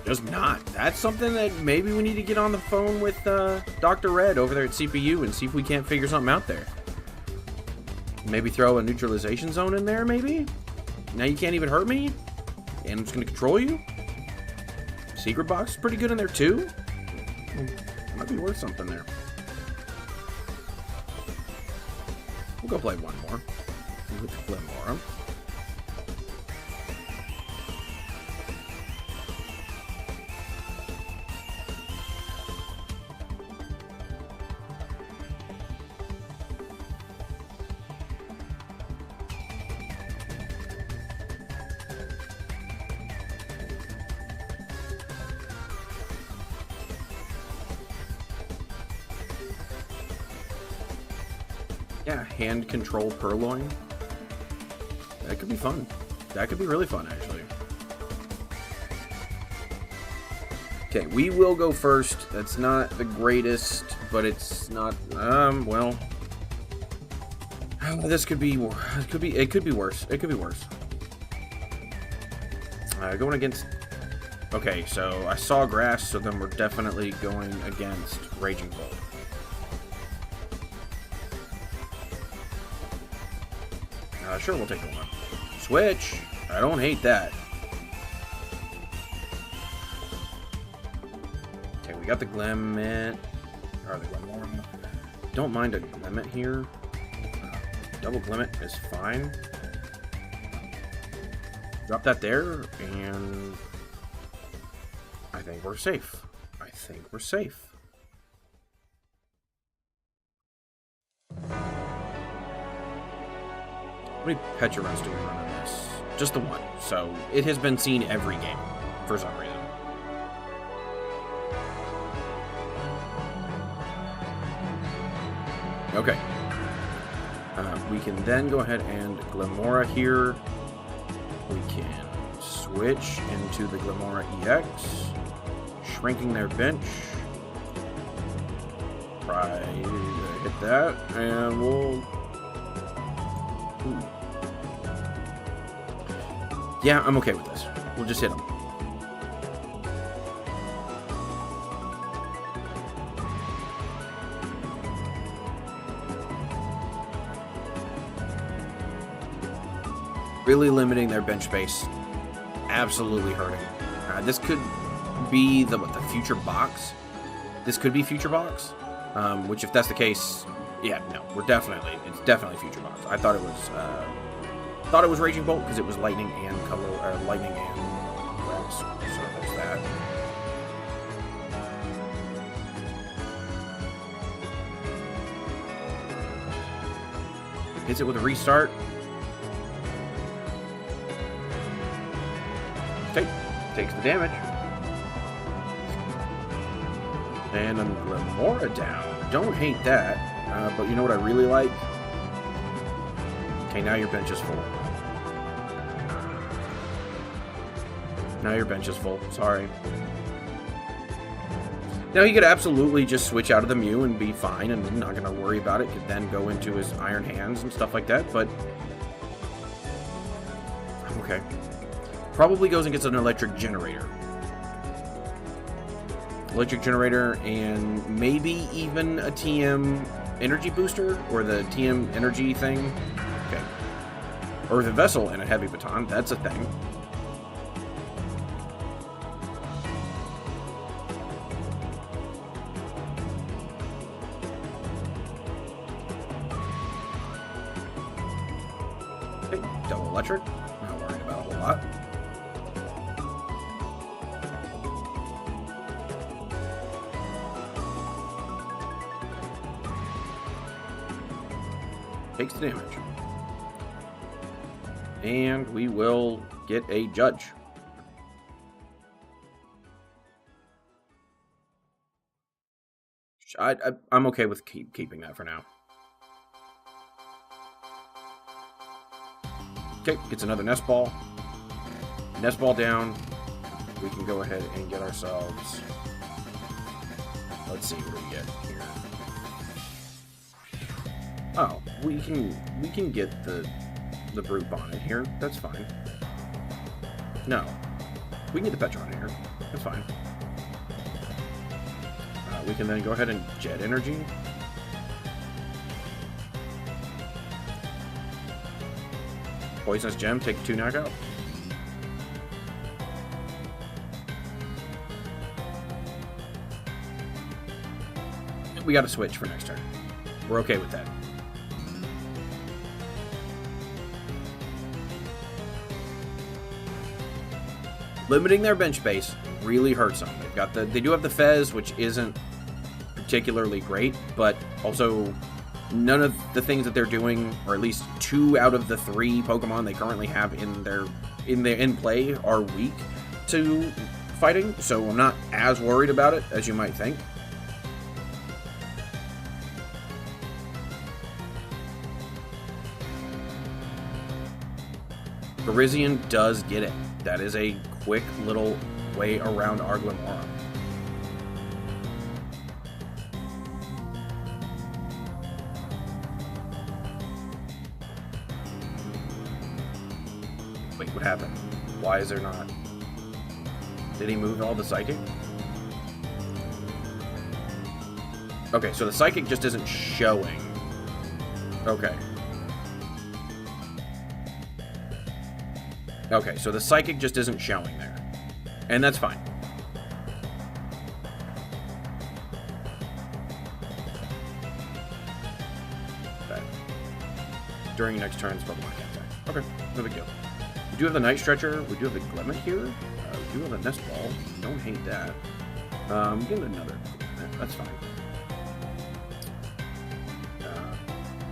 S1: Just not. That's something that maybe we need to get on the phone with Dr. Red over there at CPU and see if we can't figure something out there. Maybe throw a neutralization zone in there, maybe? Now you can't even hurt me? And I'm just going to control you? Secret box is pretty good in there, too? Might be worth something there. We'll go play one more. We'll play Glimora. Yeah, hand control Purrloin. That could be fun. That could be really fun, actually. Okay, we will go first. That's not the greatest, but it's not, well. This could be, it could be worse. It could be worse. Going against, okay, so I saw grass, so then we're definitely going against Raging Bolt. Sure, we'll take the one. Switch! I don't hate that. Okay, we got the Glimmet. Or the Glimmer. Don't mind a Glimmet here. Double Glimmet is fine. Drop that there, and I think we're safe. I think we're safe. How many Pecharuns do we run on this? Just the one. So it has been seen every game for some reason. Okay. We can then go ahead and Glimora here. We can switch into the Glimora EX, shrinking their bench. Try to hit that, and we'll. Ooh. Yeah, I'm okay with this. We'll just hit him. Really limiting their bench space. Absolutely hurting. This could be the future box. This could be future box. Which, if that's the case, yeah, no, it's definitely future box. I thought it was Raging Bolt because it was lightning and color, lightning and grass. So there's that. Hits it with a restart. Okay, takes the damage. And a Glimmora down. Don't hate that, but you know what I really like? Okay, now your bench is full. Now your bench is full. Sorry. Now he could absolutely just switch out of the Mew and be fine and not going to worry about it. Could then go into his Iron Hands and stuff like that, but I'm okay. Probably goes and gets an Electric Generator. Electric Generator and maybe even a TM Energy Booster or the TM Energy thing. Okay. Or the Vessel and a Heavy Baton. That's a thing. Okay, double electric. Not worried about a whole lot. Takes the damage. And we will get a judge. I'm okay with keeping that for now. Okay, gets another Nest Ball. Nest Ball down. We can go ahead and get ourselves... Let's see, what do we get here? Oh, we can get the Brute Bonnet here. That's fine. No. We can get the Petron here. That's fine. We can then go ahead and Jet Energy. Poisonous Gem, take 2 knockout. We got to switch for next turn. We're okay with that. Limiting their bench space really hurts them. They do have the Fez, which isn't particularly great, but also none of the things that they're doing, or at least 2 out of the 3 Pokemon they currently have in play, are weak to fighting. So I'm not as worried about it as you might think. Virizion does get it. That is a quick little way around our Glimmora. Wait, what happened? Why is there not? Did he move all the Psychic? Okay, so the Psychic just isn't showing. Okay. Okay, so the Psychic just isn't showing there. And that's fine. Okay. During next turn's Pokemon can't attack. Okay, no big deal. We do have the Night Stretcher. We do have the Glimmet here. We do have a Nest Ball. Don't hate that. Give it another. That's fine.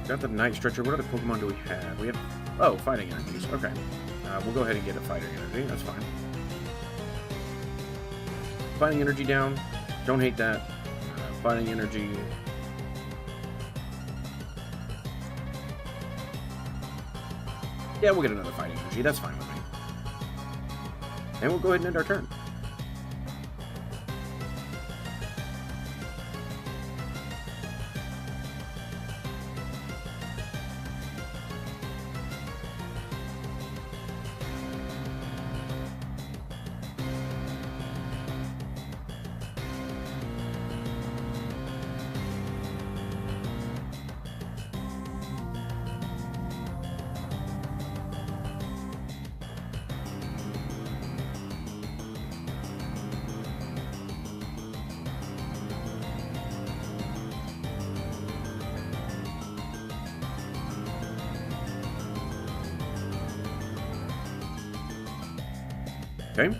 S1: Got the Night Stretcher. What other Pokemon do we have? We have... Oh, Fighting Energies. Okay. We'll go ahead and get a Fighting Energy. That's fine. Fighting Energy down. Don't hate that. Fighting Energy. Yeah, we'll get another Fighting Energy. That's fine with me. And we'll go ahead and end our turn. Okay.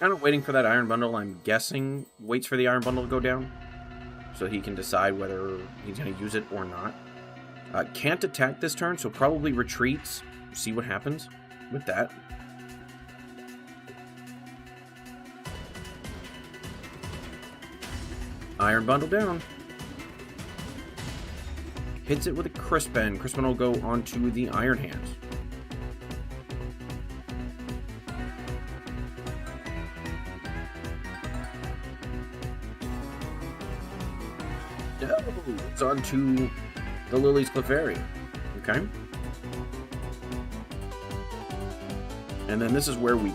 S1: kind of waiting for that iron bundle. I'm guessing waits for the iron bundle to go down so he can decide whether he's going to use it or not. Can't attack this turn, so probably retreats. See what happens with that. Iron bundle down. Hits it with a Crispin. Crispin will go onto the Iron Hands. Oh, it's onto the Lily's Clefairy. Okay. And then this is where we...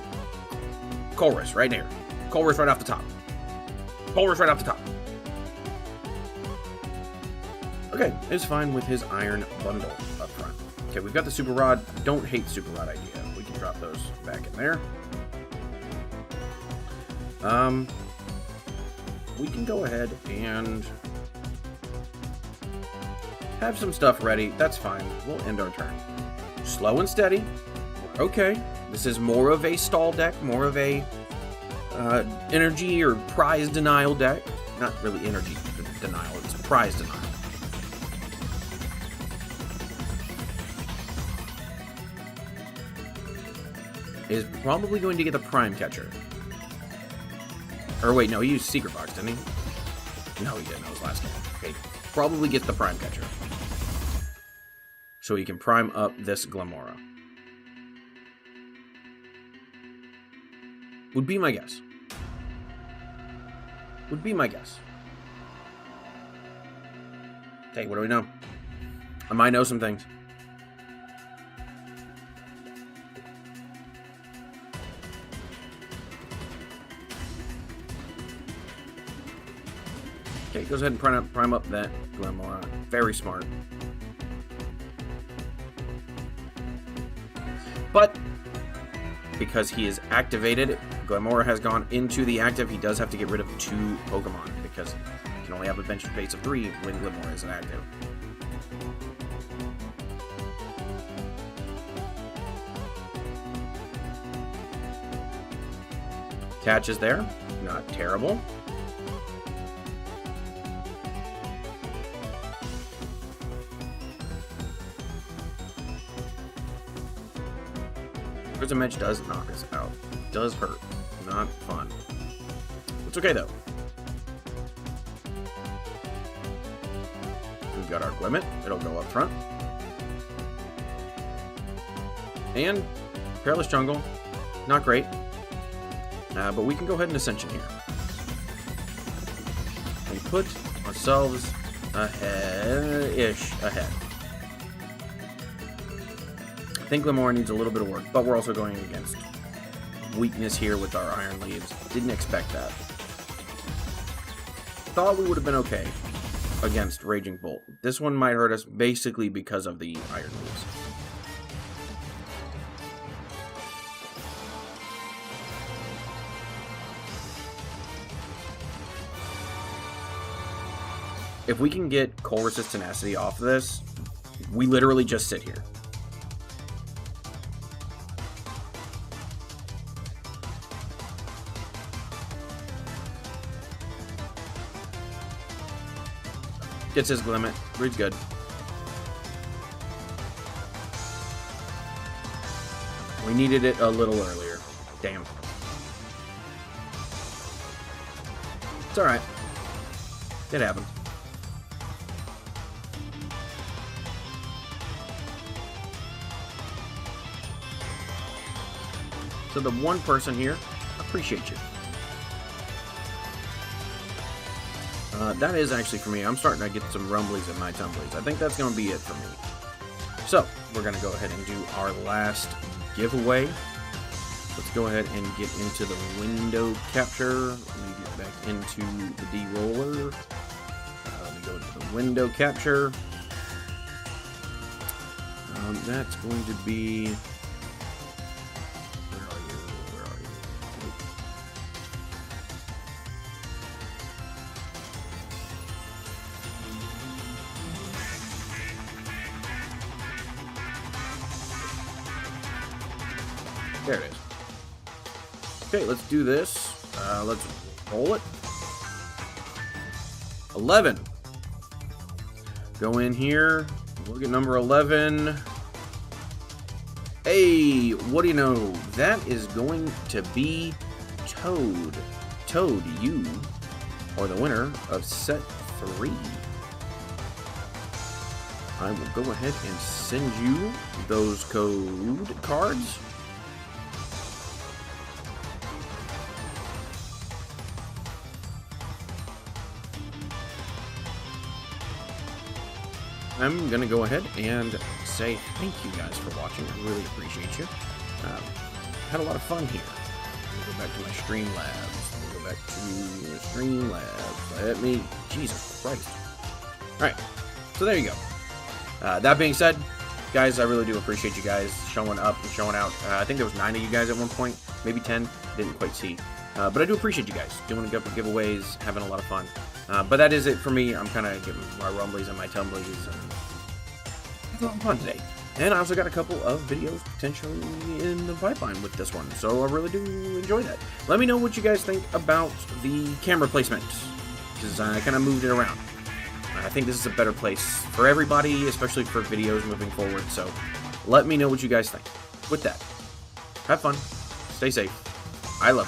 S1: Colress, right here. Colress right off the top. Colress right off the top. Okay, it's fine with his iron bundle up front. Okay, we've got the Super Rod. Don't hate the Super Rod idea. We can drop those back in there. We can go ahead and have some stuff ready. That's fine. We'll end our turn. Slow and steady. Okay. This is more of a stall deck, more of a energy or prize denial deck. Not really energy denial, it's prize denial. Is probably going to get the Prime Catcher. Or wait, no, he used Secret Box, didn't he? No, he didn't. That was last game. Okay, probably gets the Prime Catcher. So he can prime up this Glimmora. Would be my guess. Would be my guess. Okay, what do we know? I might know some things. Okay, goes ahead and prime up that Glimmora. Very smart. But because he is activated, Glimmora has gone into the active. He does have to get rid of 2 Pokemon because he can only have a bench space of 3 when Glimmora is active. Catch is there. Not terrible. Prism Edge does knock us out. It does hurt. Not fun. It's okay, though. We've got our Glimmet. It'll go up front. And Perilous Jungle. Not great. But we can go ahead and Ascension here. And put ourselves ahead-ish ahead. I think Glimmora needs a little bit of work, but we're also going against weakness here with our Iron Leaves. Didn't expect that. Thought we would have been okay against Raging Bolt. This one might hurt us basically because of the Iron Leaves. If we can get Colress's Tenacity off of this, we literally just sit here. Gets his Glimmet. Reads good. We needed it a little earlier. Damn. It's alright. It happened. So the one person here, appreciate you. That is actually for me. I'm starting to get some rumblies in my tumblies. I think that's going to be it for me. So, we're going to go ahead and do our last giveaway. Let's go ahead and get into the window capture. Let me get back into the D-roller. Let me go to the window capture. That's going to be... There it is. Okay, let's do this. Let's roll it. 11. Go in here. Look at number 11. Hey, what do you know? That is going to be Toad. Toad, you are the winner of set 3. I will go ahead and send you those code cards. I'm going to go ahead and say thank you guys for watching. I really appreciate you. Had a lot of fun here. We'll go back to my Streamlabs. We'll go back to Streamlabs. Let me... Jesus Christ. Alright. So there you go. That being said, guys, I really do appreciate you guys showing up and showing out. I think there was 9 of you guys at one point. Maybe 10. Didn't quite see. But I do appreciate you guys doing a couple giveaways, having a lot of fun. But that is it for me. I'm kind of getting my rumblies and my tumblies and having fun today. And I also got a couple of videos potentially in the pipeline with this one, so I really do enjoy that. Let me know what you guys think about the camera placement, because I kind of moved it around. I think this is a better place for everybody, especially for videos moving forward, so let me know what you guys think. With that, have fun, stay safe, I love you.